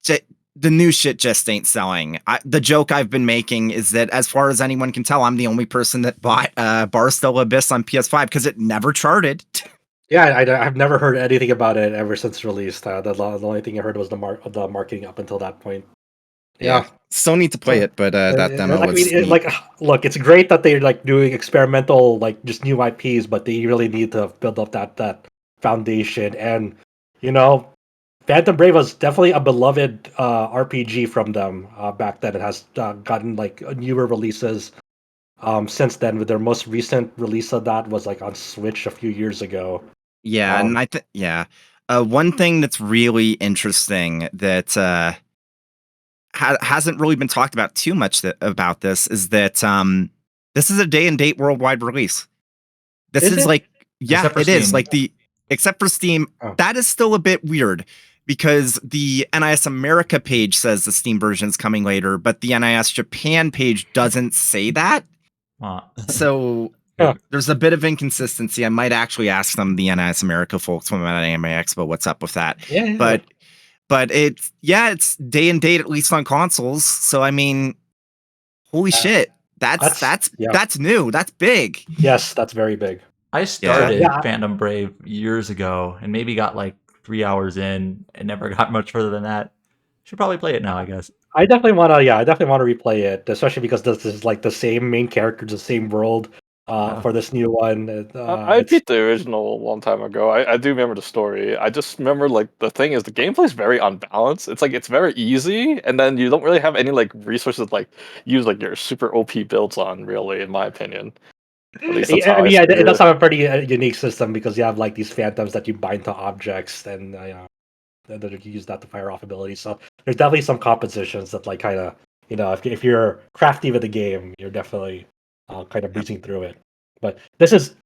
the new shit just ain't selling. The joke I've been making is that, as far as anyone can tell, I'm the only person that bought Barstow Abyss on PS5 because it never charted. Yeah, I've never heard anything about it ever since release. The only thing I heard was the marketing up until that point. Yeah. Still need to play it, but that demo like, was neat. like, look, it's great that they're like doing experimental, like just new IPs, but they really need to build up that foundation. And you know, Phantom Brave was definitely a beloved RPG from them back then. It has gotten like newer releases since then. With their most recent release of that was like on Switch a few years ago. Yeah, and one thing that's really interesting that hasn't really been talked about too much about this is that this is a day and date worldwide release. This is like, yeah, Except for it is Steam. like except for Steam. Oh. That is still a bit weird because the NIS America page says the Steam version is coming later, but the NIS Japan page doesn't say that. So there's a bit of inconsistency. I might actually ask them, the NIS America folks from Anime Expo, what's up with that. Yeah. But it's day and date, at least on consoles. So I mean, holy shit, that's new. That's big. Yes, that's very big. I started Yeah. Phantom Brave years ago and maybe got like 3 hours in and never got much further than that. Should probably play it now, I guess. I definitely want to. Yeah, I definitely want to replay it, especially because this is like the same main characters, the same world for this new one. I beat the original a long time ago. I do remember the story. I just remember like the thing is the gameplay is very unbalanced. It's like it's very easy, and then you don't really have any like resources like use like your super OP builds on. Really, in my opinion. At least that's how I see it does have a pretty unique system because you have like these phantoms that you bind to objects, and that you use that to fire off abilities. So there's definitely some compositions that like kind of if you're crafty with the game, you're definitely kind of breezing through it. But this is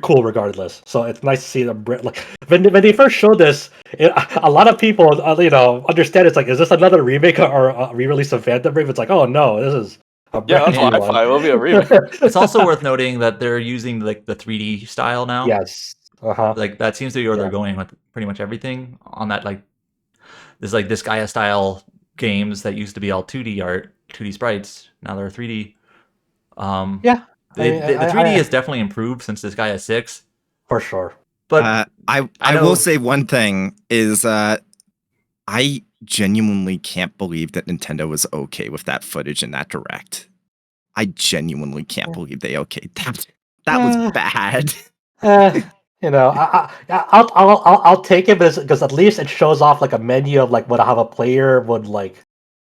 cool regardless. So it's nice to see them like when they first showed this, a lot of people understand it's like, is this another remake or a re-release of Phantom Brave? It's like, oh no, this is a that's what I thought. It'll be a remake. It's also worth noting that they're using like the 3D style now. Yes. Like that seems to be where they're going with pretty much everything on that. Like this Gaia style games that used to be all 2D art, 2D sprites. Now they're 3D. The 3D has definitely improved since this Gaia 6. For sure. But I will say one thing is I genuinely can't believe that Nintendo was okay with that footage in that direct. I genuinely can't believe they okayed that was bad. I'll take it because at least it shows off like a menu of like how a player would like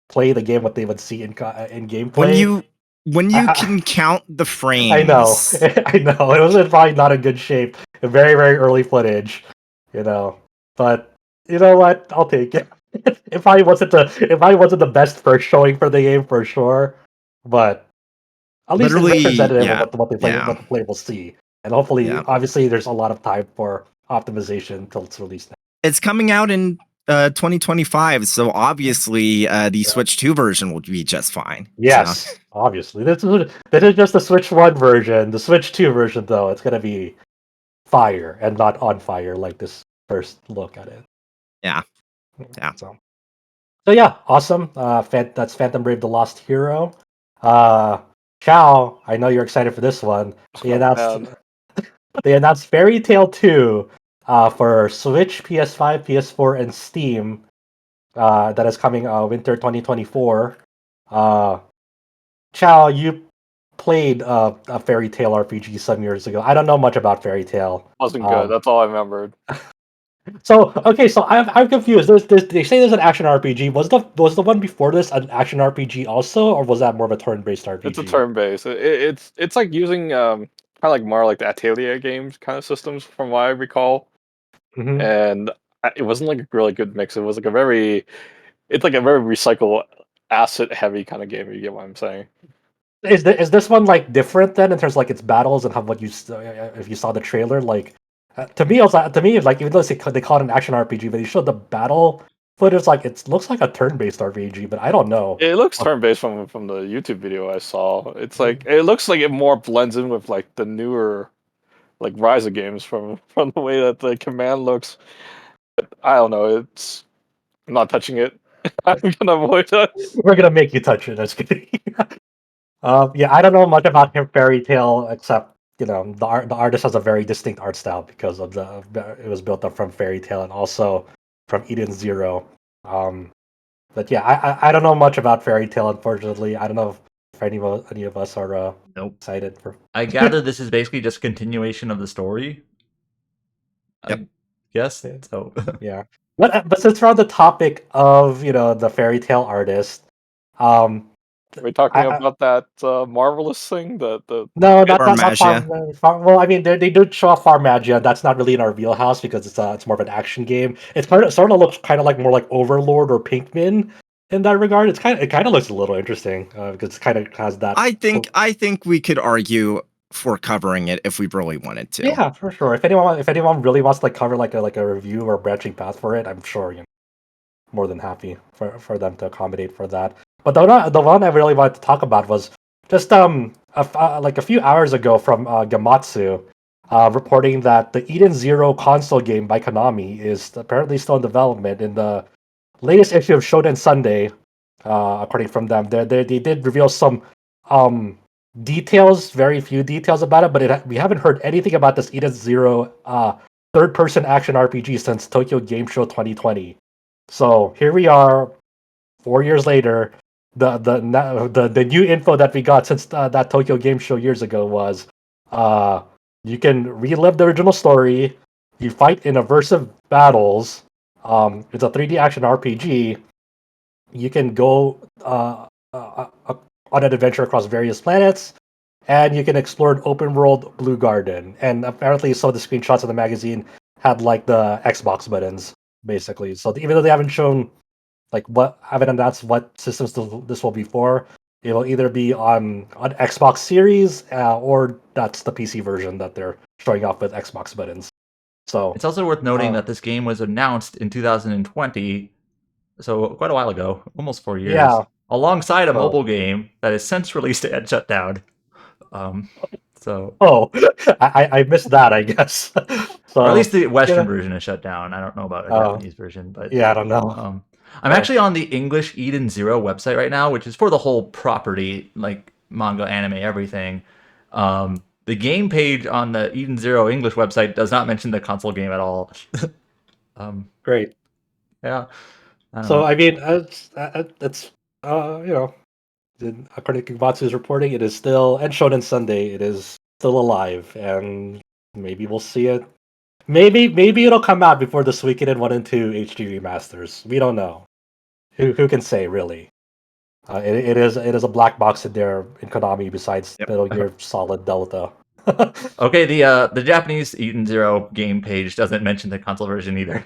play the game, what they would see in gameplay. When you can count the frames. I know. It was probably not in good shape. Very, very early footage, But you know what? I'll take it. It probably wasn't the best first showing for the game for sure, but at least it's representative of what the player will see. And hopefully, obviously, there's a lot of time for optimization until it's released. It's coming out in 2025, so obviously the Switch 2 version will be just fine. Yes, obviously. This is just the Switch 1 version. The Switch 2 version, though, it's going to be fire and not on fire like this first look at it. Yeah. So yeah, awesome. That's Phantom Brave: The Lost Hero. Zhao, I know you're excited for this one. They announced Fairy Tail 2 for Switch, PS5, PS4, and Steam. That is coming winter 2024. Zhao, you played a Fairy Tail RPG some years ago. I don't know much about Fairy Tail. Wasn't good. That's all I remembered. So I'm confused. They say there's an action RPG. Was the one before this an action RPG also, or was that more of a turn-based RPG? It's a turn-based. It's like using kind of like more like the Atelier games kind of systems, from what I recall. and it wasn't like a really good mix. It was like it's like a very recycle asset heavy kind of game. You get what I'm saying? Is this one like different then in terms of like its battles and how what you if you saw the trailer like to me like even though they call it an action RPG, but they showed the battle footage like it looks like a turn-based RPG, but I don't know. It looks turn-based from the YouTube video I saw. It's like it looks like it more blends in with like the newer like Rise of games from the way that the command looks. But I don't know. I'm not touching it. I'm gonna avoid that. We're gonna make you touch it. That's kidding. Yeah, I don't know much about Fairy Tail except the artist has a very distinct art style because of it was built up from Fairy Tail and also from Eden Zero. But yeah, I don't know much about Fairy Tail, unfortunately. I don't know if any of us are excited for. I gather this is basically just continuation of the story. Yep. Yes. So Yeah, but since we're on the topic of the Fairy Tail artist, Are we talking about that marvelous thing? no, not Farmagia. Well, I mean, they do show off Farmagia. That's not really in our wheelhouse because it's more of an action game. It's sort of looks kind of like more like Overlord or Pinkman in that regard. It kind of looks a little interesting because it kind of has that. I think we could argue for covering it if we really wanted to. Yeah, for sure. If anyone really wants to like cover like a review or branching path for it, I'm sure more than happy for them to accommodate for that. But the one I really wanted to talk about was just like a few hours ago from Gamatsu, reporting that the Eden Zero console game by Konami is apparently still in development. In the latest issue of Shonen Sunday, according from them, they did reveal some details, very few details about it, but we haven't heard anything about this Eden Zero third-person action RPG since Tokyo Game Show 2020. So here we are, 4 years later. The new info that we got since that Tokyo Game Show years ago was, you can relive the original story. You fight in aversive battles. It's a 3D action RPG. You can go on an adventure across various planets, and you can explore an open world Blue Garden. And apparently, some of the screenshots of the magazine had like the Xbox buttons, basically. So even though they haven't shown haven't announced what systems this will be for, it will either be on Xbox Series or that's the PC version that they're showing off with Xbox buttons. So it's also worth noting that this game was announced in 2020, so quite a while ago, almost 4 years. Yeah. Alongside a mobile game that is since released and shut down. I missed that, I guess. So, or at least the Western version is shut down. I don't know about a Japanese version, but yeah, I don't know. I'm actually on the English Eden Zero website right now, which is for the whole property, like manga, anime, everything. The game page on the Eden Zero English website does not mention the console game at all. Great. Yeah. I mean, it's according to Kibatsu's reporting, it is still, and Shonen Sunday, it is still alive, and maybe we'll see it. Maybe it'll come out before the Suikoden 1 and 2 HD remasters. We don't know. Who can say, really? It is a black box in there in Konami besides Metal Gear Solid Delta. Okay, the Japanese Eden Zero game page doesn't mention the console version either.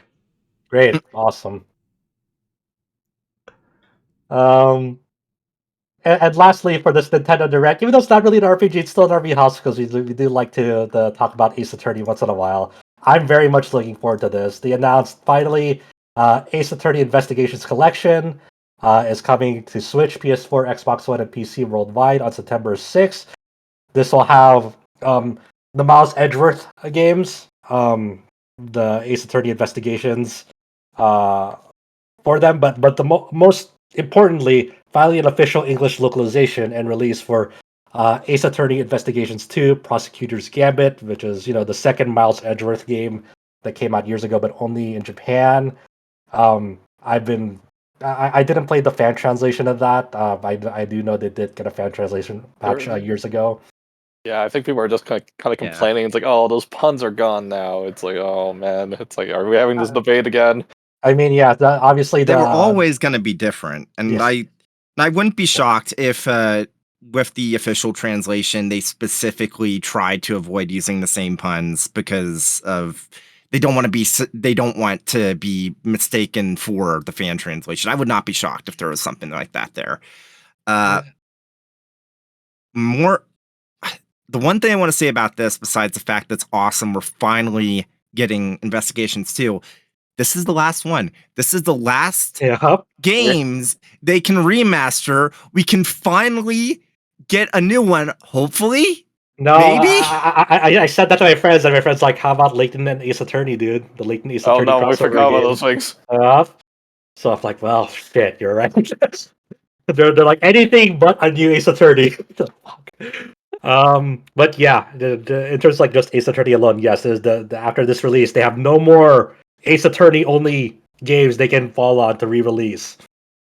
Great, awesome. And lastly, for this Nintendo Direct, even though it's not really an RPG, it's still an RP house because we do like to talk about Ace Attorney once in a while. I'm very much looking forward to this. They announced finally Ace Attorney Investigations Collection is coming to Switch, PS4, Xbox One, and PC worldwide on September 6th. This will have the Miles Edgeworth games, the Ace Attorney Investigations for them, but the most importantly, finally an official English localization and release for Ace Attorney Investigations 2, Prosecutor's Gambit, which is the second Miles Edgeworth game that came out years ago, but only in Japan. I didn't play the fan translation of that. I do know they did get a fan translation patch years ago. Yeah, I think people are just kind of complaining. It's like, oh, those puns are gone now. It's like, oh man, it's like, are we having this debate again? I mean, yeah, obviously they were always going to be different, and yes. I wouldn't be shocked if with the official translation they specifically tried to avoid using the same puns because of they don't want to be mistaken for the fan translation. I would not be shocked if there was something like that there. More. The one thing I want to say about this, besides the fact that's awesome, we're finally getting Investigations 2. This is the last one. This is the last games they can remaster. We can finally get a new one, hopefully. No, maybe. I said that to my friends, and my friends like, "How about Latent and Ace Attorney, dude? The Latent Ace Attorney crossover we forgot game." about those things. So I'm like, well, shit, you're right. they're like anything but a new Ace Attorney. But yeah, in terms of like just Ace Attorney alone, yes, there's the after this release, they have no more Ace Attorney only games they can fall on to re-release.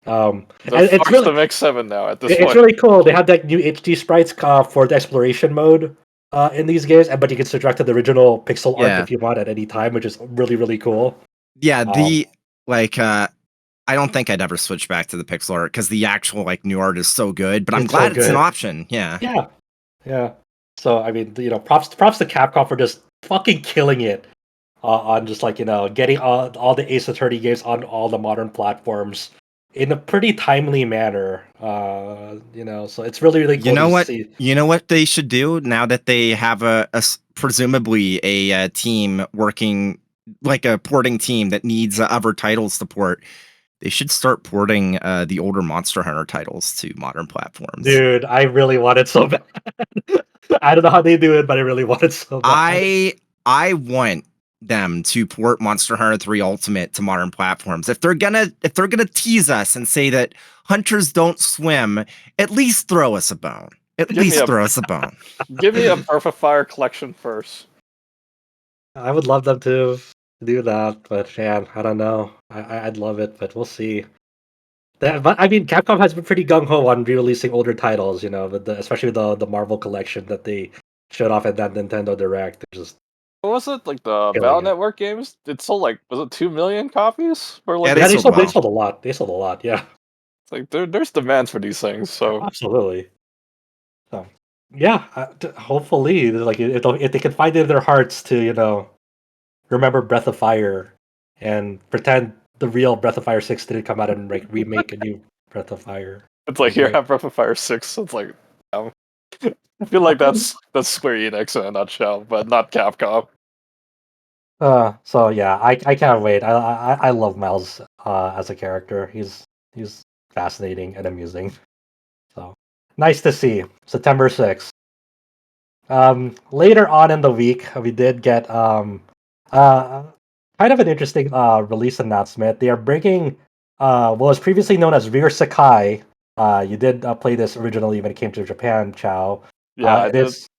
It's really to make 7 now at this point. It's really cool. They have like new HD sprites for the exploration mode in these games, but you can switch back to the original pixel art if you want at any time, which is really, really cool. Yeah, I don't think I'd ever switch back to the pixel art because the actual like new art is so good. But I'm glad it's an option. Yeah. So I mean, props to Capcom for just fucking killing it on just like getting all the Ace Attorney games on all the modern platforms in a pretty timely manner. So it's really, really cool to see. You know what they should do now that they have presumably a team working like a porting team that needs other titles to port. They should start porting the older Monster Hunter titles to modern platforms. Dude, I really want it so bad. I don't know how they do it, but I really want it so bad. I want them to port Monster Hunter 3 Ultimate to modern platforms. If they're gonna tease us and say that hunters don't swim, at least throw us a bone. Throw us a bone. Give me a Breath of Fire collection first. I would love them to do that, but man, I don't know. I'd love it, but we'll see. But I mean, Capcom has been pretty gung ho on re-releasing older titles, especially the Marvel collection that they showed off at that Nintendo Direct. What was it like the Battle Network games? It sold was it 2 million copies? They sold a lot. They sold a lot. Yeah. It's like there's demands for these things. So absolutely. So yeah, hopefully, if they can find it in their hearts to remember Breath of Fire and pretend the real Breath of Fire 6 didn't come out and remake a new Breath of Fire. It's like here, have Breath of Fire 6. It's like I feel like that's Square Enix in a nutshell, but not Capcom. So yeah, I can't wait. I love Miles as a character. He's fascinating and amusing. So nice to see. September 6th. Later on in the week, we did get kind of an interesting release announcement. They are bringing what was previously known as Rear Sekai. You did play this originally when it came to Japan, Zhao. Yeah, it is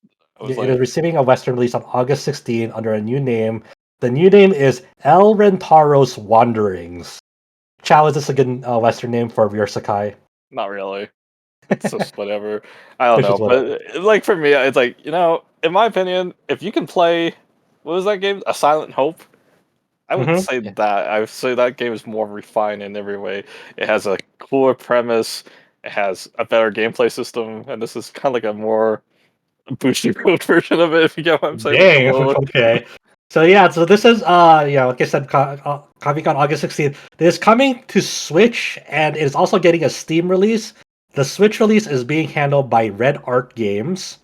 receiving a Western release on August 16 under a new name. The new name is Elrentaros Wanderings. Zhao, is this a good Western name for Rear Sekai? Not really. It's just whatever. I don't know. But like for me, it's like, in my opinion, if you can play, what was that game? A Silent Hope? I would say that. I would say that game is more refined in every way. It has a cooler premise. It has a better gameplay system. And this is kind of like a more boosty road version of it, if you get what I'm saying. Dang, okay. So this is like I said, coming on August 16th. This is coming to Switch, and it is also getting a Steam release. The Switch release is being handled by Red Art Games.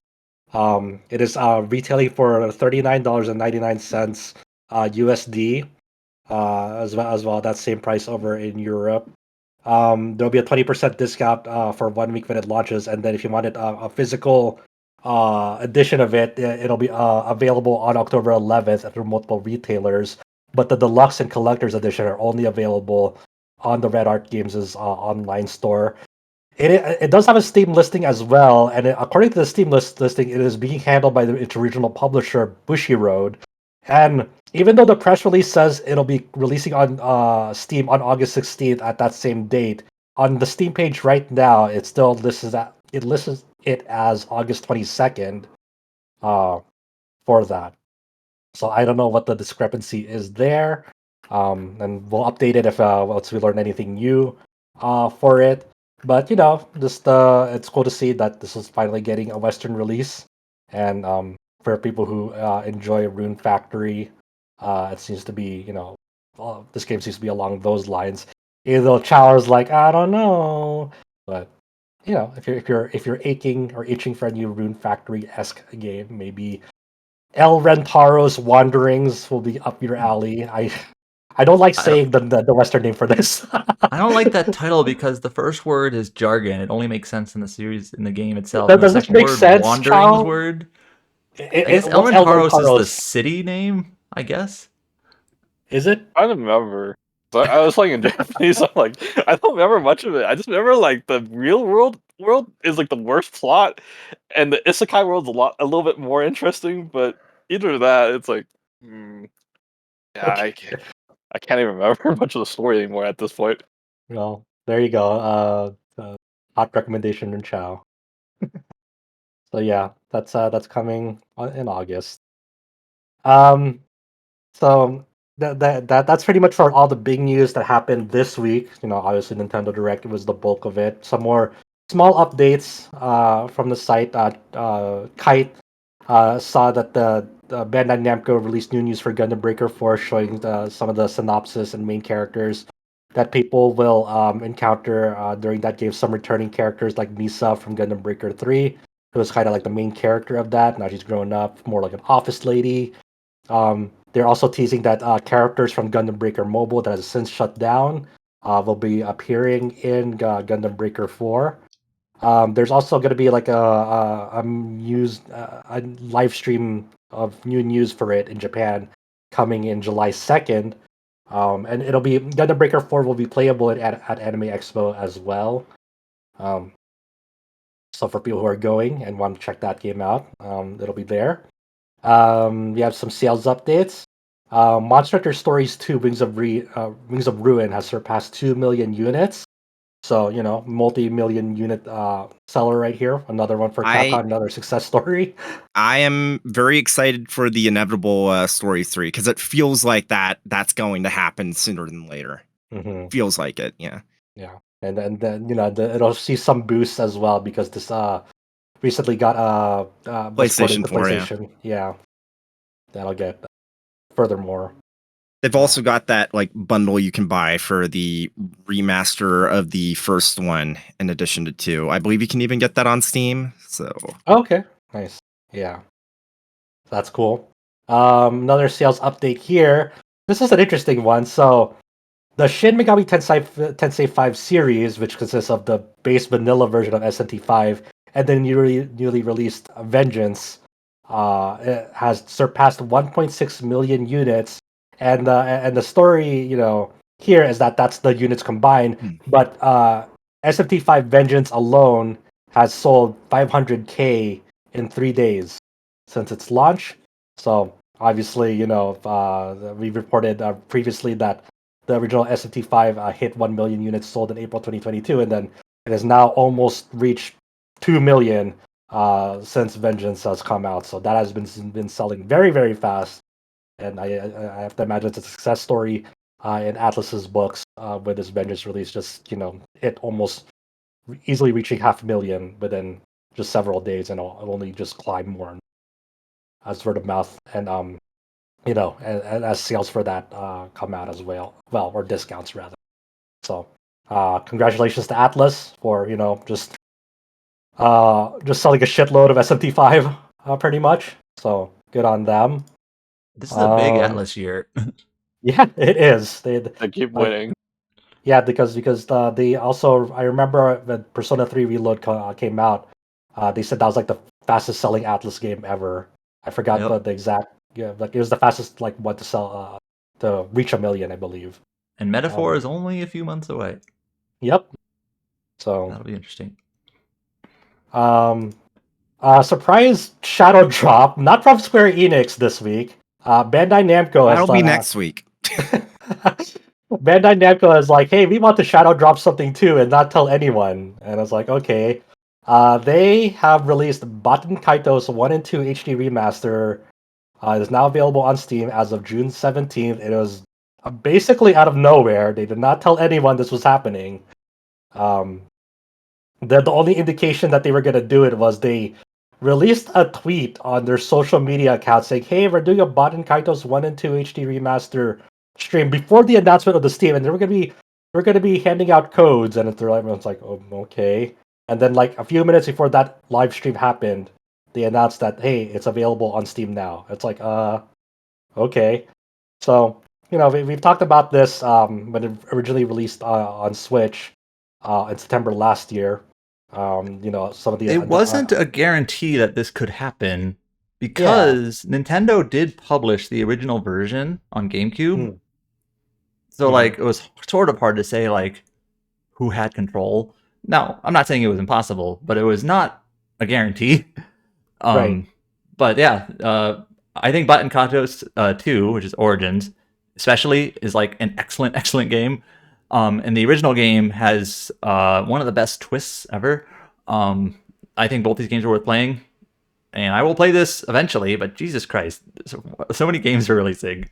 It is retailing for $39.99 USD, as well. That same price over in Europe. There'll be a 20% discount for 1 week when it launches, and then if you wanted a physical edition of it, it'll be available on October 11th through multiple retailers. But the deluxe and collector's edition are only available on the Red Art Games' online store. It does have a Steam listing as well, and according to the Steam listing, it is being handled by its original publisher, Bushiroad. And even though the press release says it'll be releasing on Steam on August 16th at that same date, on the Steam page right now, it still lists it as August 22nd for that. So I don't know what the discrepancy is there, and we'll update it if once we learn anything new for it. But just it's cool to see that this is finally getting a Western release, and for people who enjoy Rune Factory It seems to be, this game seems to be along those lines. Even though Chow's like, I don't know, but if you're aching or itching for a new Rune Factory-esque game, maybe Elrentaros Wanderings will be up your alley. I don't like I don't, saying the Western name for this. I don't like that title because the first word is jargon. It only makes sense in the series, in the game itself. And the Does this second make word, sense, wanderings Chow? word. I guess What's Elrentaros is the Elrentaros? city name, I guess. Is it? I don't remember. So I was playing in Japanese. I'm like, I don't remember much of it. I just remember like the real world is like the worst plot, and the isekai world's a little bit more interesting. But either that, it's like, yeah, Okay. I can't even remember much of the story anymore at this point. Well, there you go. Hot recommendation from Chow. So yeah, that's coming in August. Um, so that's pretty much for all the big news that happened this week. Obviously Nintendo Direct was the bulk of it. Some more small updates from the site. Kite saw that the Bandai Namco released new news for Gundam Breaker 4, showing some of the synopsis and main characters that people will encounter during that game. Some returning characters like Misa from Gundam Breaker 3, who was kind of like the main character of that. Now she's grown up, more like an office lady. They're also teasing that characters from Gundam Breaker Mobile that has since shut down will be appearing in Gundam Breaker 4. There's also going to be like a live stream of new news for it in Japan coming in July 2nd. And it'll be Gundam Breaker 4 will be playable at Anime Expo as well. So for people who are going and want to check that game out, it'll be there. We have some sales updates. Monster Hunter Stories 2 Wings of Ruin has surpassed 2 million units. So, multi-million unit seller right here. Another one for Capcom, another success story. I am very excited for the inevitable Story 3 because it feels like that's going to happen sooner than later. Mm-hmm. Feels like it, yeah. Yeah. And then it'll see some boosts as well because this recently got was ported PlayStation to 4, PlayStation. Yeah. That'll get furthermore. They've also got that like bundle you can buy for the remaster of the first one in addition to 2. I believe you can even get that on Steam. So okay, nice. Yeah, that's cool. Another sales update here. This is an interesting one. So the Shin Megami Tensei V series, which consists of the base vanilla version of SNT5 and then newly released Vengeance, it has surpassed 1.6 million units. And the story, here is that that's the units combined. But SMT5 Vengeance alone has sold 500K in 3 days since its launch. So obviously, we reported previously that the original SMT5 hit 1 million units sold in April 2022, and then it has now almost reached 2 million since Vengeance has come out. So that has been selling very, very fast. And I have to imagine it's a success story in Atlas's books with this Vengeance release. Just it almost easily reaching 500,000 within just several days, and it'll only just climb more as word of mouth, and and as sales for that come out as well, or discounts rather. So congratulations to Atlas for just selling a shitload of SMT5 pretty much. So good on them. This is a big Atlas year. Yeah, it is. They keep winning. Yeah, because they also, I remember when Persona 3 Reload came out, they said that was like the fastest selling Atlas game ever. I forgot the exact, like it was the fastest like one to sell to reach 1 million, I believe. And Metaphor is only a few months away. Yep. So that'll be interesting. Surprise shadow drop, not from Square Enix this week. Bandai Namco that'll be next week. Bandai Namco is like, hey, we want to shadow drop something too and not tell anyone. And I was like, okay. They have released Baten Kaitos 1 and 2 HD Remaster. It is now available on Steam as of June 17th. It was basically out of nowhere. They did not tell anyone this was happening. The only indication that they were going to do it was they released a tweet on their social media account saying, "Hey, we're doing a Baten Kaitos 1 and 2 HD Remaster stream before the announcement of the Steam, and we're gonna be handing out codes." And everyone's like, "Oh, okay." And then like a few minutes before that live stream happened, they announced that, "Hey, it's available on Steam now." It's like, okay. So we've talked about this when it originally released on Switch in September last year. Some of the It wasn't a guarantee that this could happen because Nintendo did publish the original version on GameCube. So like it was sort of hard to say like who had control. Now, I'm not saying it was impossible, but it was not a guarantee. Right. But yeah, I think Baten Kaitos 2, which is Origins, especially is like an excellent game. And the original game has one of the best twists ever. I think both these games are worth playing, and I will play this eventually. But Jesus Christ, so many games are releasing.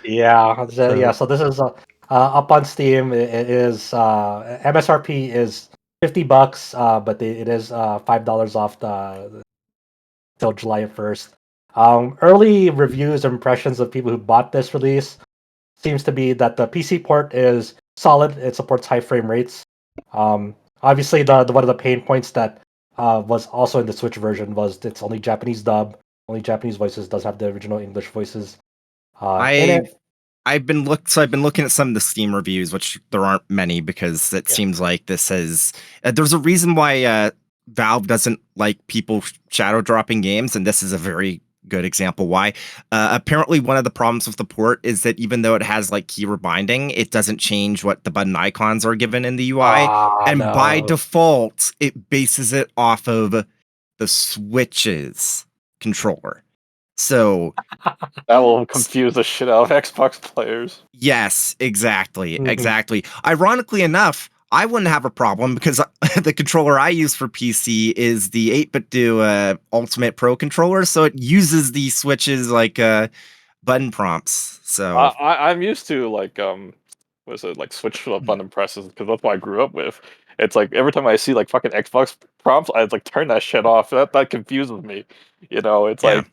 Yeah, so this is up on Steam. It is MSRP is $50, but it is $5 off till July 1st. Early reviews and impressions of people who bought this release seems to be that the PC port is solid. It supports high frame rates. Obviously, the one of the pain points that was also in the Switch version was it's only Japanese dub, only Japanese voices. Does have the original English voices in it. I've been looking at some of the Steam reviews, which there aren't many because it seems like this is there's a reason why Valve doesn't like people shadow dropping games, and this is a very good example why. Apparently, one of the problems with the port is that even though it has like keyword binding, it doesn't change what the button icons are given in the UI, and by default, it bases it off of the Switch's controller. So that will confuse the shit out of Xbox players. Yes, exactly. Ironically enough, I wouldn't have a problem because the controller I use for PC is the 8BitDo Ultimate Pro controller, so it uses the Switch's like button prompts. So I'm used to like was it like Switch button presses because that's what I grew up with. It's like every time I see like fucking Xbox prompts, I like turn that shit off. That confuses me. It's like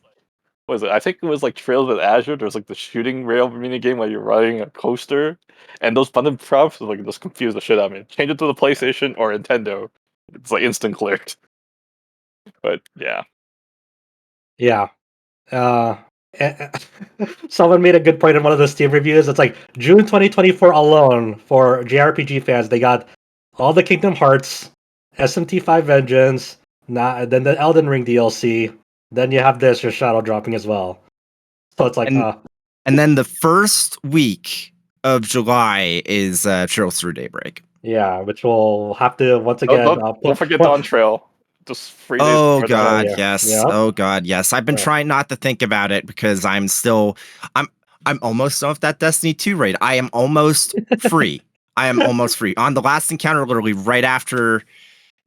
was it? I think it was like Trails of Azure. There's like the shooting rail mini game where you're riding a coaster, and those button prompts like just confuse the shit out of me. Change it to the PlayStation or Nintendo. It's like instant cleared. But yeah. Someone made a good point in one of the Steam reviews. It's like June 2024 alone for JRPG fans. They got all the Kingdom Hearts, SMT5 Vengeance, then the Elden Ring DLC. Then you have this, your shadow dropping as well. So it's like, and then the first week of July is Trails Through Daybreak. Yeah, which we'll have to once again. Don't forget Dawn Trail. Just 3 days. Oh god, yes. Yep. Oh god, yes. I've been trying not to think about it because I'm almost done with that Destiny 2 raid. I am almost free. I am almost free. On the last encounter, literally right after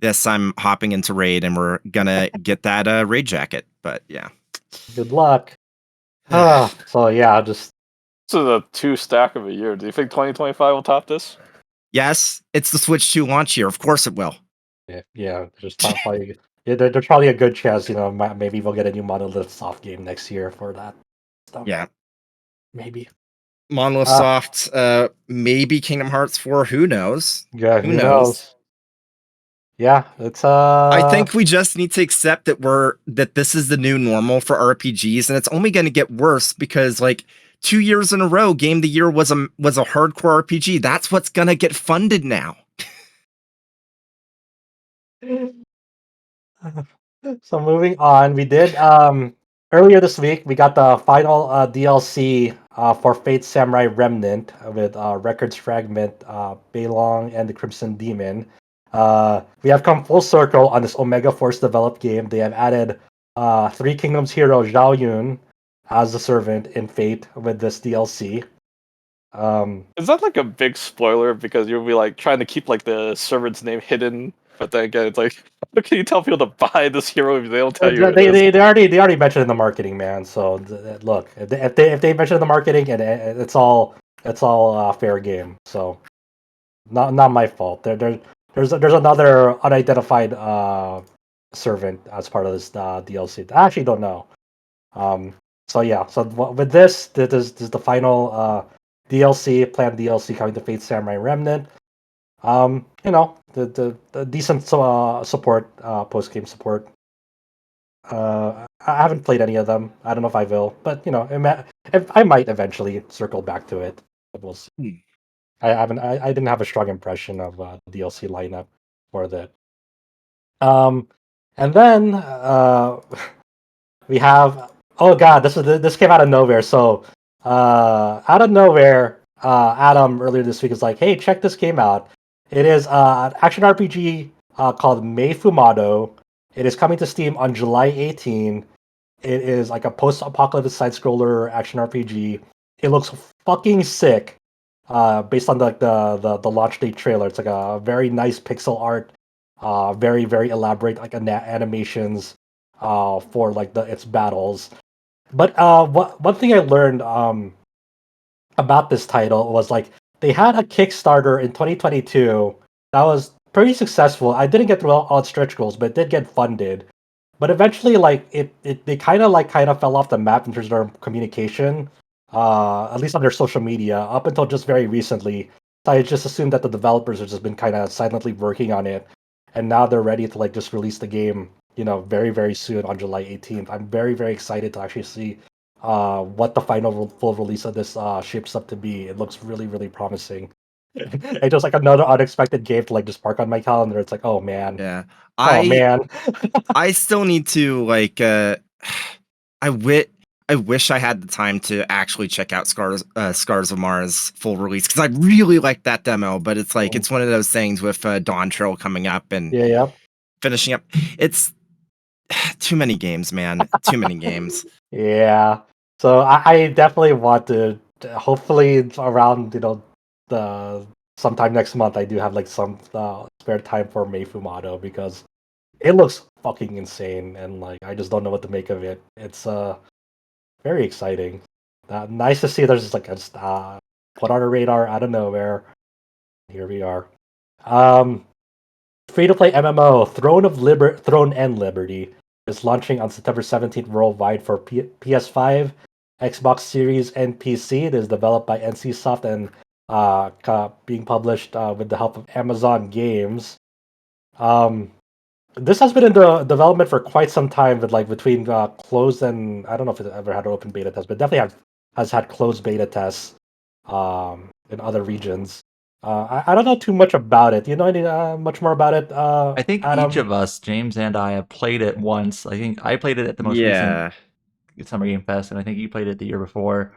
this, I'm hopping into raid and we're gonna get that raid jacket. But yeah. Good luck. So yeah, just This is a 2 stack of a year. Do you think 2025 will top this? Yes, it's the Switch 2 launch year. Of course it will. Yeah. There's probably there's probably a good chance, maybe we'll get a new Monolith Soft game next year for that stuff. Yeah, maybe Monolith Soft. Maybe Kingdom Hearts 4. Who knows? Yeah, who knows? Yeah, it's I think we just need to accept that this is the new normal for RPGs, and it's only going to get worse because like 2 years in a row, Game of the Year was a hardcore RPG. That's what's going to get funded now. So moving on, we did earlier this week we got the final DLC for Fate Samurai Remnant with Records Fragment, Bailong, and the Crimson Demon. We have come full circle on this Omega Force developed game. They have added Three Kingdoms hero Zhao Yun as the servant in Fate with this DLC. Is that like a big spoiler because you'll be like trying to keep like the servant's name hidden, but then again it's like, how can you tell people to buy this hero if they don't tell you? They already mentioned in the marketing, man. So look, if they mention in the marketing, and it's all fair game. So not my fault. There's another unidentified servant as part of this DLC. I actually don't know. So yeah, so with this is the final DLC, planned DLC coming to Fate Samurai Remnant. The decent support, post game support. I haven't played any of them. I don't know if I will, but I might eventually circle back to it. But we'll see. I didn't have a strong impression of the DLC lineup for that. And then we have, oh god, this came out of nowhere. So out of nowhere, Adam earlier this week is like, hey, check this game out. It is an action RPG called Meifumado. It is coming to Steam on July 18. It is like a post-apocalyptic side-scroller action RPG. It looks fucking sick. Based on the launch date trailer, it's like a very nice pixel art, very very elaborate like animations for like its battles. But one thing I learned about this title was like they had a Kickstarter in 2022 that was pretty successful. I didn't get through all its stretch goals, but it did get funded. But eventually, like they kind of fell off the map in terms of their communication, at least on their social media, up until just very recently. So I just assumed that the developers have just been kind of silently working on it, and now they're ready to like just release the game, very very soon on July 18th. I'm very very excited to actually see what the final full release of this shapes up to be. It looks really really promising. It's just like another unexpected game to like just park on my calendar. It's like, oh man, Yeah. oh man. I still need to like I wish I had the time to actually check out Scars of Mars full release because I really like that demo, but it's like it's one of those things with Dawn Trail coming up and finishing up. It's too many games, man. Too many games. Yeah. So I definitely want to hopefully around the sometime next month I do have like some spare time for Meifumado because it looks fucking insane and like I just don't know what to make of it. It's very exciting. Nice to see there's just like a put on a radar out of nowhere. Here we are. Free to play MMO Throne and Liberty is launching on September 17th worldwide for PS5, Xbox Series, and PC. It is developed by NCSoft and being published with the help of Amazon Games. This has been in the development for quite some time, with like between closed and I don't know if it ever had an open beta test, but definitely has had closed beta tests in other regions. I don't know too much about it. Do you know any much more about it? I think Adam? each of us, James and I, have played it once. I think I played it at the most recent Summer Game Fest, and I think you played it the year before.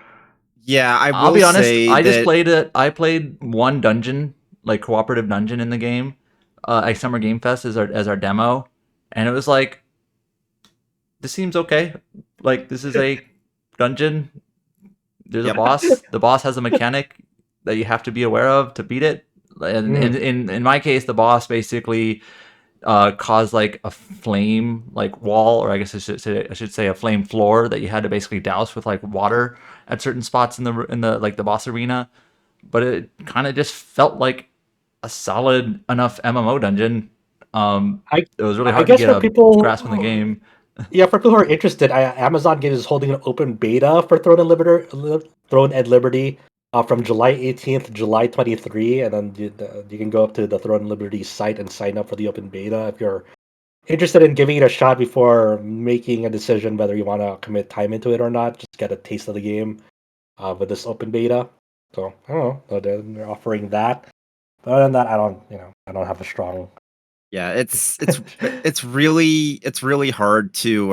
Yeah, I'll be honest. I just played it. I played one dungeon, like cooperative dungeon in the game, at Summer Game Fest as our demo, and it was like, this seems okay. Like this is a dungeon. There's a boss. The boss has a mechanic that you have to be aware of to beat it. And in my case, the boss basically caused like a flame like wall, or I guess I should say a flame floor that you had to basically douse with like water at certain spots in the like the boss arena. But it kind of just felt like a solid enough MMO dungeon. It was really hard to get a grasp on the game. Yeah, for people who are interested, Amazon Games is holding an open beta for Throne and Liberty from July 18th to July 23, and then you can go up to the Throne and Liberty site and sign up for the open beta if you're interested in giving it a shot before making a decision whether you want to commit time into it or not. Just get a taste of the game with this open beta. So I don't know, so they're offering that. But other than that, I don't have a strong. Yeah, it's really hard to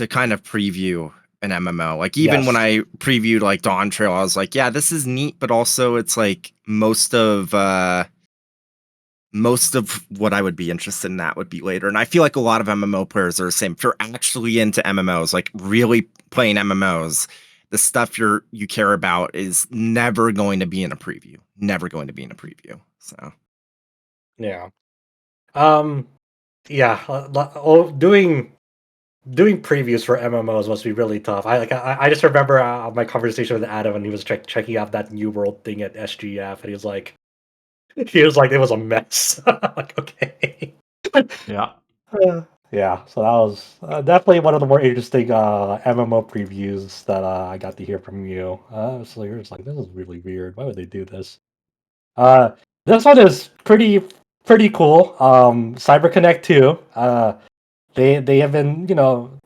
kind of preview an MMO. Like even when I previewed like Dawn Trail, I was like, yeah, this is neat, but also it's like most of what I would be interested in that would be later. And I feel like a lot of MMO players are the same. If you're actually into MMOs, like really playing MMOs, the stuff you care about is never going to be in a preview. Never going to be in a preview. So Yeah. Doing previews for MMOs must be really tough. I just remember my conversation with Adam when he was checking out that New World thing at SGF, and he was like it was a mess. Like, okay. Yeah. Yeah, so that was definitely one of the more interesting MMO previews that I got to hear from you. So you're just like, this is really weird. Why would they do this? Uh, this one is pretty cool. CyberConnect 2. They have been,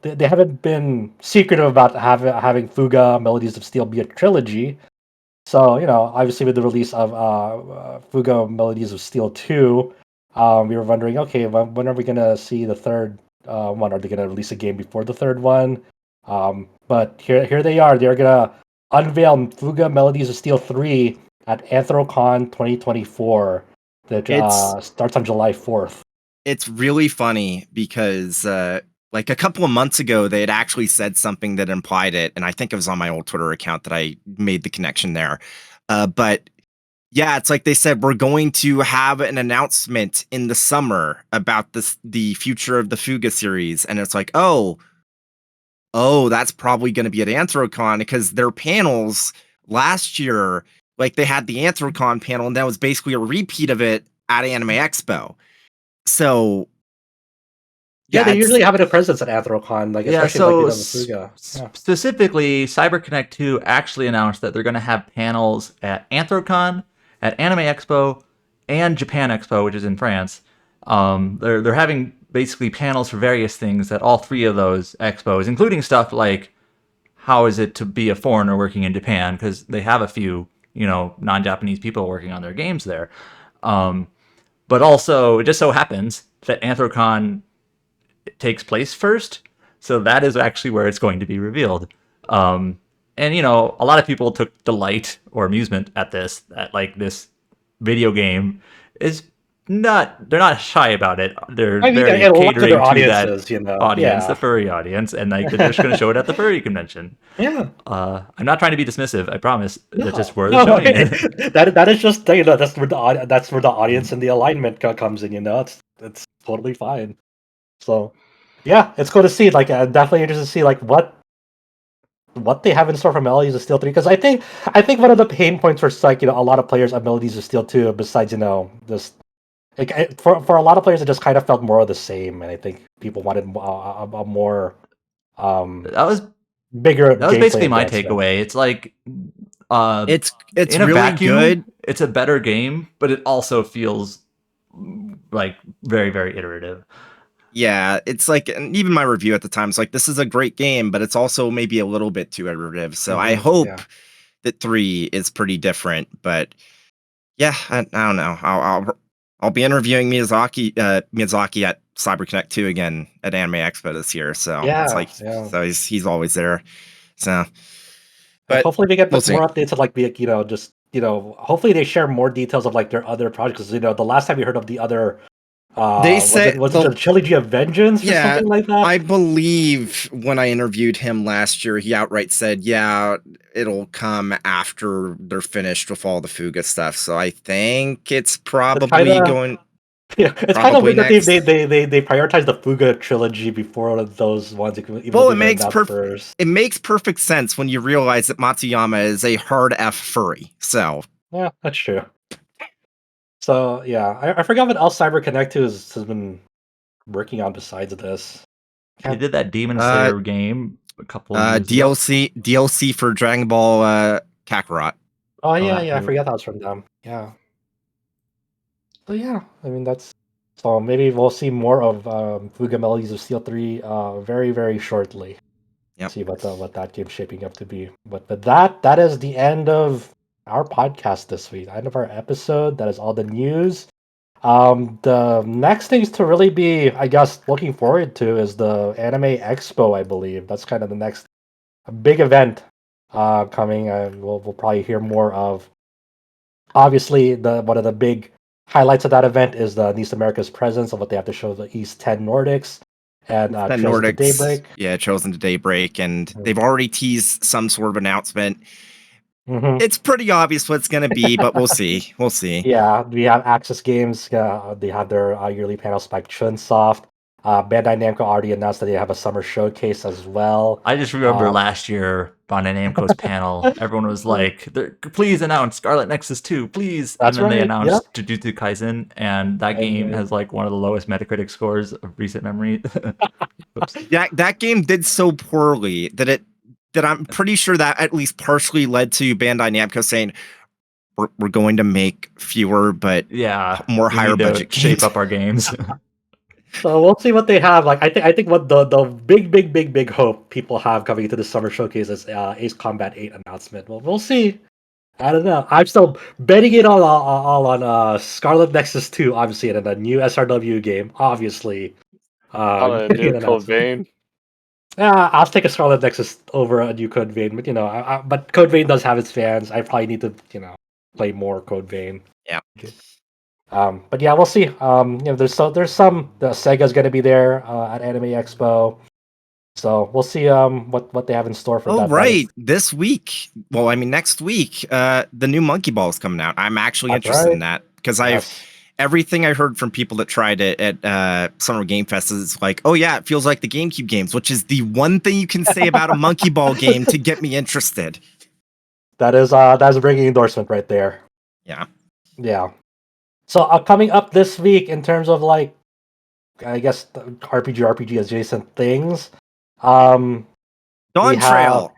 they haven't been secretive about having Fuga Melodies of Steel be a trilogy. So, obviously with the release of Fuga Melodies of Steel 2, we were wondering, okay, when are we gonna see the third one? Are they gonna release a game before the third one? But here they are. They're gonna unveil Fuga Melodies of Steel 3 at Anthrocon 2024 that starts on July 4th. It's really funny because like a couple of months ago, they had actually said something that implied it, and I think it was on my old Twitter account that I made the connection there. But yeah, it's like they said, we're going to have an announcement in the summer about the future of the Fuga series, and it's like, oh, that's probably going to be at Anthrocon, because their panels last year, like they had the Anthrocon panel, and that was basically a repeat of it at Anime Expo. So yeah, they usually have a presence at Anthrocon, like especially like Fuga. Specifically, CyberConnect 2 actually announced that they're going to have panels at Anthrocon, at Anime Expo, and Japan Expo, which is in France. They're having basically panels for various things at all three of those expos, including stuff like how is it to be a foreigner working in Japan, because they have a few non-Japanese people working on their games there. But also, it just so happens that Anthrocon takes place first, so that is actually where it's going to be revealed. And a lot of people took delight or amusement at this, that like this video game is they're not shy about it. They're very catering to that audience, the furry audience, and like they're just going to show it at the furry convention. Yeah. I'm not trying to be dismissive, I promise. It's just worth showing it. That is just that's where the audience and the alignment comes in. It's totally fine. So yeah, it's cool to see. Like, definitely interested to see like what they have in store for Melodies of Steel 3, because I think one of the pain points for like a lot of players of Melodies of Steel 2, besides this, like, for a lot of players it just kind of felt more of the same, and I think people wanted a more that was bigger. That was basically my takeaway. It's like it's in a really vacuum, good. It's a better game, but it also feels like very, very iterative. Yeah, it's like, and even my review at the time is like, this is a great game, but it's also maybe a little bit too iterative. So I hope that 3 is pretty different. But yeah, I don't know. I'll be interviewing Miyazaki at CyberConnect 2 again at Anime Expo this year. So it's like, so he's always there. So, but hopefully we get more updates of like hopefully they share more details of like their other projects. Because the last time we heard of the other. They said was it the Trilogy of Vengeance or something like that? I believe when I interviewed him last year, he outright said, yeah, it'll come after they're finished with all the Fuga stuff. So I think it's probably going. Yeah, it's kind of weird that they prioritize the Fuga trilogy before those ones. Well, it makes perfect sense when you realize that Matsuyama is a hard F furry. So yeah, that's true. So yeah, I forgot what else CyberConnect 2 has been working on besides this. They did that Demon Slayer game a couple of DLC for Dragon Ball Kakarot. Oh yeah, I forgot that was from them. Yeah. So yeah, I mean so maybe we'll see more of Fuga Melodies of Steel 3 very, very shortly. Yep. See what that game's shaping up to be. But that is the end of our podcast this week. End of our episode. That is all the news. The next things to really be, I guess, looking forward to is the Anime Expo, I believe. That's kind of the next big event coming. We'll probably hear more of. Obviously, one of the big highlights of that event is the East America's presence of what they have to show the East 10 Nordics. And Chosen to Daybreak. Yeah, Chosen to Daybreak. And they've already teased some sort of announcement. It's pretty obvious what it's going to be, but we'll see. We'll see. Yeah, we have Access Games. They have their yearly panel Spike Chunsoft. Bandai Namco already announced that they have a summer showcase as well. I just remember last year Bandai Namco's panel, everyone was like, "Please announce Scarlet Nexus 2, please!" That's and then they right, announced Jujutsu Kaisen, and that game And- has like one of the lowest Metacritic scores of recent memory. Oops. That game did so poorly that I'm pretty sure that at least partially led to Bandai Namco saying we're going to make fewer but Yeah, more we higher need to budget shape games. up our games. So we'll see what they have. Like I think what the big hope people have coming into the summer showcase is Ace Combat 8 announcement. Well, we'll see. I don't know. I'm still betting it all on Scarlet Nexus 2, obviously, and a new SRW game, obviously. On a Getting new an Code announcement. Vein. Yeah, I'll take a Scarlet Nexus over a new Code Vein, but but Code Vein does have its fans. I probably need to play more Code Vein. Yeah. But yeah, we'll see. There's some the Sega's going to be there at Anime Expo, so we'll see what they have in store for Oh, that. right. This week. Well, I mean, next week, the new Monkey Ball is coming out. I'm actually That's interested in right. that because Yes. everything I heard from people that tried it at Summer Game Fest is like, oh yeah, it feels like the GameCube games, which is the one thing you can say about a Monkey Ball game to get me interested. That's a ringing endorsement right there. Yeah. Yeah. So coming up this week in terms of like, I guess the RPG adjacent things. Dawn We Trail,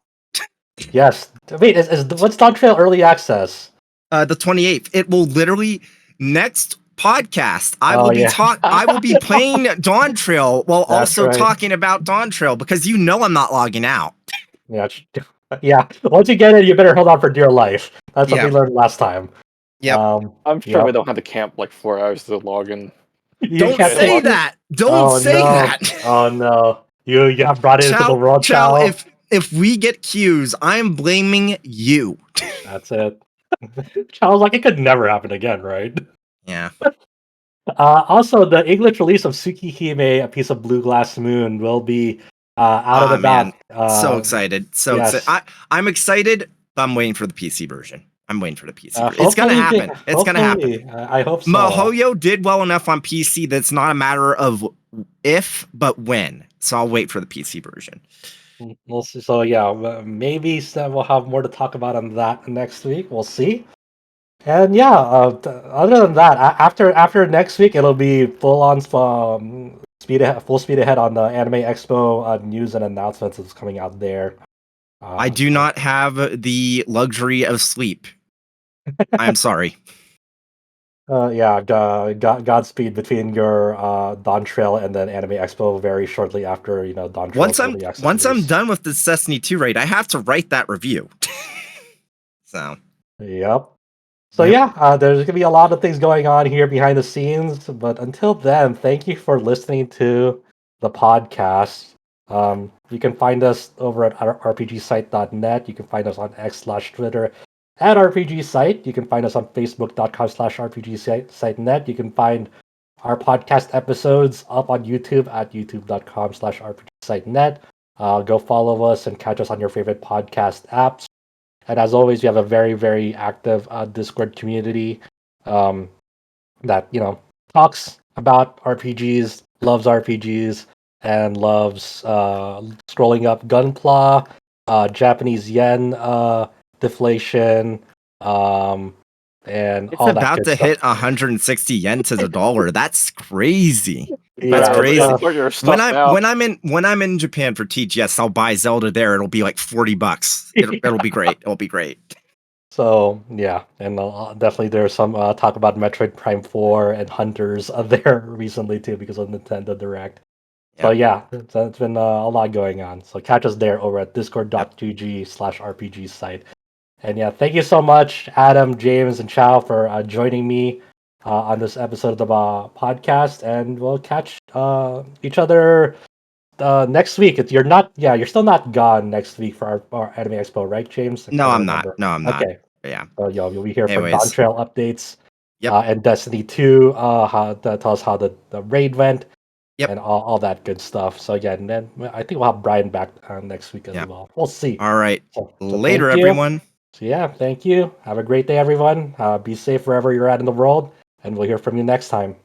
Yes. Wait, what's Dawn Trail early access? the 28th. It will literally next podcast. I Oh, will be yeah. I will be playing Dawn Trail while That's also right. talking about Dawn Trail because I'm not logging out. Yeah. Yeah. Once you get it, you better hold on for dear life. That's what Yeah. we learned last time. Yep. I'm sure we Yep. don't have to camp like 4 hours to log in. You Don't can't say log- that. Oh, Don't say no. that. Oh no. You have brought it into the world, Chow, Chow. if we get cues, I'm blaming you. That's it. Chow's like, it could never happen again, right? Yeah. Also, the English release of Tsukihime, A Piece of Blue Glass Moon, will be out of the Man. back. So excited. So yes. excited. I'm excited, but I'm waiting for the PC version. It's gonna Hopefully- happen. It's gonna happen. hopefully, I hope so. Mihoyo did well enough on PC that's not a matter of if, but when. So I'll wait for the PC version. We'll see. So yeah, maybe we'll have more to talk about on that next week. We'll see. And yeah, other than that, after next week, it'll be full speed ahead on the Anime Expo news and announcements that's coming out there. I do not have the luxury of sleep. I'm sorry. Godspeed between your Dawn Trail and then Anime Expo very shortly after Dawn Trail. Once I'm done with the Destiny 2 raid, I have to write that review. So. Yep. So yeah, there's gonna be a lot of things going on here behind the scenes. But until then, thank you for listening to the podcast. You can find us over at rpgsite.net. You can find us on X/Twitter at rpgsite. You can find us on facebook.com/rpgsite.net. You can find our podcast episodes up on YouTube at youtube.com/rpgsite.net. Go follow us and catch us on your favorite podcast apps. And as always, we have a very, very active Discord community that talks about RPGs, loves RPGs, and loves scrolling up Gunpla, Japanese yen deflation, and It's all that about good to stuff. hit 160 yen to the dollar. That's crazy. Yeah, That's crazy. Support your stuff now. When I'm in Japan for TGS, I'll buy Zelda there. It'll be like $40. It'll be great. It'll be great. So yeah, and definitely there's some talk about Metroid Prime 4 and Hunters there recently too because of Nintendo Direct. So yeah, it's been a lot going on. So catch us there over at discord.gg/RPG site. And yeah, thank you so much, Adam, James, and Chow for joining me on this episode of the podcast. And we'll catch each other next week. You're still not gone next week for our Anime Expo, right, James? No, I'm not. Okay. Yeah. So you'll be here for Anyways. Dawn Trail updates. Yep. And Destiny 2, tell us how the raid went. Yep. And all that good stuff. So yeah, and then I think we'll have Brian back next week as well. We'll see. All right. So Later, thank you. everyone. So yeah, thank you. Have a great day, everyone. Be safe wherever you're at in the world, and we'll hear from you next time.